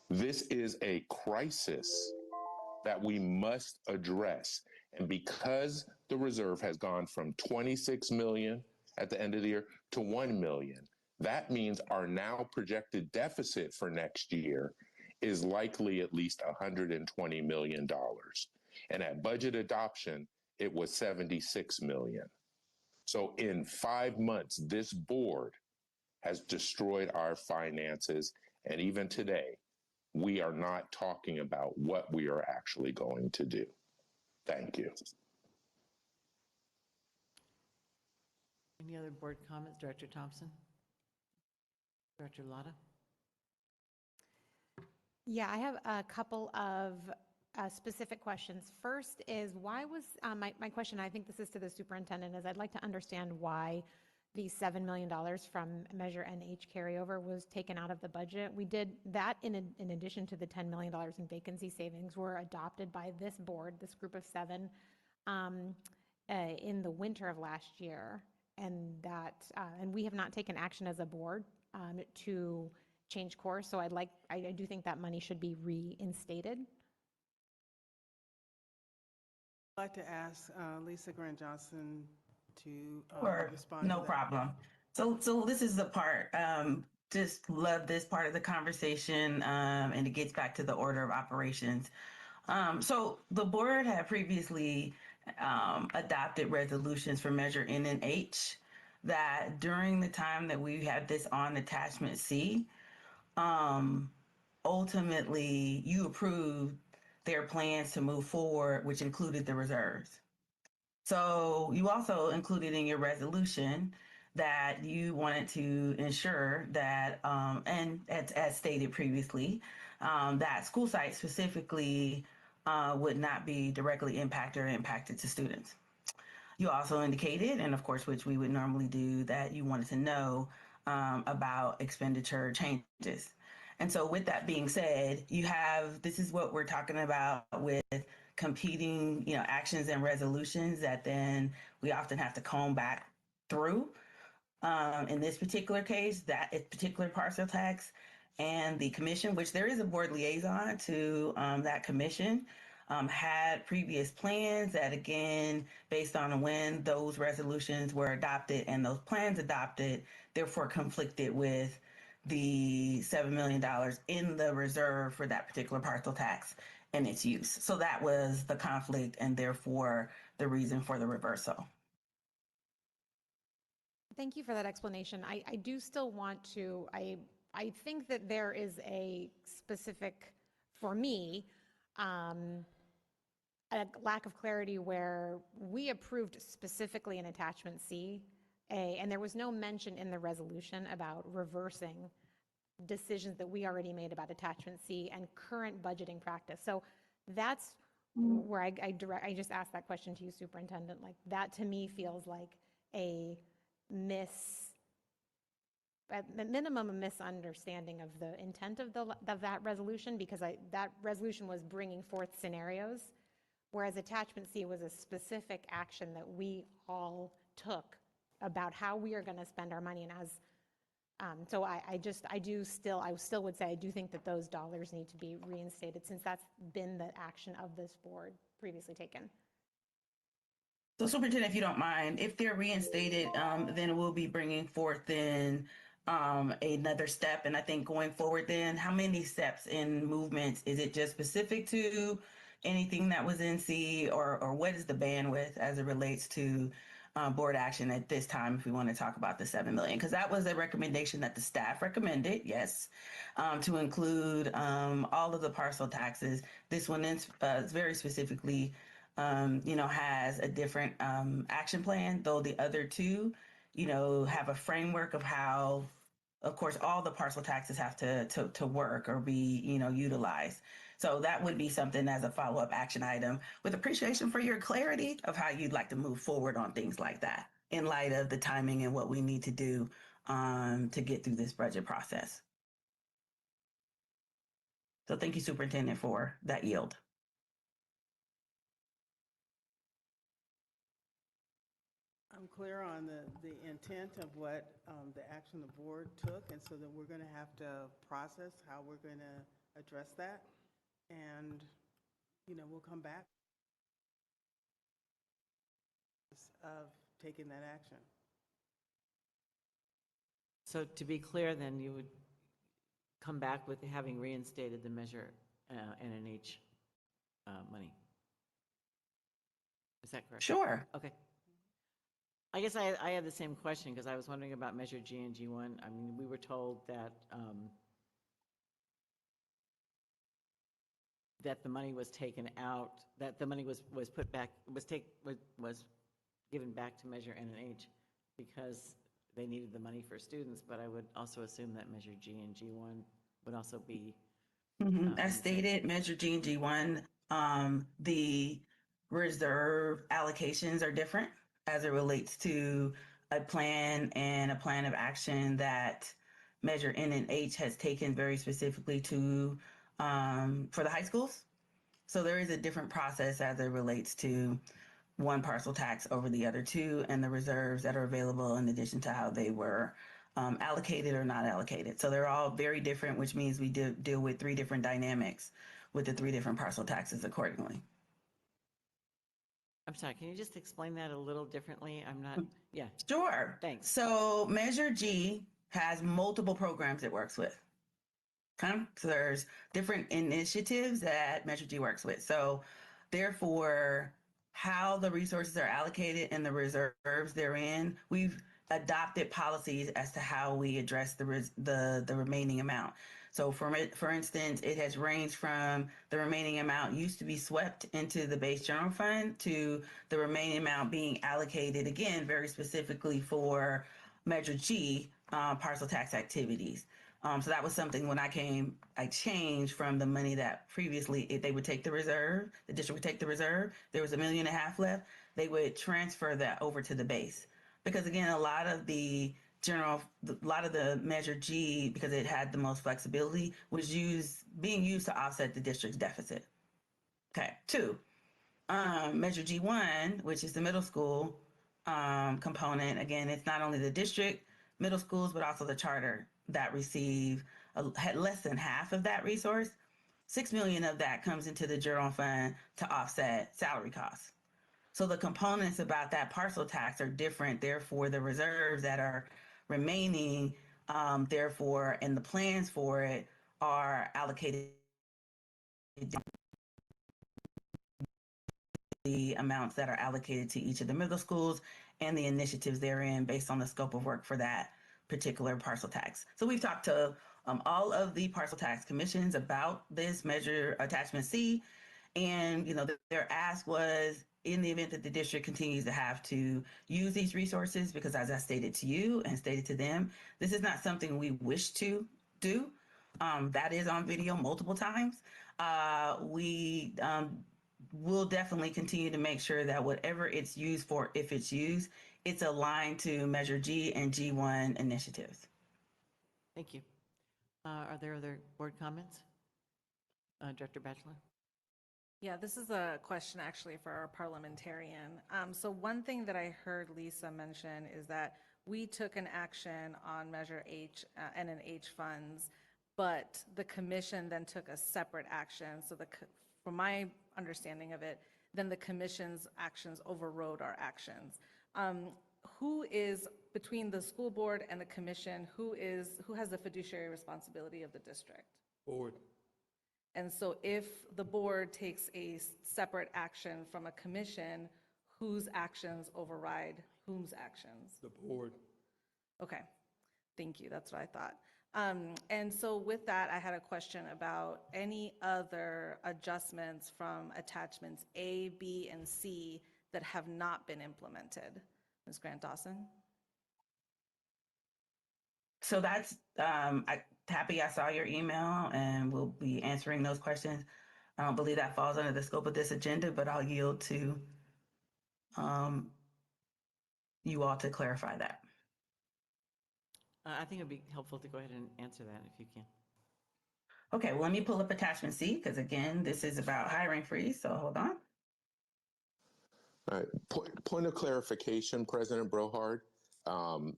This is a crisis that we must address. And because the reserve has gone from 26 million at the end of the year to 1 million, that means our now projected deficit for next year is likely at least $120 million. And at budget adoption, it was 76 million. So in 5 months, this board has destroyed our finances. And even today, we are not talking about what we are actually going to do. Thank you. Any other board comments? Director Thompson? Director Lotta? Yeah, I have a couple of specific questions. First is why was, my question, I think this is to the superintendent, is I'd like to understand why the $7 million from Measure NH carryover was taken out of the budget. We did that in addition to the $10 million in vacancy savings were adopted by this board, this group of 7, in the winter of last year. And that, and we have not taken action as a board to change course. So I do think that money should be reinstated. I'd like to ask Lisa Grant Johnson to Sure, respond no to that. problem. So this is the part, just love this part of the conversation, and it gets back to the order of operations. So the board had previously adopted resolutions for Measure N and H that during the time that we had this on Attachment C, ultimately you approved their plans to move forward, which included the reserves. So you also included in your resolution that you wanted to ensure that, and as stated previously, that school sites specifically would not be directly impacted to students. You also indicated, and of course, which we would normally do, that you wanted to know about expenditure changes. And so with that being said, this is what we're talking about with competing, actions and resolutions that then we often have to comb back through. In this particular case, that particular parcel tax and the commission, which there is a board liaison to that commission, had previous plans that, again, based on when those resolutions were adopted and those plans adopted, therefore conflicted with the $7 million in the reserve for that particular parcel tax and its use. So that was the conflict and therefore the reason for the reversal. Thank you for that explanation. I do still want to, I think that there is a specific, for me, a lack of clarity where we approved specifically in Attachment C, and there was no mention in the resolution about reversing decisions that we already made about Attachment C and current budgeting practice. So that's where I just asked that question to you, Superintendent. Like, that to me feels like at the minimum, a misunderstanding of the intent of that resolution, because that resolution was bringing forth scenarios, whereas Attachment C was a specific action that we all took about how we are going to spend our money. And so I still would say I do think that those dollars need to be reinstated, since that's been the action of this board previously taken. So Superintendent, if you don't mind, if they're reinstated, then we'll be bringing forth then another step. And I think going forward then, how many steps in movements? Is it just specific to anything that was in C, or what is the bandwidth as it relates to board action at this time, if we want to talk about the $7 million? Because that was a recommendation that the staff recommended, yes, to include all of the parcel taxes. This one is very specifically has a different action plan, though the other two, have a framework of how, of course, all the parcel taxes have to work or be, utilized. So that would be something as a follow-up action item, with appreciation for your clarity of how you'd like to move forward on things like that in light of the timing and what we need to do to get through this budget process. So thank you, Superintendent, for that yield. I'm clear on the intent of what the action the board took, and so that we're going to have to process how we're going to address that, and we'll come back of taking that action. So to be clear, then, you would come back with having reinstated the Measure NH money. Is that correct? Sure. Okay. I guess I had the same question because I was wondering about Measure G and G1. I mean, we were told that that the money was taken out, that the money was put back, was given back to Measure N and H because they needed the money for students, but I would also assume that Measure G and G1 would also be. As stated, Measure G and G1, the reserve allocations are different as it relates to a plan and a plan of action that Measure N and H has taken very specifically to for the high schools. So there is a different process as it relates to one parcel tax over the other two and the reserves that are available in addition to how they were allocated or not allocated. So they're all very different, which means we deal with three different dynamics with the three different parcel taxes accordingly. I'm sorry, can you just explain that a little differently? I'm not, yeah. Sure. Thanks. So Measure G has multiple programs it works with. Okay? So there's different initiatives that Measure G works with. So therefore, how the resources are allocated and the reserves they're in, we've adopted policies as to how we address the remaining amount. So for instance, it has ranged from the remaining amount used to be swept into the base general fund to the remaining amount being allocated again very specifically for Measure G parcel tax activities. So that was something when I came, I changed from the money that previously they would take the reserve, the district would take the reserve, there was $1.5 million left, they would transfer that over to the base. Because again, a lot of the Measure G, because it had the most flexibility, was being used to offset the district's deficit. Okay, 2, Measure G1, which is the middle school component, again, it's not only the district, middle schools, but also the charter that had less than half of that resource. $6 million of that comes into the general fund to offset salary costs. So the components about that parcel tax are different. Therefore, the reserves that are remaining, therefore, and the plans for it are allocated the amounts that are allocated to each of the middle schools and the initiatives therein based on the scope of work for that particular parcel tax. So we've talked to all of the parcel tax commissions about this measure attachment C. And, their ask was in the event that the district continues to have to use these resources, because as I stated to you and stated to them, this is not something we wish to do. That is on video multiple times. We will definitely continue to make sure that whatever it's used for, if it's used, it's aligned to Measure G and G1 initiatives. Thank you. Are there other board comments? Director Batchelor? Yeah, this is a question actually for our parliamentarian. So one thing that I heard Lisa mention is that we took an action on Measure H, N and H funds, but the commission then took a separate action. So from my understanding of it, then the commission's actions overrode our actions. Who is, between the school board and the commission, who has the fiduciary responsibility of the district? Board. And so if the board takes a separate action from a commission, whose actions override whom's actions? The board. Okay, thank you, that's what I thought. And so with that, I had a question about any other adjustments from attachments A, B, and C that have not been implemented. Ms. Grant Dawson? So that's, happy I saw your email and we'll be answering those questions. I don't believe that falls under the scope of this agenda, but I'll yield to you all to clarify that. I think it'd be helpful to go ahead and answer that if you can. Okay, well, let me pull up attachment C, because again, this is about hiring freeze, so hold on. All right. Point of clarification, President Brohard.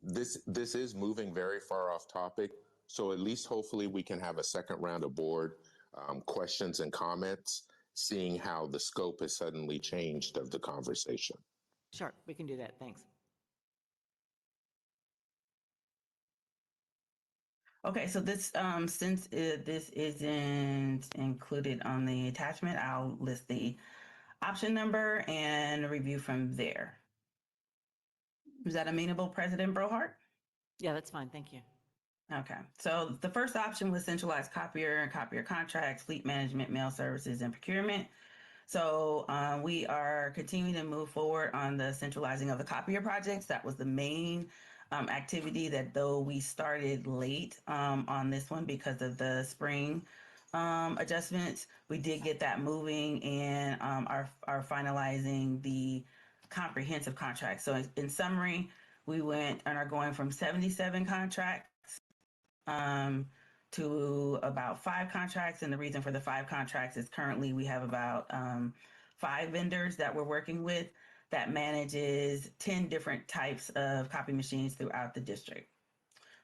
This is moving very far off topic, so at least hopefully we can have a second round of board questions and comments, seeing how the scope has suddenly changed of the conversation. Sure, we can do that. Thanks. Okay, so this, since this isn't included on the attachment, I'll list the option number and review from there. Is that amenable, President Brohart? Yeah, that's fine, thank you. Okay, so the first option was centralized copier and copier contracts, fleet management, mail services, and procurement. So we are continuing to move forward on the centralizing of the copier projects. That was the main activity that though we started late on this one because of the spring adjustments, we did get that moving and are finalizing the comprehensive contract. So in summary, we went and are going from 77 contracts to about 5 contracts. And the reason for the 5 contracts is currently we have about 5 vendors that we're working with that manages 10 different types of copy machines throughout the district.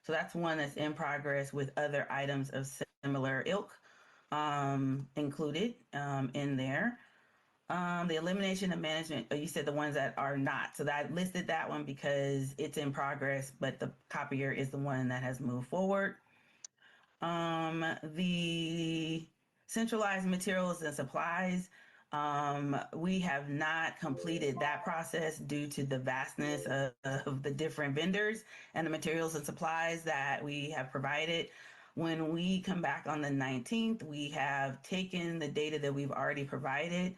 So that's one that's in progress with other items of similar ilk included in there. The elimination of management, you said the ones that are not. So I listed that one because it's in progress, but the copier is the one that has moved forward. The centralized materials and supplies, we have not completed that process due to the vastness of the different vendors and the materials and supplies that we have provided. When we come back on the 19th, we have taken the data that we've already provided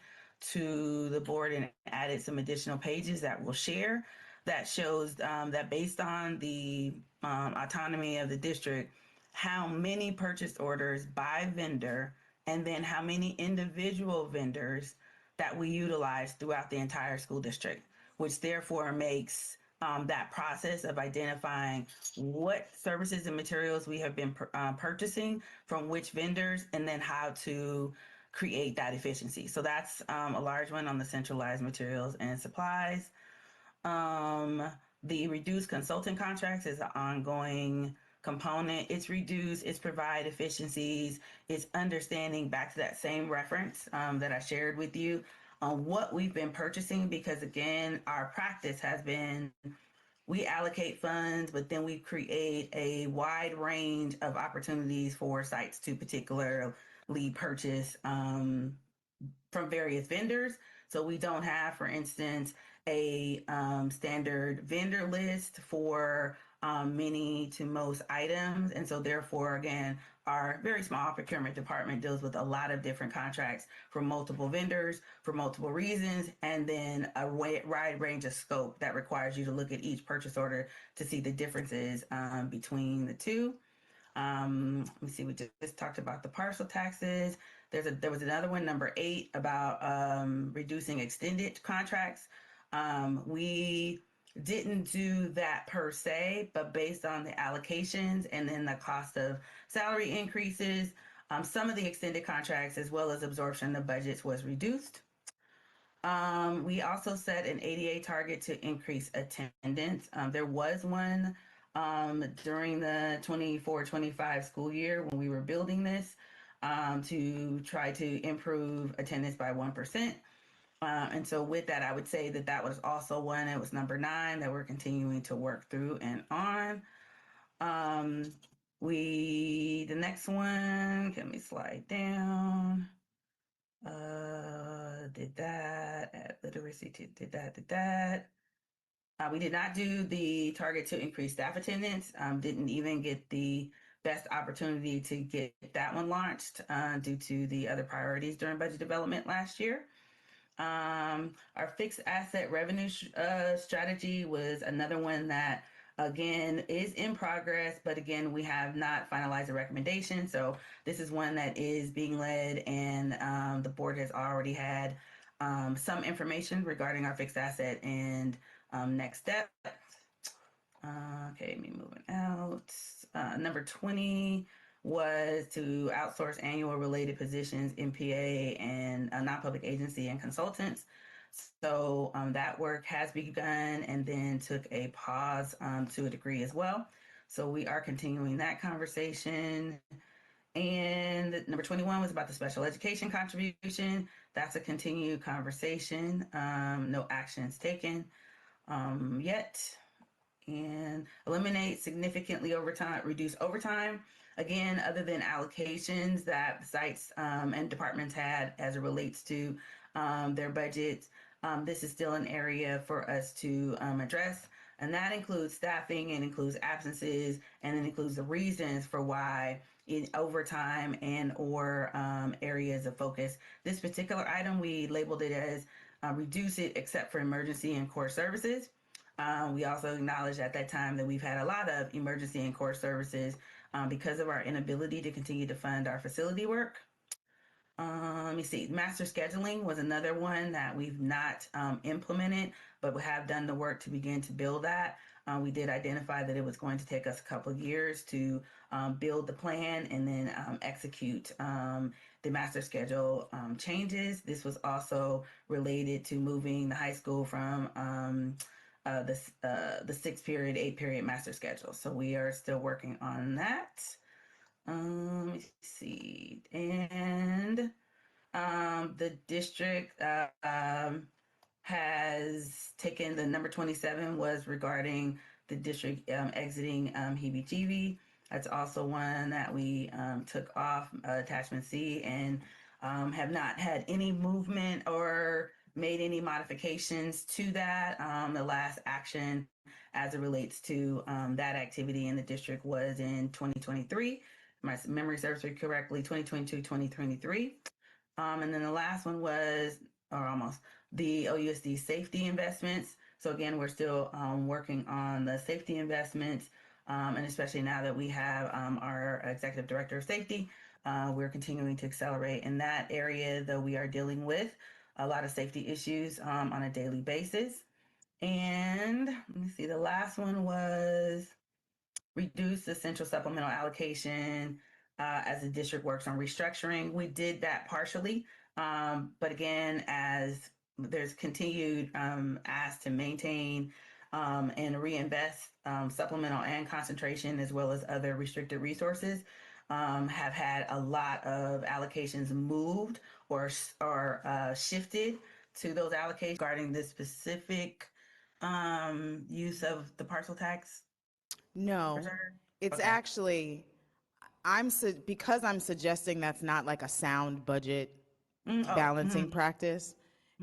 to the board and added some additional pages that we'll share that shows that based on the autonomy of the district, how many purchase orders by vendor, and then how many individual vendors that we utilize throughout the entire school district, which therefore makes that process of identifying what services and materials we have been purchasing from which vendors, and then how to create that efficiency. So that's a large one on the centralized materials and supplies. The reduced consulting contracts is an ongoing component. It's reduce, it's provide efficiencies, it's understanding back to that same reference that I shared with you on what we've been purchasing, because again, our practice has been we allocate funds, but then we create a wide range of opportunities for sites to particularly purchase from various vendors. So we don't have, for instance, a standard vendor list for many to most items. And so therefore, again, our very small procurement department deals with a lot of different contracts from multiple vendors for multiple reasons, and then a wide range of scope that requires you to look at each purchase order to see the differences between the two. Let me see, we just talked about the parcel taxes. There was another one, number 8, about reducing extended contracts. We didn't do that per se, but based on the allocations and then the cost of salary increases, some of the extended contracts as well as absorption of budgets was reduced. We also set an ADA target to increase attendance. There was one during the 24-25 school year when we were building this to try to improve attendance by 1%. And so with that, I would say that that was also one. It was number 9 that we're continuing to work through and on. The next one, let me slide down. Did that at literacy, did that. We did not do the target to increase staff attendance. Didn't even get the best opportunity to get that one launched due to the other priorities during budget development last year. Our fixed asset revenue strategy was another one that, again, is in progress, but again, we have not finalized a recommendation. So this is one that is being led, and the board has already had some information regarding our fixed asset and next step. Okay, me moving out. Number 20 was to outsource annual related positions, MPA, and non-public agency and consultants. So that work has begun and then took a pause to a degree as well. So we are continuing that conversation. And number 21 was about the special education contribution. That's a continued conversation. No actions taken yet. And eliminate significantly overtime, reduce overtime. Again, other than allocations that sites and departments had as it relates to their budgets, this is still an area for us to address. And that includes staffing, and includes absences, and it includes the reasons for why in overtime and or areas of focus. This particular item, we labeled it as reduce it except for emergency and core services. We also acknowledged at that time that we've had a lot of emergency and core services because of our inability to continue to fund our facility work. Let me see. Master scheduling was another one that we've not implemented, but we have done the work to begin to build that. We did identify that it was going to take us a couple of years to build the plan and then execute the master schedule changes. This was also related to moving the high school from the 6 period, 8 period master schedule. So we are still working on that. Let me see. And the district has taken the number 27 was regarding the district exiting heebie-jeebie. That's also one that we took off attachment C and have not had any movement or made any modifications to that. The last action as it relates to that activity in the district was in 2023. My memory serves me correctly, 2022, 2023. And then the last one was, or almost, the ousd safety investments. So again, we're still working on the safety investments, and especially now that we have our executive director of safety, we're continuing to accelerate in that area, though we are dealing with a lot of safety issues on a daily basis. And let me see, the last one was reduce the central supplemental allocation as the district works on restructuring. We did that partially, but again, as there's continued ask to maintain and reinvest supplemental and concentration, as well as other restricted resources, have had a lot of allocations moved or shifted to those allocations regarding this specific use of the parcel tax. No, it's Okay. actually, because I'm suggesting that's not like a sound budget balancing practice.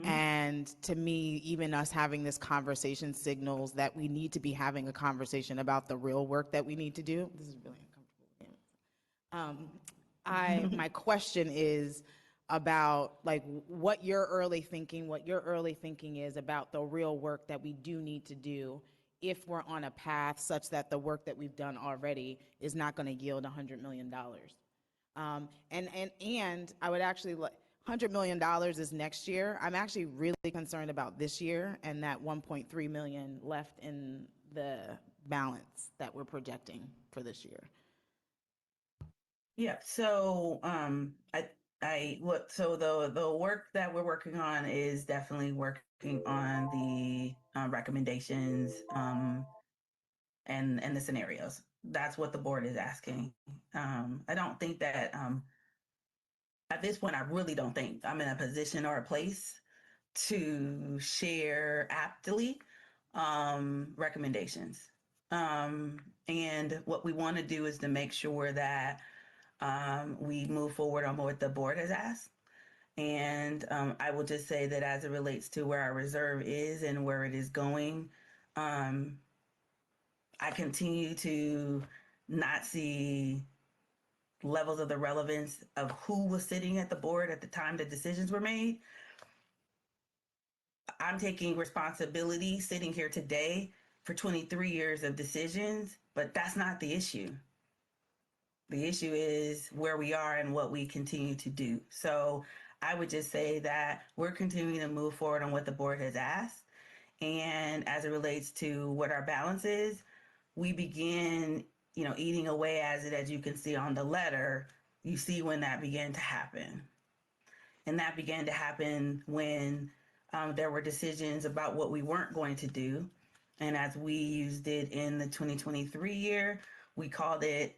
And to me, even us having this conversation signals that we need to be having a conversation about the real work that we need to do. This is really uncomfortable. My question is about like what your early thinking is about the real work that we do need to do if we're on a path such that the work that we've done already is not going to yield $100 million. And I would actually like, $100 million is next year. I'm actually really concerned about this year and that 1.3 million left in the balance that we're projecting for this year. Yeah. So so the work that we're working on is definitely working on the recommendations and the scenarios. That's what the board is asking. I don't think that at this point, I really don't think I'm in a position or a place to share aptly recommendations. And what we want to do is to make sure that we move forward on what the board has asked. And I will just say that as it relates to where our reserve is and where it is going, I continue to not see levels of the relevance of who was sitting at the board at the time the decisions were made. I'm taking responsibility sitting here today for 23 years of decisions, but that's not the issue. The issue is where we are and what we continue to do. So I would just say that we're continuing to move forward on what the board has asked. And as it relates to what our balance is, we begin, eating away as you can see on the letter, you see when that began to happen. And that began to happen when there were decisions about what we weren't going to do. And as we used it in the 2023 year, we called it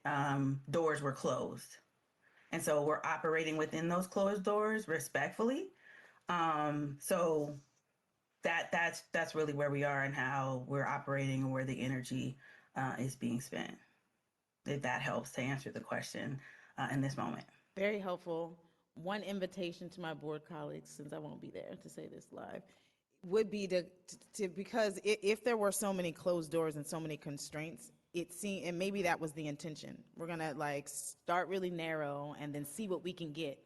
doors were closed. And so we're operating within those closed doors respectfully. So that's really where we are and how we're operating and where the energy is being spent. If that helps to answer the question in this moment. Very helpful. One invitation to my board colleagues, since I won't be there to say this live. would be because if there were so many closed doors and so many constraints, and maybe that was the intention. We're gonna like start really narrow and then see what we can get.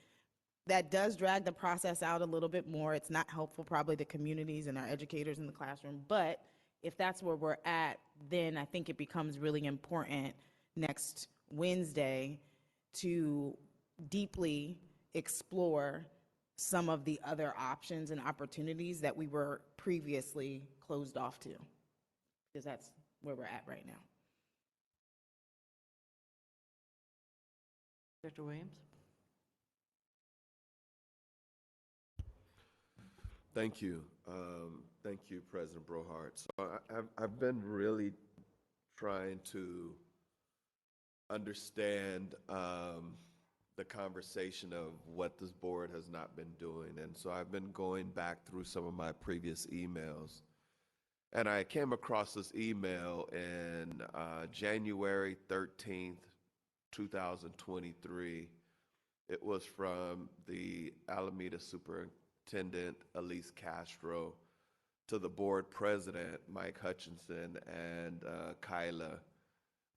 That does drag the process out a little bit more. It's not helpful probably to communities and our educators in the classroom, but if that's where we're at, then I think it becomes really important next Wednesday to deeply explore some of the other options and opportunities that we were previously closed off to, because that's where we're at right now. Dr. Williams? Thank you. Thank you, President Brohart. So I've been really trying to understand the conversation of what this board has not been doing. And so I've been going back through some of my previous emails. And I came across this email in January 13th, 2023. It was from the Alameda Superintendent, Elise Castro, to the board president, Mike Hutchinson, and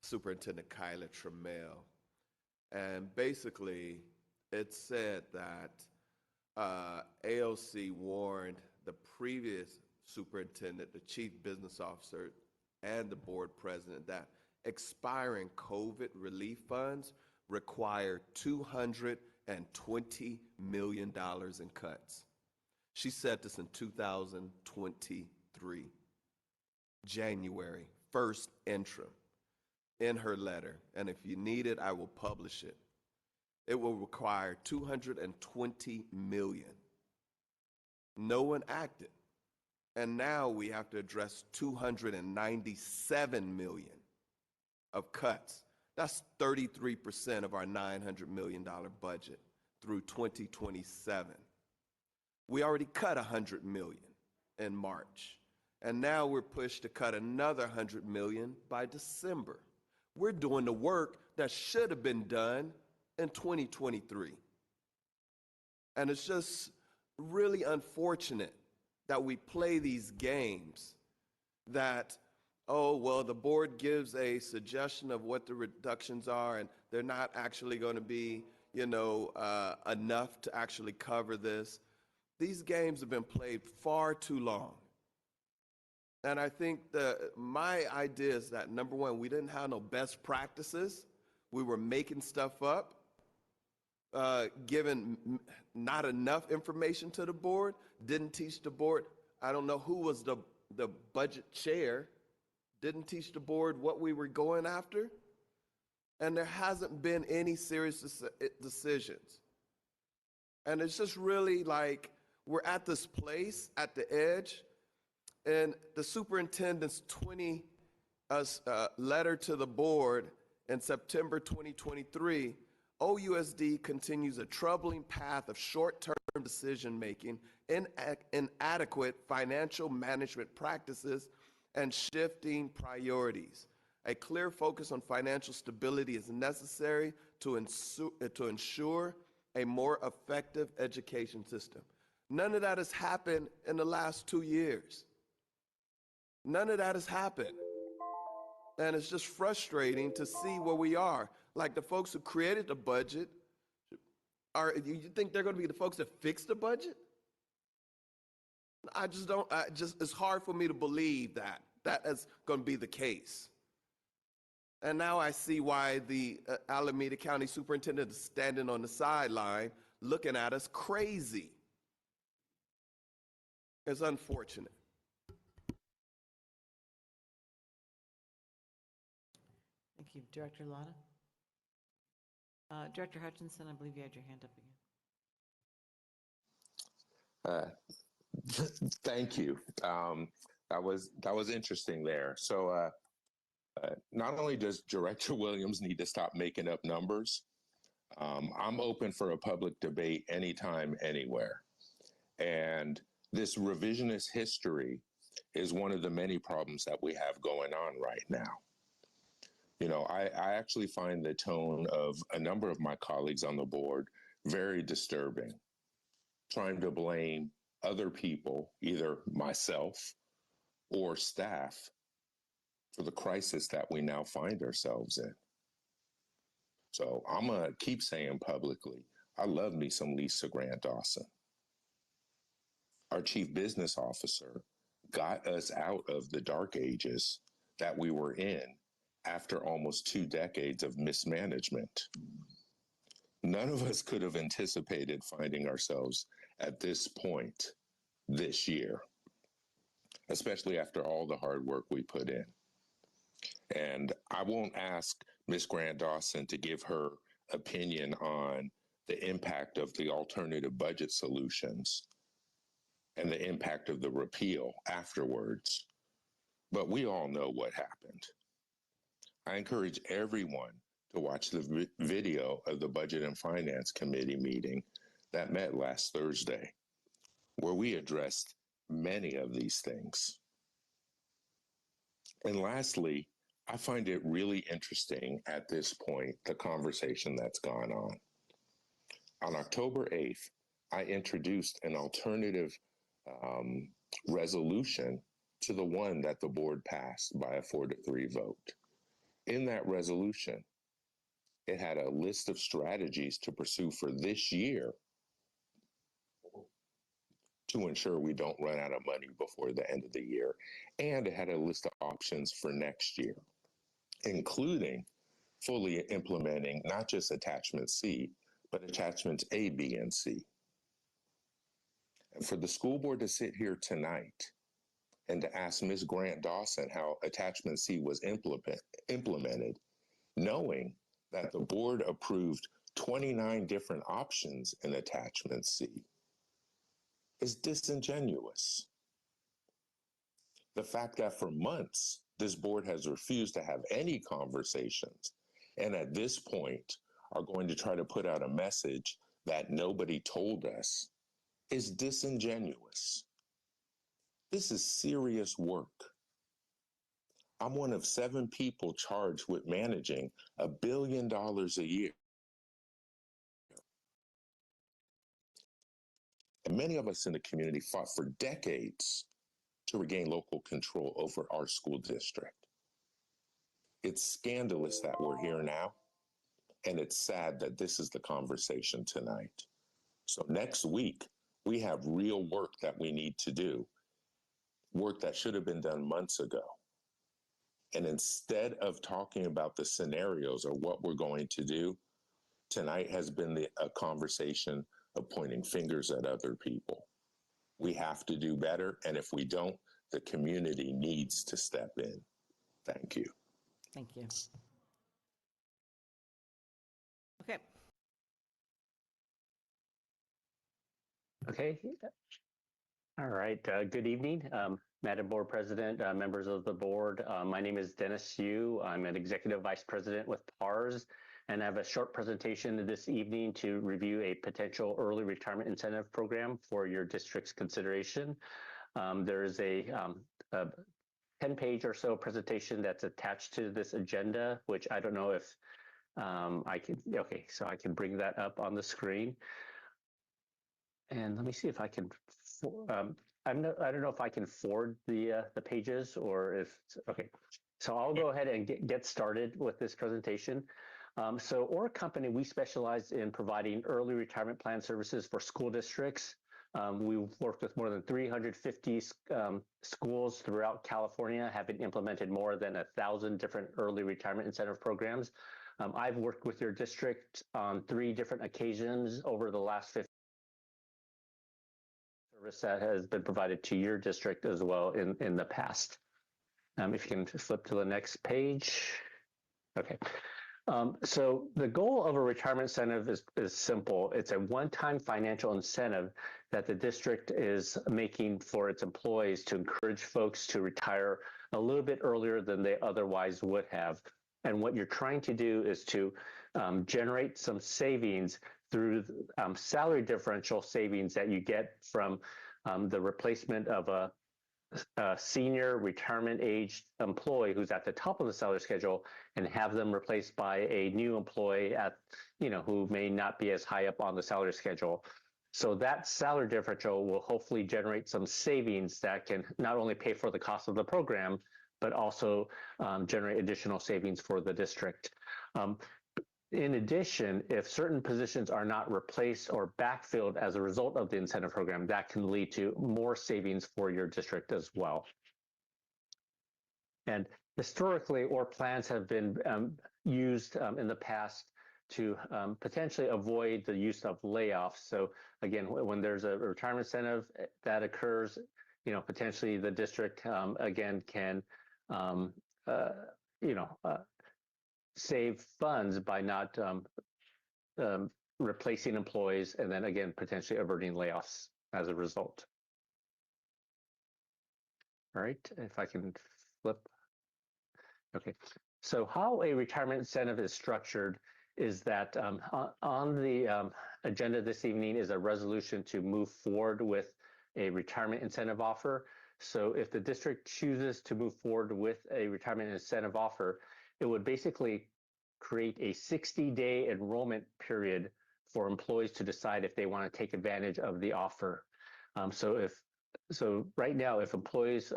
Superintendent Kyla Trammell. And basically, it said that AOC warned the previous superintendent, the chief business officer, and the board president that expiring COVID relief funds require $220 million in cuts. She said this in 2023, January, first interim, in her letter. And if you need it, I will publish it. It will require $220 million. No one acted. And now we have to address $297 million of cuts. That's 33% of our $900 million budget through 2027. We already cut $100 million in March, and now we're pushed to cut another $100 million by December. We're doing the work that should have been done in 2023. And it's just really unfortunate that we play these games that, oh, well, the board gives a suggestion of what the reductions are, and they're not actually going to be, enough to actually cover this. These games have been played far too long. And I think my idea is that, number one, we didn't have no best practices. We were making stuff up, giving not enough information to the board, didn't teach the board. I don't know who was the budget chair, didn't teach the board what we were going after. And there hasn't been any serious decisions. And it's just really like we're at this place at the edge, and the superintendent's letter to the board in September 2023, OUSD continues a troubling path of short-term decision-making, inadequate financial management practices, and shifting priorities. A clear focus on financial stability is necessary to ensure a more effective education system. None of that has happened in the last 2 years. None of that has happened. And it's just frustrating to see where we are. Like the folks who created the budget, you think they're going to be the folks that fix the budget? It's hard for me to believe that is going to be the case. And now I see why the Alameda County Superintendent is standing on the sideline looking at us crazy. It's unfortunate. Thank you. Director Lotta? Director Hutchinson, I believe you had your hand up again. Thank you. That was interesting there. So not only does Director Williams need to stop making up numbers, I'm open for a public debate anytime, anywhere. And this revisionist history is one of the many problems that we have going on right now. I actually find the tone of a number of my colleagues on the board very disturbing, trying to blame other people, either myself or staff, for the crisis that we now find ourselves in. So I'm going to keep saying publicly, I love me some Lisa Grant Dawson. Our chief business officer got us out of the dark ages that we were in after almost 2 decades of mismanagement. None of us could have anticipated finding ourselves at this point this year, especially after all the hard work we put in. And I won't ask Ms. Grant Dawson to give her opinion on the impact of the alternative budget solutions and the impact of the repeal afterwards. But we all know what happened. I encourage everyone to watch the video of the Budget and Finance Committee meeting that met last Thursday, where we addressed many of these things. And lastly, I find it really interesting at this point, the conversation that's gone on. On October 8th, I introduced an alternative resolution to the one that the board passed by a 4-3 vote. In that resolution, it had a list of strategies to pursue for this year to ensure we don't run out of money before the end of the year. And it had a list of options for next year, including fully implementing not just attachment C, but attachments A, B, and C. And for the school board to sit here tonight and to ask Ms. Grant Dawson how attachment C was implemented, knowing that the board approved 29 different options in attachment C, is disingenuous. The fact that for months, this board has refused to have any conversations, and at this point are going to try to put out a message that nobody told us, is disingenuous. This is serious work. I'm one of 7 people charged with managing $1 billion a year. And many of us in the community fought for decades to regain local control over our school district. It's scandalous that we're here now, and it's sad that this is the conversation tonight. So next week, we have real work that we need to do, work that should have been done months ago. And instead of talking about the scenarios or what we're going to do, tonight has been a conversation of pointing fingers at other people. We have to do better, and if we don't, the community needs to step in. Thank you. Thank you. Okay. Okay. All right. Good evening, Madam Board President, members of the board. My name is Dennis Yu. I'm an Executive Vice President with PARS, and I have a short presentation this evening to review a potential early retirement incentive program for your district's consideration. There is a 10-page or so presentation that's attached to this agenda, which I don't know if I can, okay, so I can bring that up on the screen. And let me see if I can, I don't know if I can forward the pages or if, okay. So I'll go ahead and get started with this presentation. So Aura Company, we specialize in providing early retirement plan services for school districts. We've worked with more than 350 schools throughout California, having implemented more than 1,000 different early retirement incentive programs. I've worked with your district on 3 different occasions over the last 50 service that has been provided to your district as well in the past. If you can flip to the next page. Okay. So the goal of a retirement incentive is simple. It's a one-time financial incentive that the district is making for its employees to encourage folks to retire a little bit earlier than they otherwise would have. And what you're trying to do is to generate some savings through salary differential savings that you get from the replacement of a senior retirement age employee who's at the top of the salary schedule and have them replaced by a new employee at, who may not be as high up on the salary schedule. So that salary differential will hopefully generate some savings that can not only pay for the cost of the program, but also generate additional savings for the district. In addition, if certain positions are not replaced or backfilled as a result of the incentive program, that can lead to more savings for your district as well. And historically, OR plans have been used in the past to potentially avoid the use of layoffs. So again, when there's a retirement incentive that occurs, potentially the district again can, save funds by not replacing employees, and then again potentially averting layoffs as a result. All right, if I can flip. Okay, so how a retirement incentive is structured is that on the agenda this evening is a resolution to move forward with a retirement incentive offer. So if the district chooses to move forward with a retirement incentive offer, it would basically create a 60-day enrollment period for employees to decide if they want to take advantage of the offer. So right now, if employees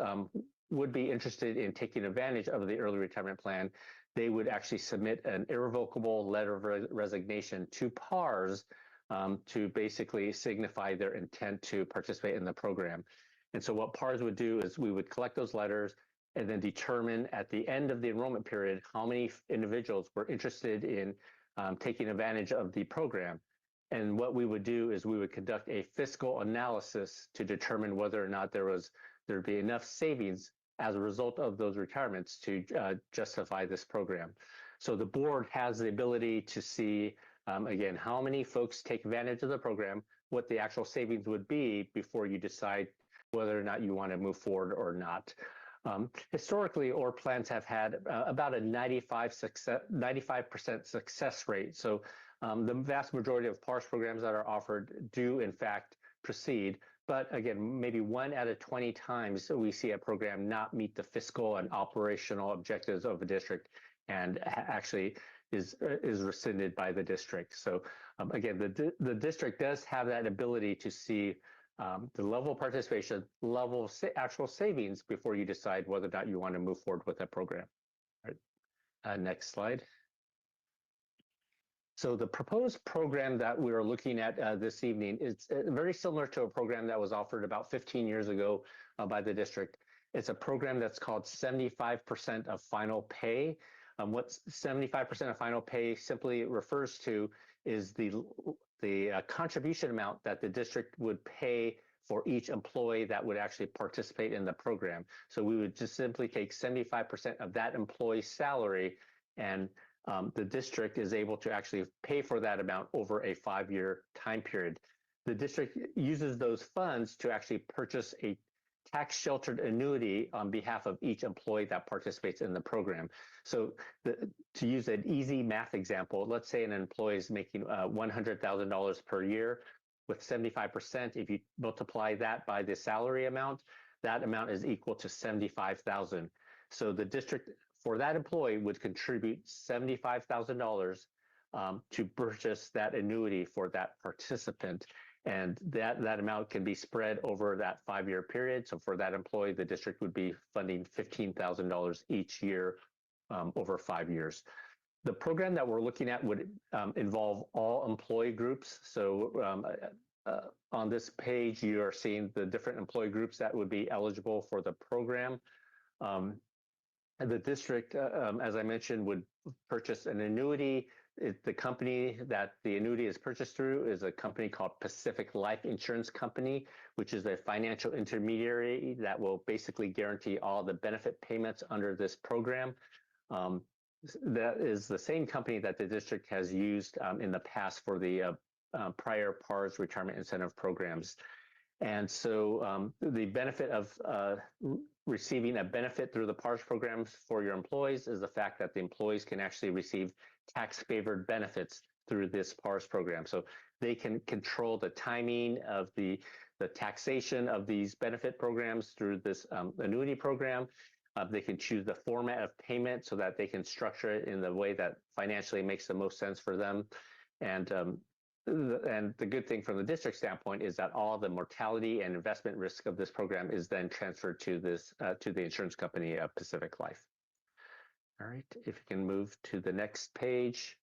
would be interested in taking advantage of the early retirement plan, they would actually submit an irrevocable letter of resignation to PARS to basically signify their intent to participate in the program. And so what PARS would do is we would collect those letters and then determine at the end of the enrollment period how many individuals were interested in taking advantage of the program. And what we would do is we would conduct a fiscal analysis to determine whether or not there'd be enough savings as a result of those retirements to justify this program. So the board has the ability to see, again, how many folks take advantage of the program, what the actual savings would be before you decide whether or not you want to move forward or not. Historically, OR plans have had about a 95% success rate. So the vast majority of PARS programs that are offered do in fact proceed. But again, maybe 1 out of 20 times we see a program not meet the fiscal and operational objectives of a district and actually is rescinded by the district. So again, the district does have that ability to see the level of participation, level of actual savings before you decide whether or not you want to move forward with that program. All right. Next slide. So the proposed program that we are looking at this evening is very similar to a program that was offered about 15 years ago by the district. It's a program that's called 75% of final pay. What 75% of final pay simply refers to is the contribution amount that the district would pay for each employee that would actually participate in the program. So we would just simply take 75% of that employee's salary, and the district is able to actually pay for that amount over a 5-year time period. The district uses those funds to actually purchase a tax-sheltered annuity on behalf of each employee that participates in the program. So to use an easy math example, let's say an employee is making $100,000 per year. With 75%, if you multiply that by the salary amount, that amount is equal to $75,000. So the district, for that employee, would contribute $75,000 to purchase that annuity for that participant. And that amount can be spread over that 5-year period. So for that employee, the district would be funding $15,000 each year over 5 years. The program that we're looking at would involve all employee groups. So on this page, you are seeing the different employee groups that would be eligible for the program. And the district, as I mentioned, would purchase an annuity. The company that the annuity is purchased through is a company called Pacific Life Insurance Company, which is a financial intermediary that will basically guarantee all the benefit payments under this program. That is the same company that the district has used in the past for the prior PARS retirement incentive programs. And so the benefit of receiving a benefit through the PARS programs for your employees is the fact that the employees can actually receive tax-favored benefits through this PARS program. So they can control the timing of the taxation of these benefit programs through this annuity program. They can choose the format of payment so that they can structure it in the way that financially makes the most sense for them. And and the good thing from the district standpoint is that all the mortality and investment risk of this program is then transferred to this to the insurance company of Pacific Life. All right, if you can move to the next page.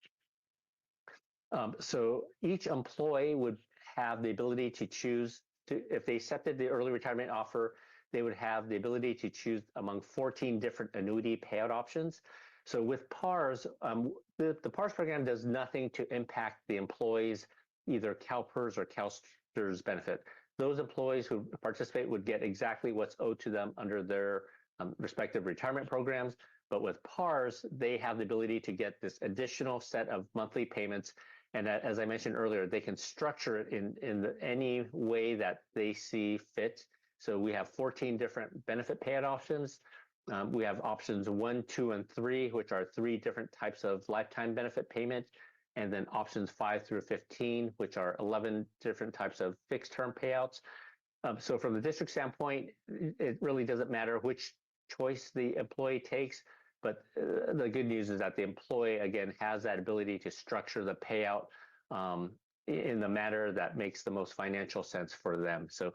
So each employee would have the ability to choose to, if they accepted the early retirement offer, they would have the ability to choose among 14 different annuity payout options. So with PARS, the PARS program does nothing to impact the employees, either CalPERS or CalSTRS benefit. Those employees who participate would get exactly what's owed to them under their respective retirement programs. But with PARS, they have the ability to get this additional set of monthly payments. And as I mentioned earlier, they can structure it in any way that they see fit. So we have 14 different benefit payout options. We have options 1, 2, and 3, which are 3 different types of lifetime benefit payment. And then options 5 through 15, which are 11 different types of fixed term payouts. So from the district standpoint, it really doesn't matter which choice the employee takes. But the good news is that the employee, again, has that ability to structure the payout in the manner that makes the most financial sense for them. So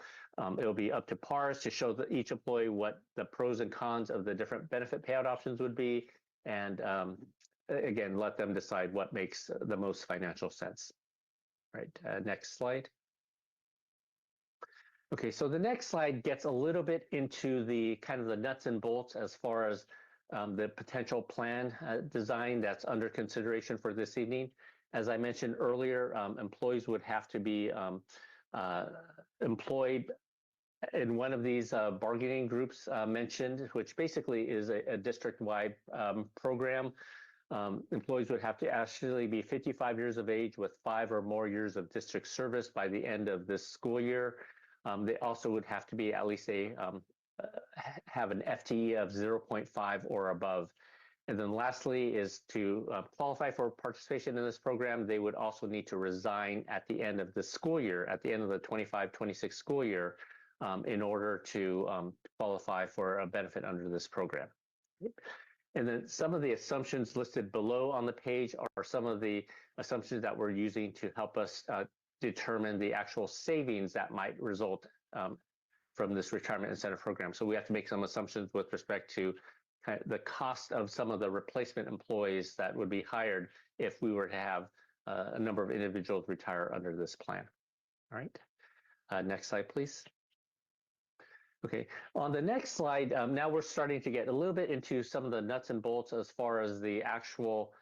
it'll be up to PARS to show each employee what the pros and cons of the different benefit payout options would be. And again, let them decide what makes the most financial sense. All right, next slide. Okay, so the next slide gets a little bit into the kind of the nuts and bolts as far as the potential plan design that's under consideration for this evening. As I mentioned earlier, employees would have to be employed in one of these bargaining groups mentioned, which basically is a district-wide program. Employees would have to actually be 55 years of age with 5 or more years of district service by the end of this school year. They also would have to be at least have an FTE of 0.5 or above. And then lastly is to qualify for participation in this program, they would also need to resign at the end of the school year, at the end of the 25-26 school year, in order to qualify for a benefit under this program. And then some of the assumptions listed below on the page are some of the assumptions that we're using to help us determine the actual savings that might result from this retirement incentive program. So we have to make some assumptions with respect to the cost of some of the replacement employees that would be hired if we were to have a number of individuals retire under this plan. All right, next slide, please. Okay, on the next slide, now we're starting to get a little bit into some of the nuts and bolts as far as the actual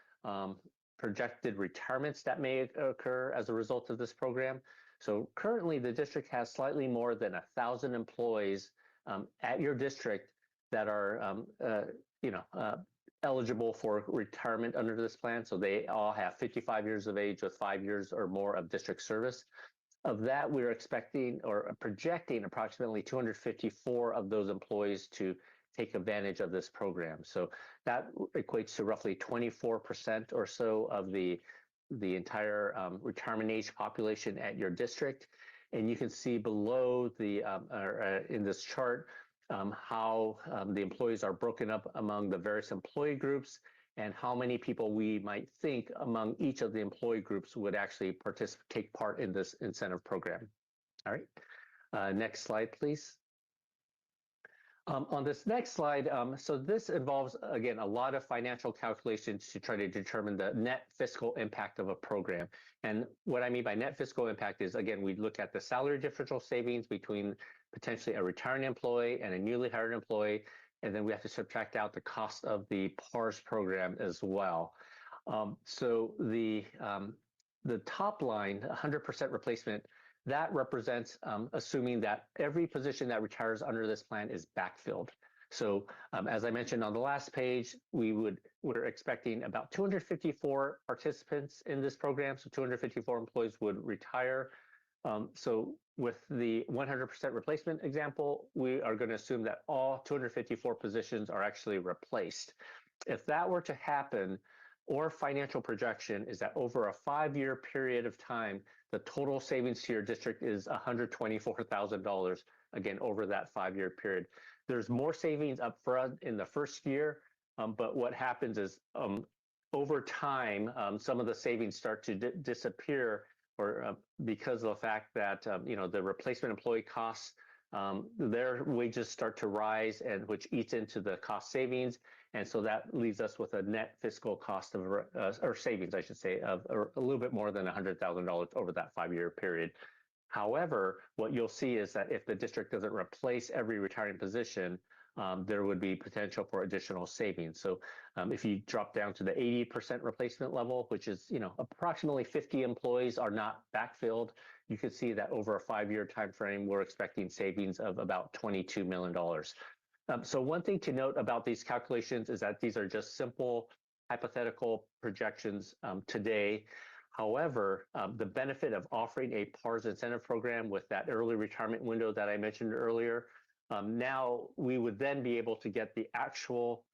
projected retirements that may occur as a result of this program. So currently the district has slightly more than 1,000 employees at your district that are eligible for retirement under this plan. So they all have 55 years of age with 5 years or more of district service. Of that, we're expecting or projecting approximately 254 of those employees to take advantage of this program. So that equates to roughly 24% or so of the entire retirement age population at your district. And you can see below in this chart how the employees are broken up among the various employee groups and how many people we might think among each of the employee groups would actually take part in this incentive program. All right, next slide, please. On this next slide, so this involves, again, a lot of financial calculations to try to determine the net fiscal impact of a program. And what I mean by net fiscal impact is, again, we look at the salary differential savings between potentially a retiring employee and a newly hired employee, and then we have to subtract out the cost of the PARS program as well. So the top line, 100% replacement, that represents assuming that every position that retires under this plan is backfilled. So as I mentioned on the last page, we're expecting about 254 participants in this program. So 254 employees would retire. So with the 100% replacement example, we are going to assume that all 254 positions are actually replaced. If that were to happen, our financial projection is that over a 5-year period of time, the total savings to your district is $124,000, again, over that 5-year period. There's more savings up front in the first year, but what happens is over time, some of the savings start to disappear because of the fact that the replacement employee costs, their wages start to rise, and which eats into the cost savings, and so that leaves us with a net fiscal cost of or savings, I should say, of a little bit more than $100,000 over that 5-year period. However, what you'll see is that if the district doesn't replace every retiring position, there would be potential for additional savings. So if you drop down to the 80% replacement level, which is approximately 50 employees are not backfilled, you could see that over a 5-year time frame, we're expecting savings of about $22 million. So one thing to note about these calculations is that these are just simple hypothetical projections today. However, the benefit of offering a PARS incentive program with that early retirement window that I mentioned earlier, now we would then be able to get the actual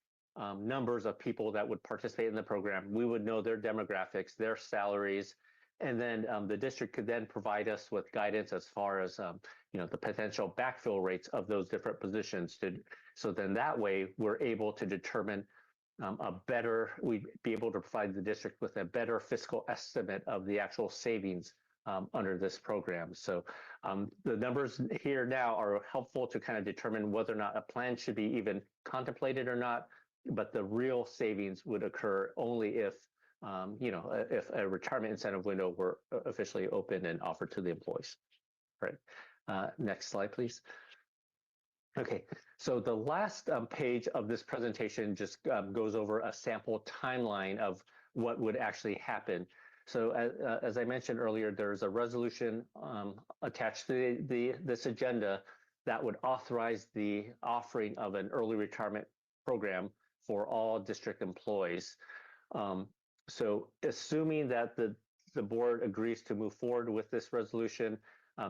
numbers of people that would participate in the program. We would know their demographics, their salaries, and then the district could then provide us with guidance as far as the potential backfill rates of those different positions. So then that way we're able to determine we'd be able to provide the district with a better fiscal estimate of the actual savings under this program. So the numbers here now are helpful to kind of determine whether or not a plan should be even contemplated or not, but the real savings would occur only if if a retirement incentive window were officially open and offered to the employees. Right. Next slide, please. Okay, so the last page of this presentation just goes over a sample timeline of what would actually happen. So as I mentioned earlier, there's a resolution attached to this agenda that would authorize the offering of an early retirement program for all district employees. So assuming that the board agrees to move forward with this resolution,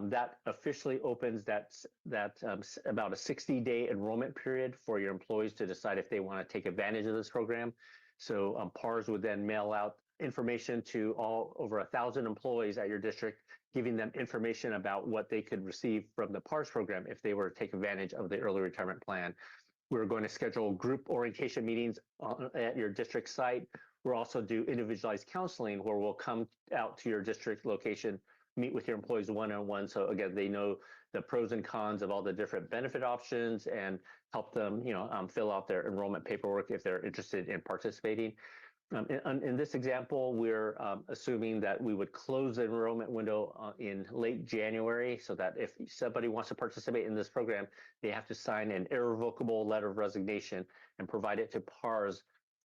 that officially opens that about a 60-day enrollment period for your employees to decide if they want to take advantage of this program. So PARS would then mail out information to all over 1,000 employees at your district, giving them information about what they could receive from the PARS program if they were to take advantage of the early retirement plan. We're going to schedule group orientation meetings at your district site. We'll also do individualized counseling where we'll come out to your district location, meet with your employees one-on-one. So again, they know the pros and cons of all the different benefit options and help them, fill out their enrollment paperwork if they're interested in participating. In this example, we're assuming that we would close the enrollment window in late January, so that if somebody wants to participate in this program, they have to sign an irrevocable letter of resignation and provide it to PARS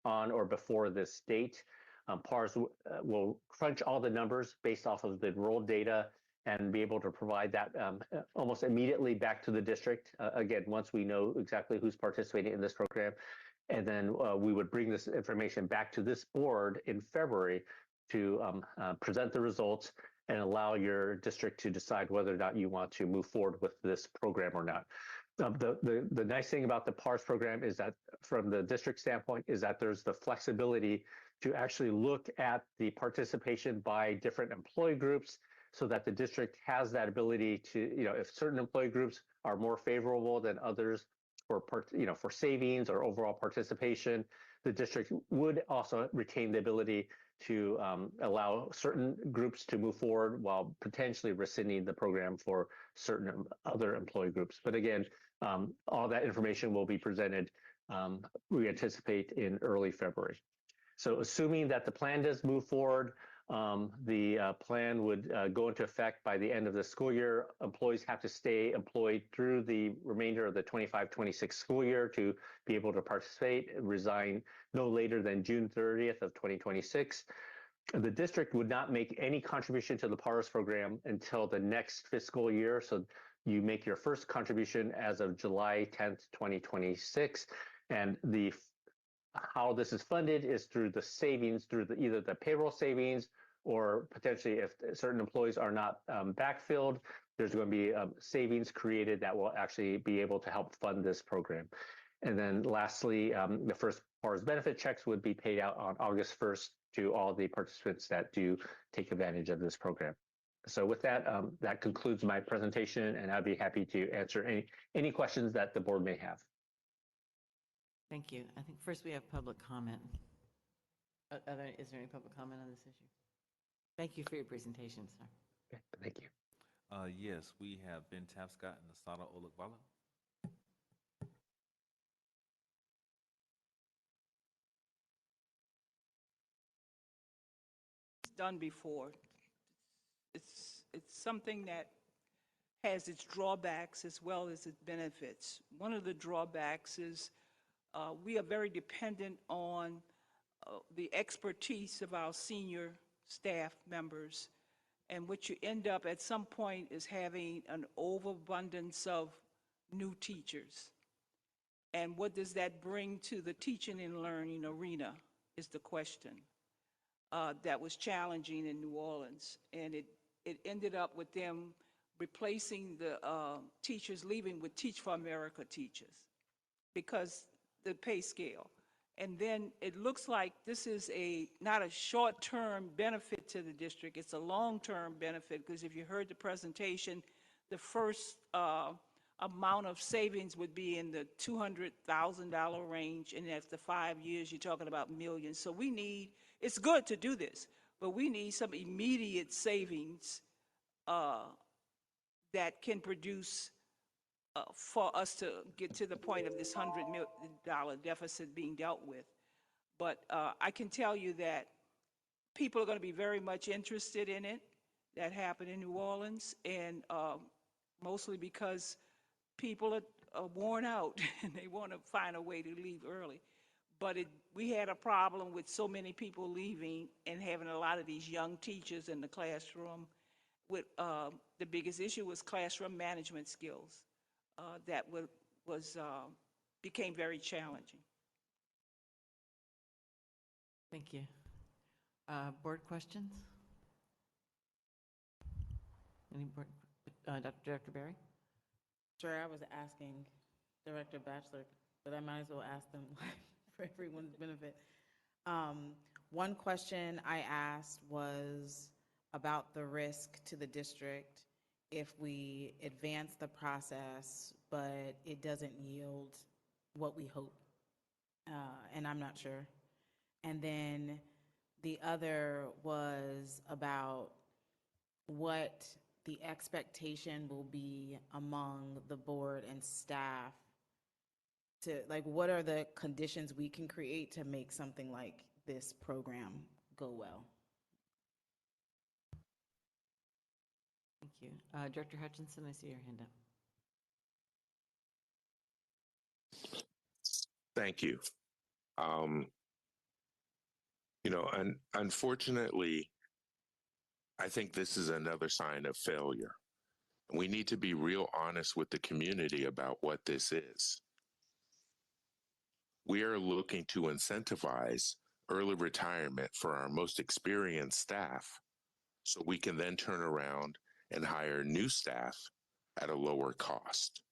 on or before this date. PARS will crunch all the numbers based off of the enrolled data and be able to provide that almost immediately back to the district, again, once we know exactly who's participating in this program. And then we would bring this information back to this board in February to present the results and allow your district to decide whether or not you want to move forward with this program or not. The nice thing about the PARS program is that from the district standpoint is that there's the flexibility to actually look at the participation by different employee groups so that the district has that ability to, if certain employee groups are more favorable than others for savings or overall participation, the district would also retain the ability to allow certain groups to move forward while potentially rescinding the program for certain other employee groups. But again, all that information will be presented, we anticipate, in early February. So assuming that the plan does move forward, the plan would go into effect by the end of the school year. Employees have to stay employed through the remainder of the 25-26 school year to be able to participate, resign no later than June 30th of 2026. The district would not make any contribution to the PARS program until the next fiscal year. So you make your first contribution as of July 10th, 2026. And how this is funded is through the savings, through either the payroll savings or potentially if certain employees are not backfilled, there's going to be savings created that will actually be able to help fund this program. And then lastly, the first PARS benefit checks would be paid out on August 1st to all the participants that do take advantage of this program. So with that, that concludes my presentation, and I'd be happy to answer any questions that the board may have. Thank you. I think first we have public comment. Is there any public comment on this issue? Thank you for your presentation, sir. Okay, thank you. Yes, we have Ben Tapscott and Asada Olukbala. Done before. It's something that has its drawbacks as well as its benefits. One of the drawbacks is we are very dependent on the expertise of our senior staff members. And what you end up at some point is having an overabundance of new teachers. And what does that bring to the teaching and learning arena is the question. That was challenging in New Orleans. And it ended up with them replacing the teachers leaving with Teach for America teachers because the pay scale. And then it looks like this is not a short-term benefit to the district, it's a long-term benefit, because if you heard the presentation, the first amount of savings would be in the $200,000 range, and after 5 years, you're talking about millions. So it's good to do this, but we need some immediate savings that can produce for us to get to the point of this $100 million deficit being dealt with. But I can tell you that people are going to be very much interested in it. That happened in New Orleans, and mostly because people are worn out and they want to find a way to leave early. But we had a problem with so many people leaving and having a lot of these young teachers in the classroom. With the biggest issue was classroom management skills. That became very challenging. Thank you. Board questions? Any board, Director Barry? Sure, I was asking Director Batchelor, but I might as well ask them for everyone's benefit. One question I asked was about the risk to the district if we advance the process, but it doesn't yield what we hope, and I'm not sure. And then the other was about what the expectation will be among the board and staff to, like, what are the conditions we can create to make something like this program go well? Thank you. Director Hutchinson, I see your hand up. Thank you. And unfortunately, I think this is another sign of failure. We need to be real honest with the community about what this is. We are looking to incentivize early retirement for our most experienced staff so we can then turn around and hire new staff at a lower cost.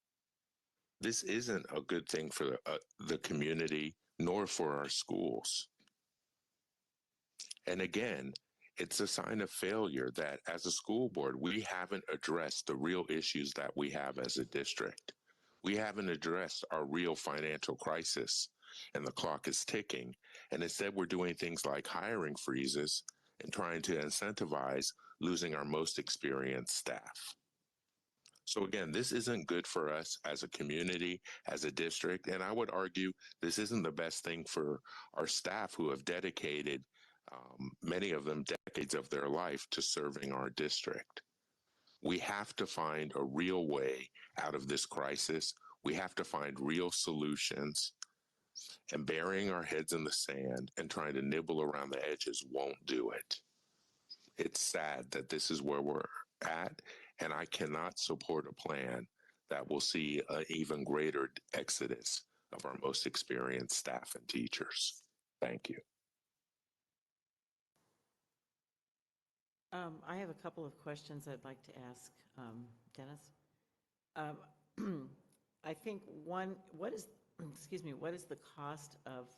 This isn't a good thing for the community nor for our schools. And again, it's a sign of failure that as a school board, we haven't addressed the real issues that we have as a district. We haven't addressed our real financial crisis, and the clock is ticking. And instead, we're doing things like hiring freezes and trying to incentivize losing our most experienced staff. So again, this isn't good for us as a community, as a district, and I would argue this isn't the best thing for our staff who have dedicated many of them decades of their life to serving our district. We have to find a real way out of this crisis. We have to find real solutions, and burying our heads in the sand and trying to nibble around the edges won't do it. It's sad that this is where we're at, and I cannot support a plan that will see an even greater exodus of our most experienced staff and teachers. Thank you. I have a couple of questions I'd like to ask Dennis. I think one, what is the cost of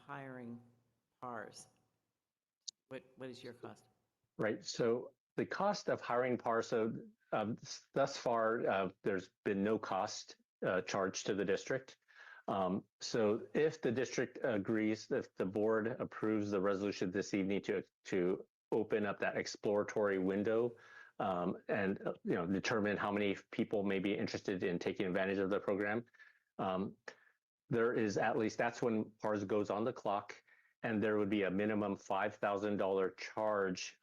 hiring PARs? What is your cost? Right. So the cost of hiring PAR, so thus far, there's been no cost charged to the district. So if the district agrees, if the board approves the resolution this evening to open up that exploratory window and determine how many people may be interested in taking advantage of the program. There is at least, that's when PARS goes on the clock, and there would be a minimum $5,000 charge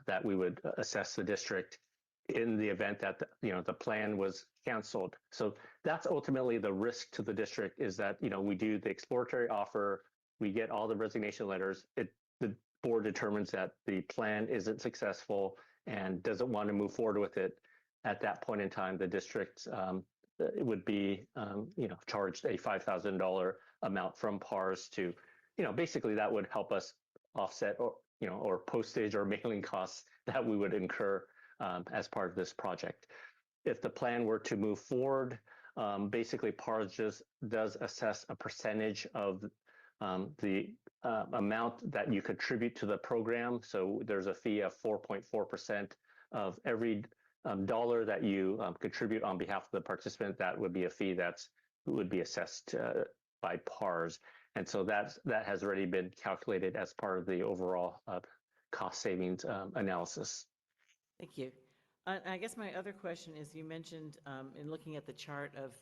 that we would assess the district in the event that the plan was canceled. So that's ultimately the risk to the district, is that we do the exploratory offer, we get all the resignation letters, the board determines that the plan isn't successful and doesn't want to move forward with it. At that point in time, the district would be charged a $5,000 amount from PARS to, basically that would help us offset or postage or mailing costs that we would incur as part of this project. If the plan were to move forward, basically PARS just does assess a percentage of the amount that you contribute to the program. So there's a fee of 4.4% of every dollar that you contribute on behalf of the participant. That would be a fee that would be assessed by PARS. And so that has already been calculated as part of the overall cost savings analysis. Thank you. I guess my other question is, you mentioned in looking at the chart of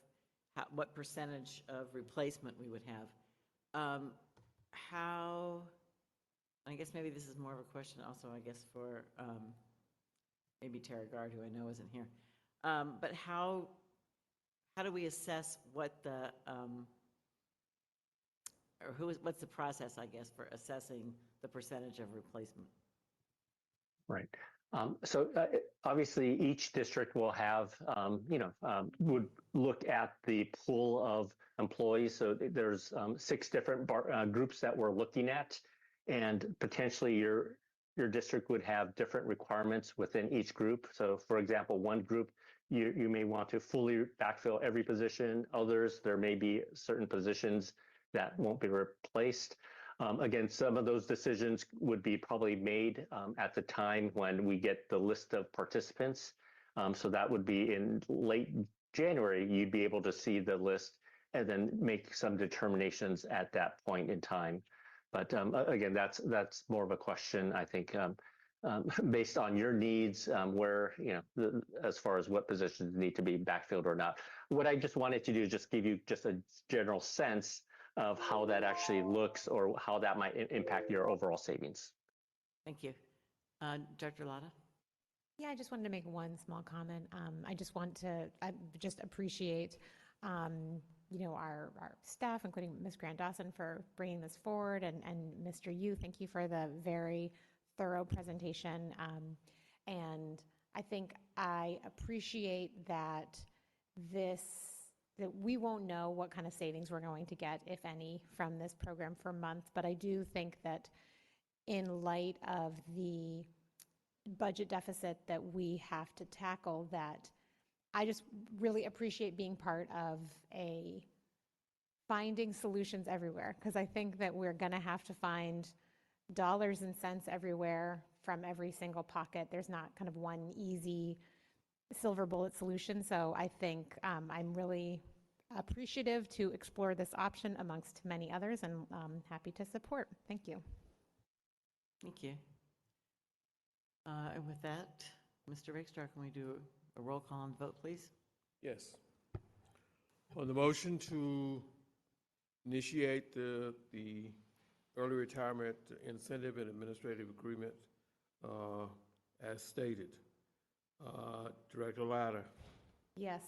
what percentage of replacement we would have. I guess maybe this is more of a question also, I guess, for maybe Tara Gard, who I know isn't here. But how do we assess what what's the process, I guess, for assessing the percentage of replacement? Right. So obviously each district will have, would look at the pool of employees. So there's 6 different groups that we're looking at, and potentially your district would have different requirements within each group. So for example, one group, you may want to fully backfill every position. Others, there may be certain positions that won't be replaced. Again, some of those decisions would be probably made at the time when we get the list of participants. So that would be in late January, you'd be able to see the list and then make some determinations at that point in time. But again, that's more of a question, I think, based on your needs, where, as far as what positions need to be backfilled or not. What I just wanted to do is just give you just a general sense of how that actually looks or how that might impact your overall savings. Thank you. Dr. Latta? Yeah, I just wanted to make one small comment. I just appreciate, our staff, including Ms. Grant Dawson, for bringing this forward, and Mr. Yu, thank you for the very thorough presentation. And I think I appreciate that we won't know what kind of savings we're going to get, if any, from this program for months. But I do think that in light of the budget deficit that we have to tackle, that I just really appreciate being part of finding solutions everywhere, because I think that we're going to have to find dollars and cents everywhere from every single pocket. There's not kind of one easy silver bullet solution. So I think I'm really appreciative to explore this option amongst many others, and happy to support. Thank you. Thank you. And with that, Mr. Rakestraw, can we do a roll call and vote, please? Yes. On the motion to initiate the early retirement incentive and administrative agreement as stated, Director Latta, Yes.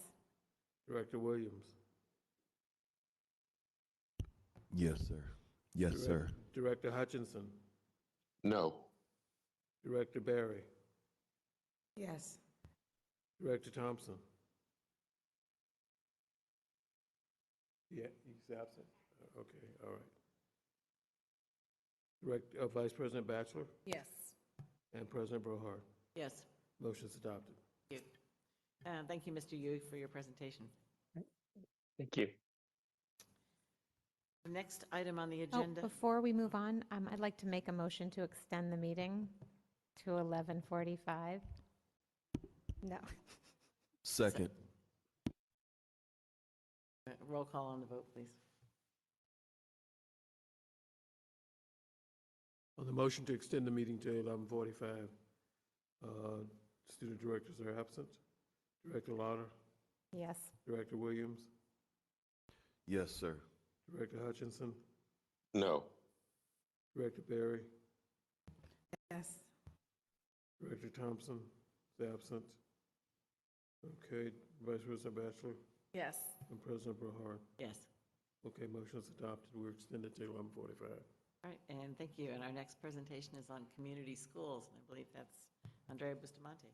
Director Williams. Yes, sir. Yes, sir. Director Hutchinson, No. Director Barry, Yes. Director Thompson. Yeah, he's absent. Okay, all right. Vice President Batchelor Yes. and President Brohart. Yes. Motion's adopted. Thank you. Thank you, Mr. Yu, for your presentation. Thank you. The next item on the agenda. Before we move on, I'd like to make a motion to extend the meeting to 11:45. No. Second. Roll call on the vote, please. On the motion to extend the meeting to 11:45, student directors are absent. Director Lauder, Yes. Director Williams, Yes, sir. Director Hutchinson, No. Director Barry, Yes. Director Thompson is absent. Okay, Vice President Batchelor Yes. and President Brahard. Yes. Okay, motion is adopted. We're extended to 11:45. All right, and thank you. And our next presentation is on community schools, and I believe that's Andrea Bustamante.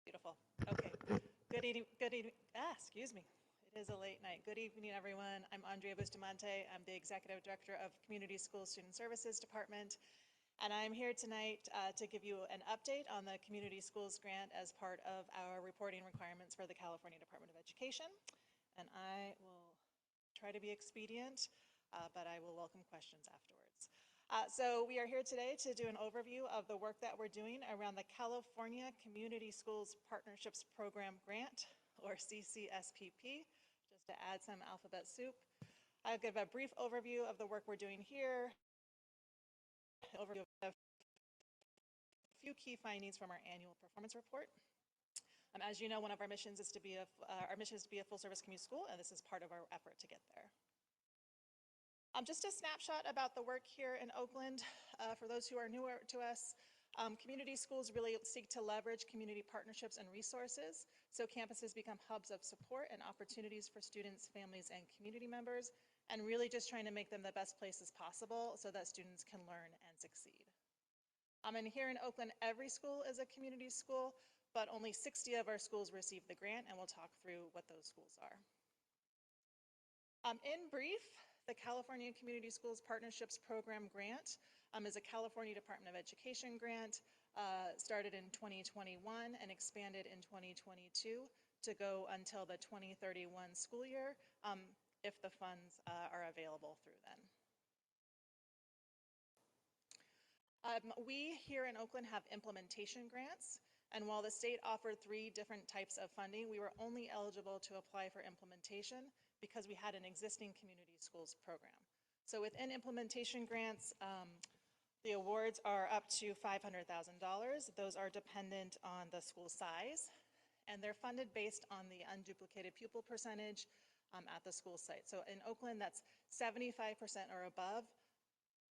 Beautiful. Okay. Good evening. Excuse me. It is a late night. Good evening, everyone. I'm Andrea Bustamante. I'm the Executive Director of Community School Student Services Department. And I'm here tonight to give you an update on the Community Schools Grant as part of our reporting requirements for the California Department of Education. And I will try to be expedient, but I will welcome questions afterwards. So we are here today to do an overview of the work that we're doing around the California Community Schools Partnerships Program Grant, or CCSPP, just to add some alphabet soup. I'll give a brief overview of the work we're doing here, overview of a few key findings from our annual performance report. As you know, one of our missions is to be a full-service community school, and this is part of our effort to get there. Just a snapshot about the work here in Oakland. For those who are newer to us, community schools really seek to leverage community partnerships and resources, so campuses become hubs of support and opportunities for students, families, and community members, and really just trying to make them the best places possible so that students can learn and succeed. And here in Oakland, every school is a community school, but only 60 of our schools receive the grant, and we'll talk through what those schools are. In brief, the California Community Schools Partnerships Program Grant is a California Department of Education grant, started in 2021 and expanded in 2022 to go until the 2031 school year, if the funds are available through then. We here in Oakland have implementation grants, and while the state offered 3 different types of funding, we were only eligible to apply for implementation because we had an existing community schools program. So within implementation grants, the awards are up to $500,000. Those are dependent on the school size, and they're funded based on the unduplicated pupil percentage at the school site. So in Oakland, that's 75% or above.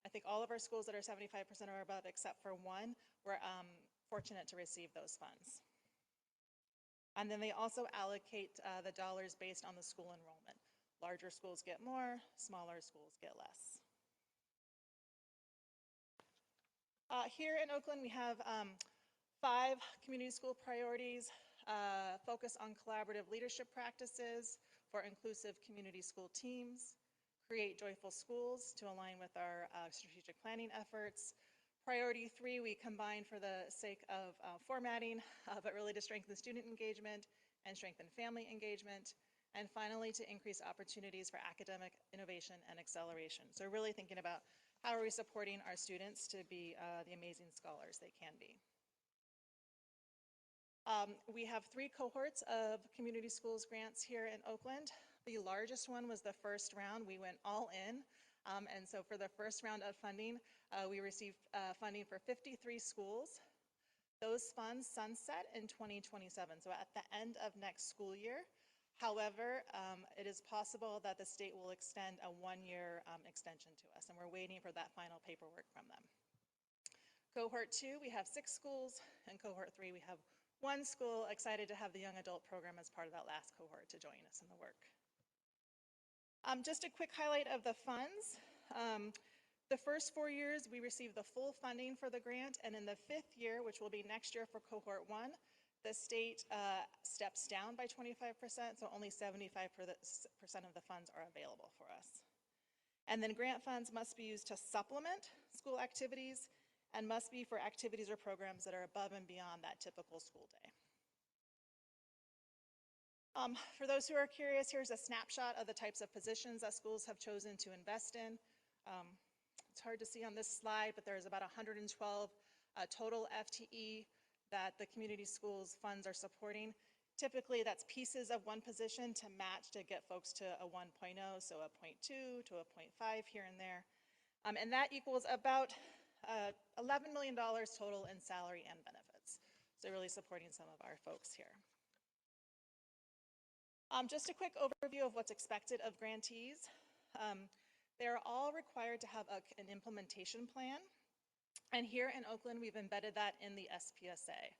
I think all of our schools that are 75% or above, except for one, were fortunate to receive those funds. And then they also allocate the dollars based on the school enrollment. Larger schools get more, smaller schools get less. Here in Oakland, we have 5 community school priorities. Focus on collaborative leadership practices for inclusive community school teams. Create joyful schools to align with our strategic planning efforts. Priority 3, we combine for the sake of formatting, but really to strengthen student engagement and strengthen family engagement. And finally, to increase opportunities for academic innovation and acceleration. So really thinking about how are we supporting our students to be the amazing scholars they can be. We have 3 cohorts of community schools grants here in Oakland. The largest one was the first round. We went all in. And so for the first round of funding, we received funding for 53 schools. Those funds sunset in 2027, so at the end of next school year. However, it is possible that the state will extend a 1-year extension to us, and we're waiting for that final paperwork from them. Cohort 2, we have 6 schools, and cohort 3, we have 1 school. Excited to have the young adult program as part of that last cohort to join us in the work. Just a quick highlight of the funds. The first 4 years, we received the full funding for the grant, and in the 5th year, which will be next year for cohort 1, the state steps down by 25%, so only 75% of the funds are available for us. And then grant funds must be used to supplement school activities and must be for activities or programs that are above and beyond that typical school day. For those who are curious, here's a snapshot of the types of positions that schools have chosen to invest in. It's hard to see on this slide, but there's about 112 total FTE that the community schools funds are supporting. Typically, that's pieces of one position to match to get folks to a 1.0, so a 0.2 to a 0.5 here and there. And that equals about $11 million total in salary and benefits. So really supporting some of our folks here. Just a quick overview of what's expected of grantees. They're all required to have an implementation plan. And here in Oakland, we've embedded that in the SPSA.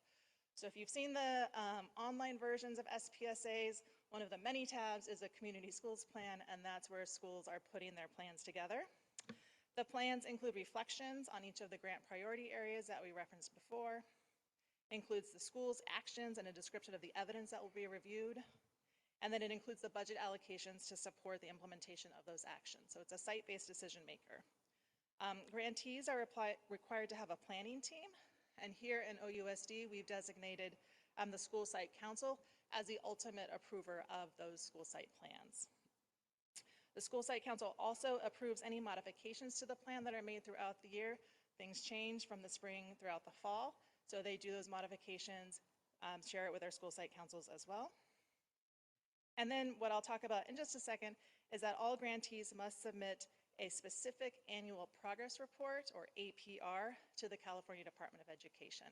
So if you've seen the online versions of SPSAs, one of the many tabs is a community schools plan, and that's where schools are putting their plans together. The plans include reflections on each of the grant priority areas that we referenced before, includes the school's actions and a description of the evidence that will be reviewed, and then it includes the budget allocations to support the implementation of those actions. So it's a site-based decision maker. Grantees are required to have a planning team, and here in OUSD, we've designated the school site council as the ultimate approver of those school site plans. The school site council also approves any modifications to the plan that are made throughout the year. Things change from the spring throughout the fall, so they do those modifications, share it with their school site councils as well. And then what I'll talk about in just a second is that all grantees must submit a specific annual progress report, or APR, to the California Department of Education.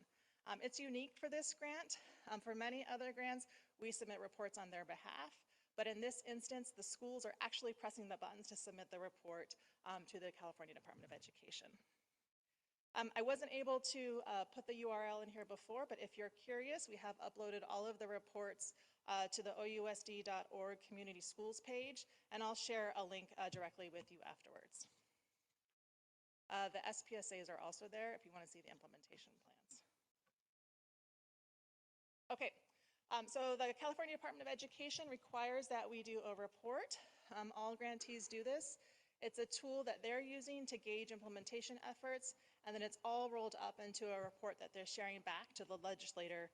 It's unique for this grant. For many other grants, we submit reports on their behalf, but in this instance, the schools are actually pressing the buttons to submit the report to the California Department of Education. I wasn't able to put the URL in here before, but if you're curious, we have uploaded all of the reports to the ousd.org community schools page, and I'll share a link directly with you afterwards. The SPSAs are also there if you want to see the implementation plans. Okay, so the California Department of Education requires that we do a report. All grantees do this. It's a tool that they're using to gauge implementation efforts, and then it's all rolled up into a report that they're sharing back to the legislator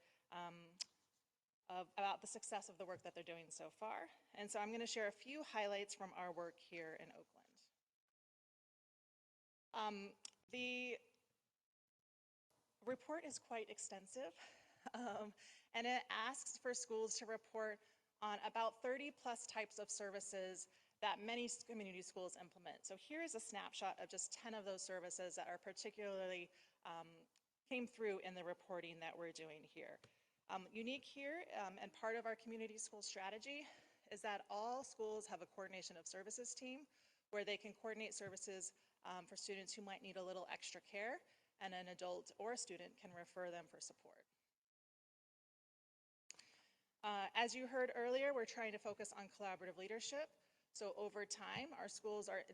about the success of the work that they're doing so far. And so I'm going to share a few highlights from our work here in Oakland. The report is quite extensive, and it asks for schools to report on about 30 plus types of services that many community schools implement. So here is a snapshot of just 10 of those services that are particularly came through in the reporting that we're doing here. Unique here, and part of our community school strategy, is that all schools have a coordination of services team where they can coordinate services for students who might need a little extra care, and an adult or a student can refer them for support. As you heard earlier, we're trying to focus on collaborative leadership. So over time, our schools are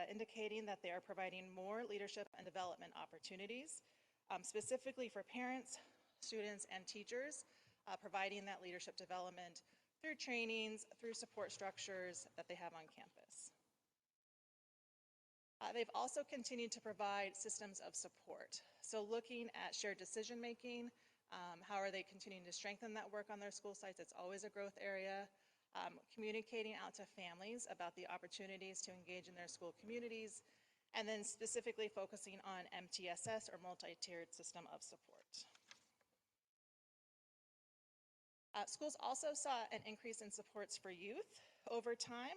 indicating that they are providing more leadership and development opportunities, specifically for parents, students, and teachers, providing that leadership development through trainings, through support structures that they have on campus. They've also continued to provide systems of support. So looking at shared decision-making, how are they continuing to strengthen that work on their school sites? It's always a growth area. Communicating out to families about the opportunities to engage in their school communities, and then specifically focusing on MTSS, or multi-tiered system of support. Schools also saw an increase in supports for youth over time.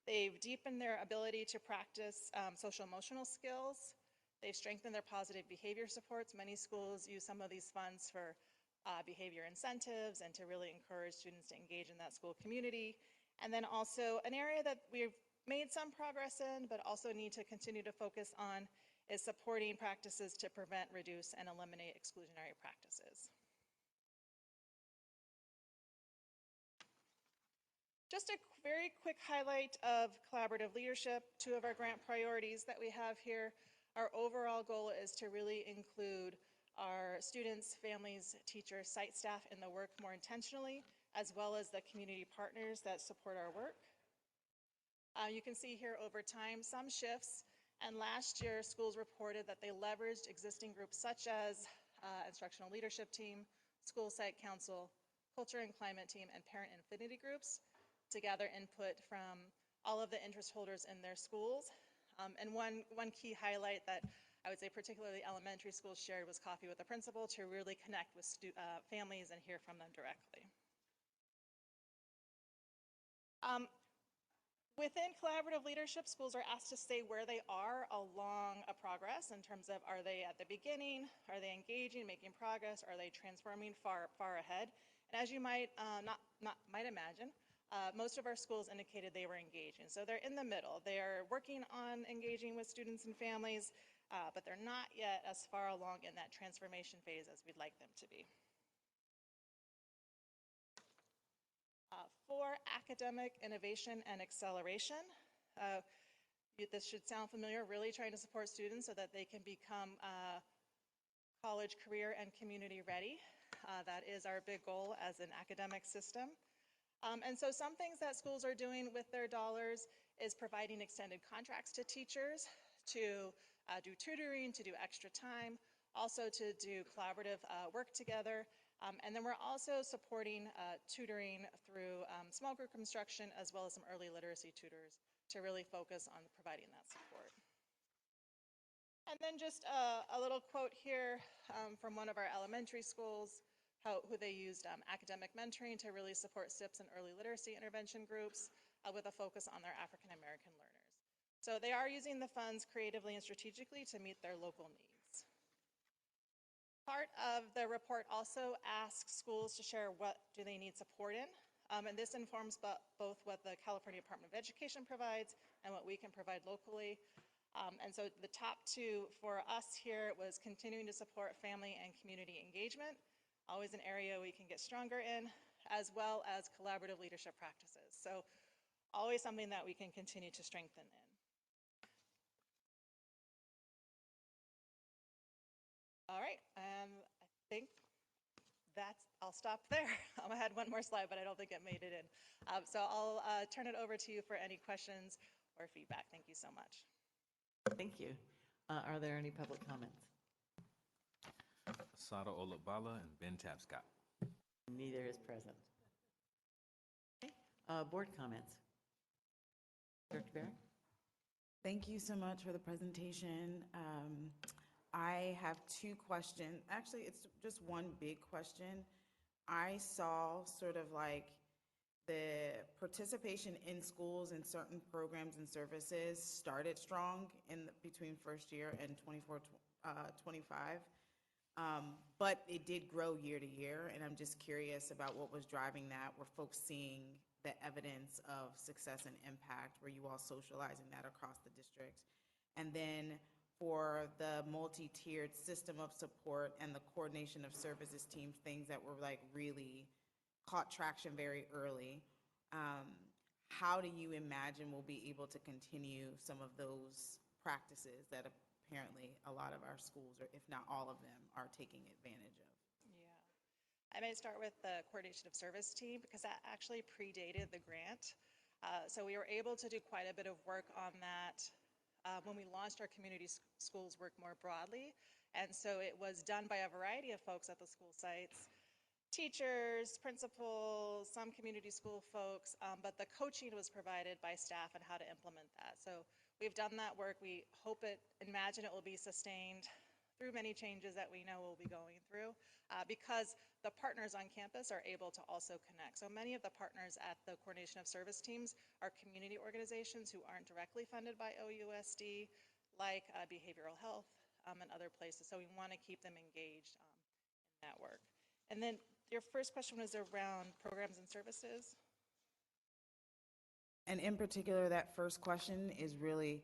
They've deepened their ability to practice social-emotional skills. They've strengthened their positive behavior supports. Many schools use some of these funds for behavior incentives and to really encourage students to engage in that school community. And then also an area that we've made some progress in, but also need to continue to focus on, is supporting practices to prevent, reduce, and eliminate exclusionary practices. Just a very quick highlight of collaborative leadership. Two of our grant priorities that we have here. Our overall goal is to really include our students, families, teachers, site staff in the work more intentionally, as well as the community partners that support our work. You can see here over time some shifts, and last year schools reported that they leveraged existing groups such as instructional leadership team, school site council, culture and climate team, and parent affinity groups to gather input from all of the interest holders in their schools. And one key highlight that I would say particularly elementary schools shared was coffee with the principal to really connect with families and hear from them directly. Within collaborative leadership, schools are asked to say where they are along a progress in terms of, are they at the beginning, are they engaging, making progress, are they transforming far ahead? And as you might might imagine, most of our schools indicated they were engaging. So they're in the middle. They are working on engaging with students and families, but they're not yet as far along in that transformation phase as we'd like them to be. For academic innovation and acceleration, this should sound familiar, really trying to support students so that they can become college, career, and community ready. That is our big goal as an academic system. And so some things that schools are doing with their dollars is providing extended contracts to teachers to do tutoring, to do extra time, also to do collaborative work together. And then we're also supporting tutoring through small group construction as well as some early literacy tutors to really focus on providing that support. And then just a little quote here from one of our elementary schools, who they used academic mentoring to really support SIPs and early literacy intervention groups with a focus on their African American learners. So they are using the funds creatively and strategically to meet their local needs. Part of the report also asks schools to share what do they need support in, and this informs both what the California Department of Education provides and what we can provide locally. And so the top two for us here was continuing to support family and community engagement, always an area we can get stronger in, as well as collaborative leadership practices. So always something that we can continue to strengthen in. All right, I think I'll stop there. I had one more slide, but I don't think it made it in. So I'll turn it over to you for any questions or feedback. Thank you so much. Thank you. Are there any public comments? Asada Olabala and Ben Tapscott. Neither is present. Okay. Board comments. Director Barrett? Thank you so much for the presentation. I have two questions. Actually, it's just one big question. I saw sort of like the participation in schools and certain programs and services started strong between first year and 24-25. But it did grow year to year, and I'm just curious about what was driving that. Were folks seeing the evidence of success and impact? Were you all socializing that across the district? And then for the multi-tiered system of support and the coordination of services teams, things that were like really caught traction very early, how do you imagine we'll be able to continue some of those practices that apparently a lot of our schools, or if not all of them, are taking advantage of? Yeah, I may start with the coordination of service team because that actually predated the grant. So we were able to do quite a bit of work on that when we launched our community schools work more broadly. And so it was done by a variety of folks at the school sites, teachers, principals, some community school folks, but the coaching was provided by staff on how to implement that. So we've done that work. We imagine it will be sustained through many changes that we know we'll be going through because the partners on campus are able to also connect. So many of the partners at the coordination of service teams are community organizations who aren't directly funded by OUSD, like behavioral health and other places. So we want to keep them engaged in that work. And then your first question was around programs and services. And in particular, that first question is really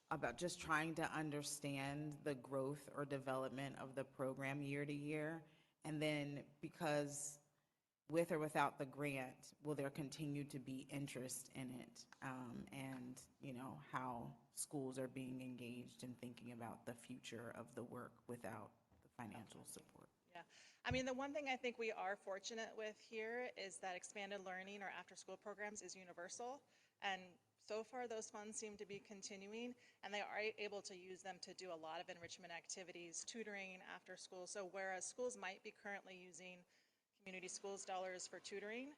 about just trying to understand the growth or development of the program year to year. And then because with or without the grant, will there continue to be interest in it? And, you know, how schools are being engaged in thinking about the future of the work without the financial support. Yeah, I mean, the one thing I think we are fortunate with here is that expanded learning or after-school programs is universal. And So far, those funds seem to be continuing, and they are able to use them to do a lot of enrichment activities, tutoring after school. So whereas schools might be currently using community schools dollars for tutoring,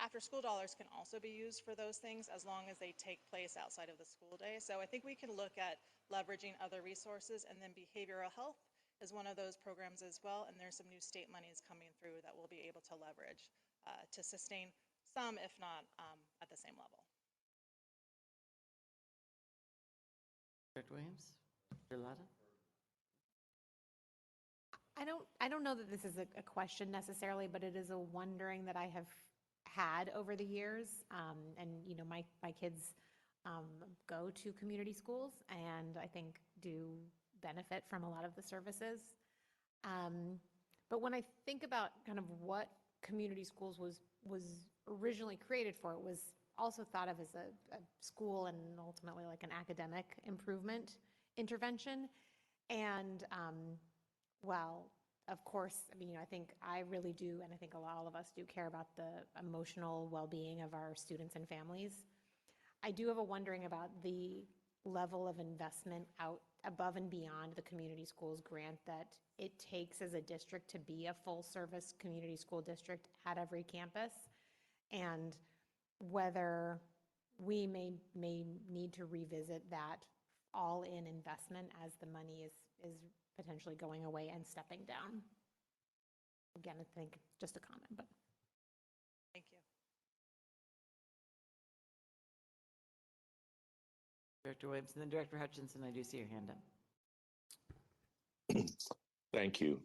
after-school dollars can also be used for those things as long as they take place outside of the school day. So I think we can look at leveraging other resources, and then behavioral health is one of those programs as well, and there's some new state monies coming through that we'll be able to leverage to sustain some, if not at the same level. Director Williams? Dr. Lada? I don't know that this is a question necessarily, but it is a wondering that I have had over the years. And, you know, my kids go to community schools and I think do benefit from a lot of the services. But when I think about kind of what community schools was originally created for, it was also thought of as a school and ultimately like an academic improvement intervention. And well, of course, I mean, you know, I think I really do, and I think all of us do care about the emotional well-being of our students and families. I do have a wondering about the level of investment out above and beyond the community schools grant that it takes as a district to be a full-service community school district at every campus, and whether we may need to revisit that all-in investment as the money is potentially going away and stepping down. Again, I think just a comment, but. Thank you. Director Williams, and then Director Hutchinson, I do see your hand up. Thank you.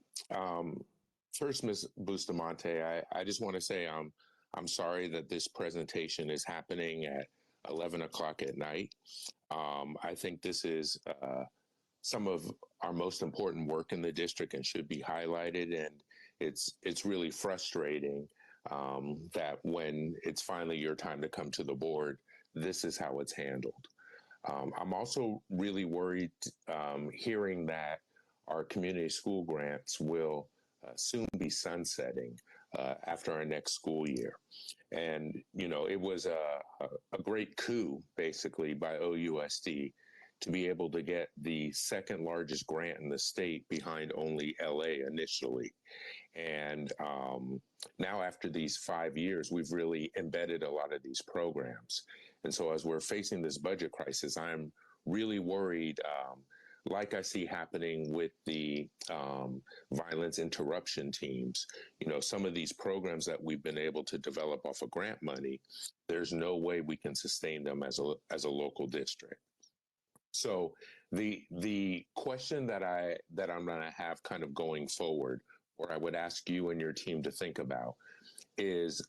First, Ms. Bustamante, I just want to say I'm sorry that this presentation is happening at 11 o'clock at night. I think this is some of our most important work in the district and should be highlighted. And it's really frustrating that when it's finally your time to come to the board, this is how it's handled. I'm also really worried hearing that our community school grants will soon be sunsetting after our next school year. And, you know, it was a great coup, basically, by ousd to be able to get the second largest grant in the state behind only LA initially. And now after these 5 years, we've really embedded a lot of these programs. And so as we're facing this budget crisis, I'm really worried, like I see happening with the violence interruption teams. You know, some of these programs that we've been able to develop off of grant money, there's no way we can sustain them as a local district. So the question that I'm going to have kind of going forward, or I would ask you and your team to think about, is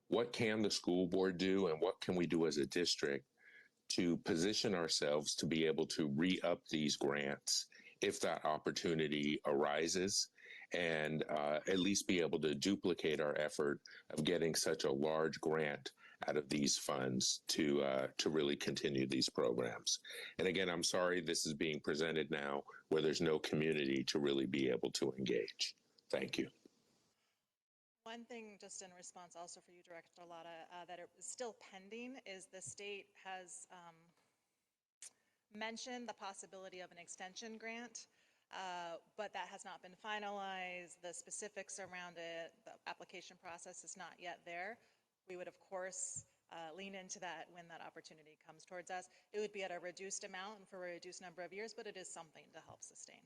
what can the school board do and what can we do as a district to position ourselves to be able to re-up these grants if that opportunity arises, and at least be able to duplicate our effort of getting such a large grant out of these funds to really continue these programs. And again, I'm sorry this is being presented now where there's no community to really be able to engage. Thank you. One thing, just in response also for you, Director Lada, that is still pending is the state has mentioned the possibility of an extension grant, but that has not been finalized. The specifics around it, the application process is not yet there. We would, of course, lean into that when that opportunity comes towards us. It would be at a reduced amount and for a reduced number of years, but it is something to help sustain.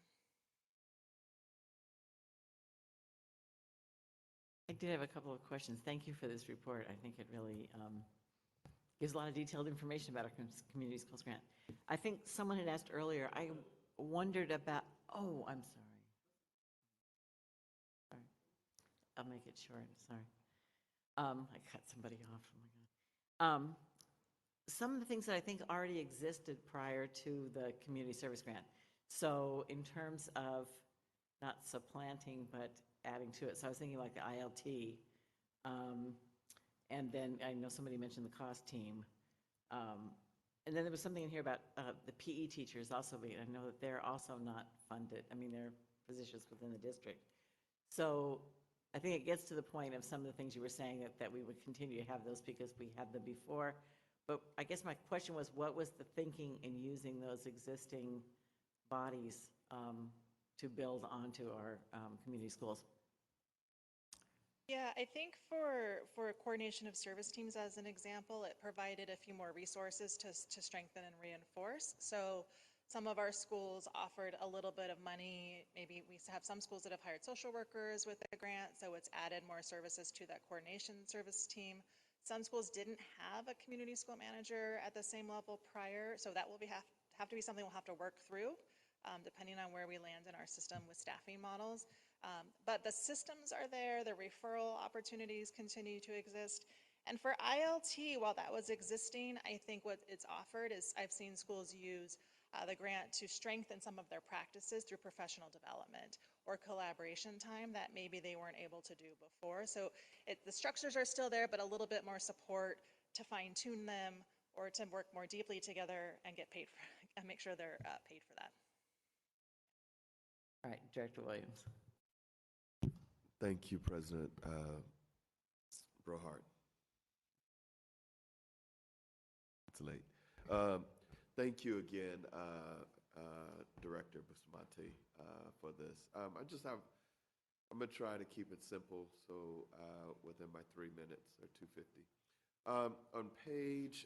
I did have a couple of questions. Thank you for this report. I think it really gives a lot of detailed information about our community schools grant. I think someone had asked earlier, I wondered about, oh, I'm sorry. Sorry. I'll make it short, sorry. I cut somebody off, oh my God. Some of the things that I think already existed prior to the community service grant. So in terms of not supplanting, but adding to it. So I was thinking like the ILT, and then I know somebody mentioned the cost team. And then there was something in here about the PE teachers also being, I know that they're also not funded. I mean, they're positions within the district. So I think it gets to the point of some of the things you were saying that we would continue to have those because we had them before, But I guess my question was, what was the thinking in using those existing bodies to build onto our community schools? Yeah, I think for coordination of service teams, as an example, it provided a few more resources to strengthen and reinforce. So some of our schools offered a little bit of money. Maybe we have some schools that have hired social workers with a grant, so it's added more services to that coordination service team. Some schools didn't have a community school manager at the same level prior, so that will have to be something we'll have to work through, depending on where we land in our system with staffing models. But the systems are there, the referral opportunities continue to exist. And for ILT, while that was existing, I think what it's offered is I've seen schools use the grant to strengthen some of their practices through professional development or collaboration time that maybe they weren't able to do before. So the structures are still there, but a little bit more support to fine tune them or to work more deeply together and get paid for, and make sure they're paid for that. All right, Director Williams. Thank you, President Brohart. It's late. Thank you again, Director Bustamante, for this. I'm going to try to keep it simple, so within my 3 minutes or 250. On page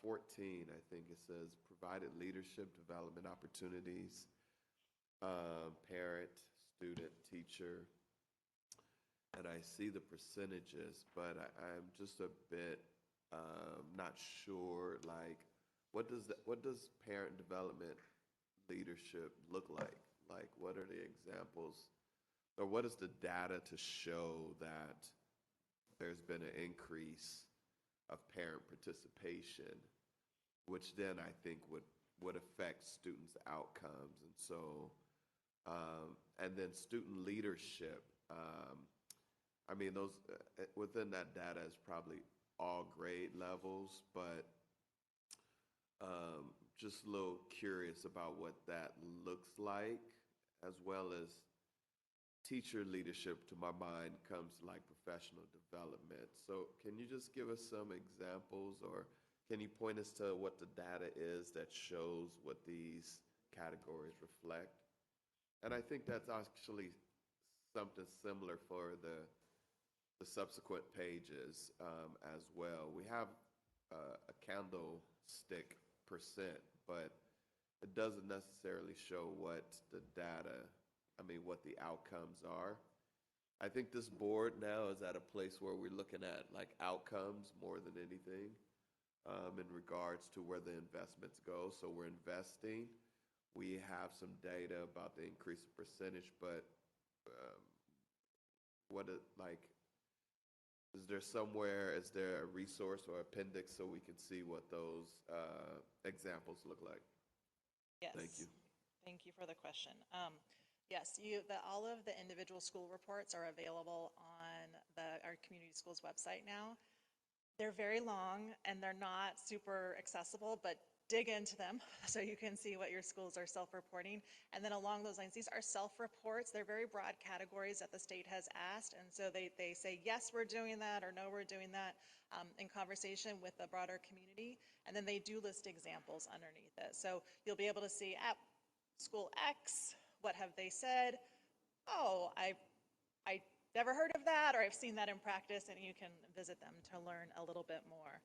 14, I think it says provided leadership development opportunities, parent, student, teacher, and I see the percentages, but I'm just a bit not sure, like, what does parent development leadership look like? Like, what are the examples, or what is the data to show that there's been an increase of parent participation, which then I think would affect students' outcomes? And so, and then student leadership, I mean, those within that data is probably all grade levels, but just a little curious about what that looks like, as well as teacher leadership. To my mind comes like professional development. So can you just give us some examples, or can you point us to what the data is that shows what these categories reflect? And I think that's actually something similar for the subsequent pages as well. We have a candlestick percent, but it doesn't necessarily show what the data, what the outcomes are. I think this board now is at a place where we're looking at like outcomes more than anything in regards to where the investments go. So we're investing. We have some data about the increase of percentage, but is there a resource or appendix so we can see what those examples look like? Yes. Thank you. Thank you for the question. Yes, all of the individual school reports are available on our community schools website now. They're very long and they're not super accessible, but dig into them so you can see what your schools are self-reporting. And then along those lines, these are self-reports. They're very broad categories that the state has asked. And so they say, yes, we're doing that, or no, we're doing that, in conversation with the broader community. And then they do list examples underneath it. So you'll be able to see at school X, what have they said? Oh, I never heard of that, or I've seen that in practice, and you can visit them to learn a little bit more.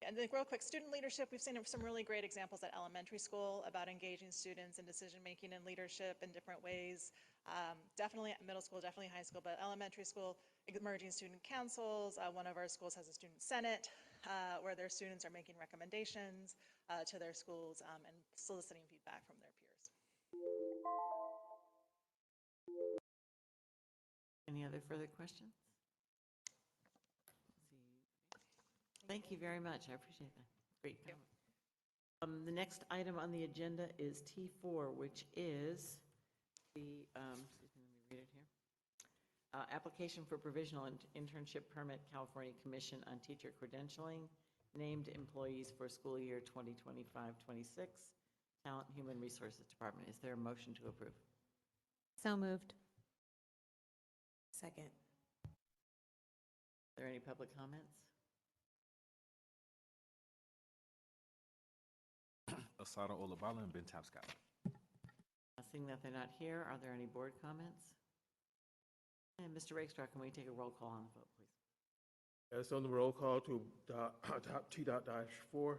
And then real quick, student leadership, we've seen some really great examples at elementary school about engaging students in decision-making and leadership in different ways. Definitely at middle school, definitely high school, but elementary school, emerging student councils. One of our schools has a student senate where their students are making recommendations to their schools and soliciting feedback from their peers. Any other further questions? Thank you very much. I appreciate that. Great comment. The next item on the agenda is T4, which is the, excuse me, let me read it here. Application for provisional internship permit, California Commission on Teacher Credentialing, named employees for school year 2025-26, Talent and Human Resources Department. Is there a motion to approve? So moved. Second. Are there any public comments? Asada Olabala, and Ben Tapscott. Seeing that they're not here, are there any board comments? And Mr. Rakestraw, can we take a roll call on the vote, please? As on the roll call to T.-4,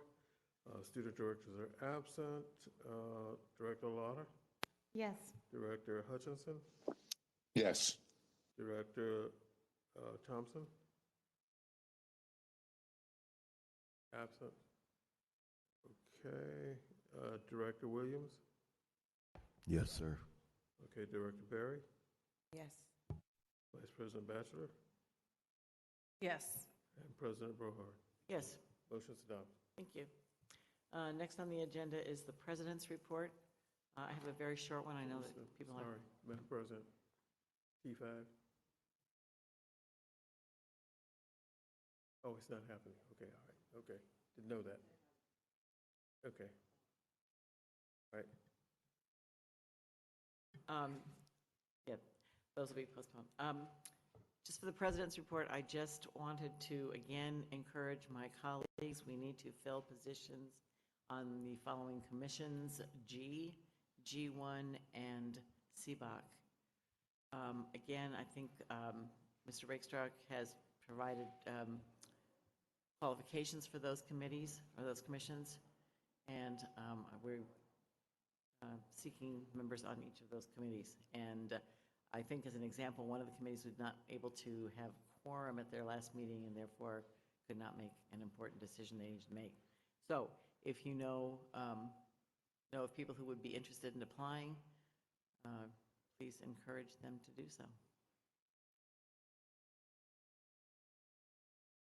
student directors are absent. Director Lauder, Yes. Director Hutchinson, Yes. Director Thompson, absent. Okay, Director Williams, Yes, sir. okay, Director Barry, Yes. Vice President Batchelor, Yes. and President Brohard. Yes. Motion's adopted. Thank you. Next on the agenda is the President's report. I have a very short one. I know that people Sorry, Madam President, T5. Oh, it's not happening. Okay, all right, okay. Didn't know that. Okay. All right. Yeah, those will be postponed. Just for the President's report, I just wanted to again encourage my colleagues. We need to fill positions on the following commissions: G, G1, and CBOC. Again, I think Mr. Rakestraw has provided qualifications for those committees or those commissions, and we're seeking members on each of those committees. And I think, as an example, one of the committees was not able to have quorum at their last meeting and therefore could not make an important decision they needed to make. So if you know of people who would be interested in applying, please encourage them to do so.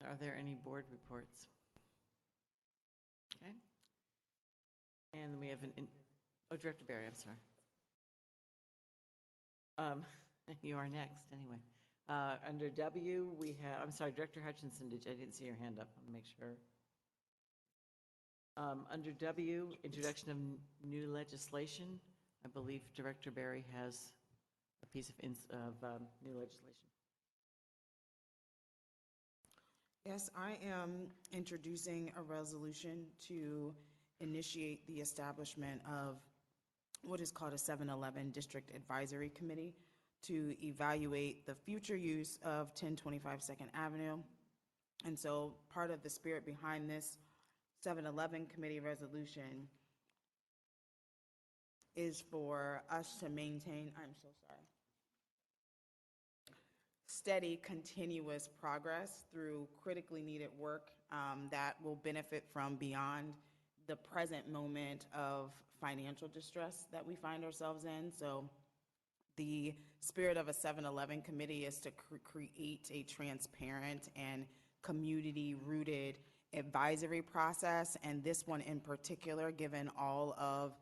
Are there any board reports? Okay. And we have oh, Director Barry, I'm sorry. You are next, anyway. Under W, we have, I'm sorry, Director Hutchinson, I didn't see your hand up. I want to make sure. Under W, introduction of new legislation, I believe Director Barry has a piece of new legislation. Yes, I am introducing a resolution to initiate the establishment of what is called a 7-Eleven District Advisory Committee to evaluate the future use of 1025 2nd Avenue. And so part of the spirit behind this 7-Eleven committee resolution is for us to maintain, I'm so sorry, steady, continuous progress through critically needed work that will benefit from beyond the present moment of financial distress that we find ourselves in. So the spirit of a 7-Eleven committee is to create a transparent and community-rooted advisory process, and this one in particular, given all of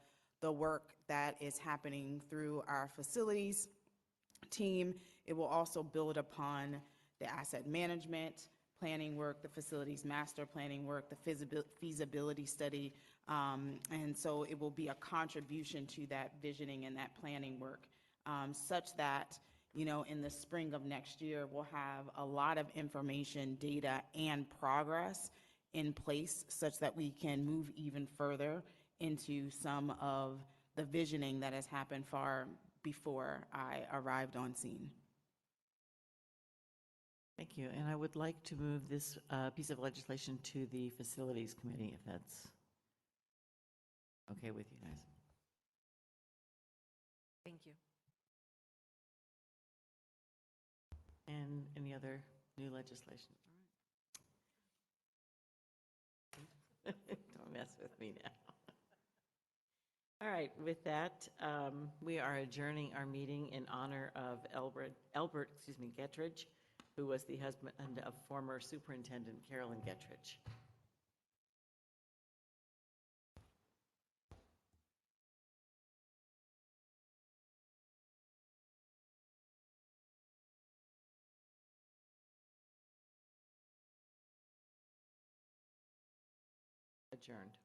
the work that is happening through our facilities team, it will also build upon the asset management planning work, the facilities master planning work, the feasibility study, and so it will be a contribution to that visioning and that planning work, such that, you know, in the spring of next year, we'll have a lot of information, data, and progress in place such that we can move even further into some of the visioning that has happened far before I arrived on scene. Thank you. And I would like to move this piece of legislation to the Facilities Committee, if that's okay with you guys. Thank you. And any other new legislation? All right. Don't mess with me now. All right, with that, we are adjourning our meeting in honor of Albert Gettridge, who was the husband of former Superintendent Carolyn Gettridge. Adjourned.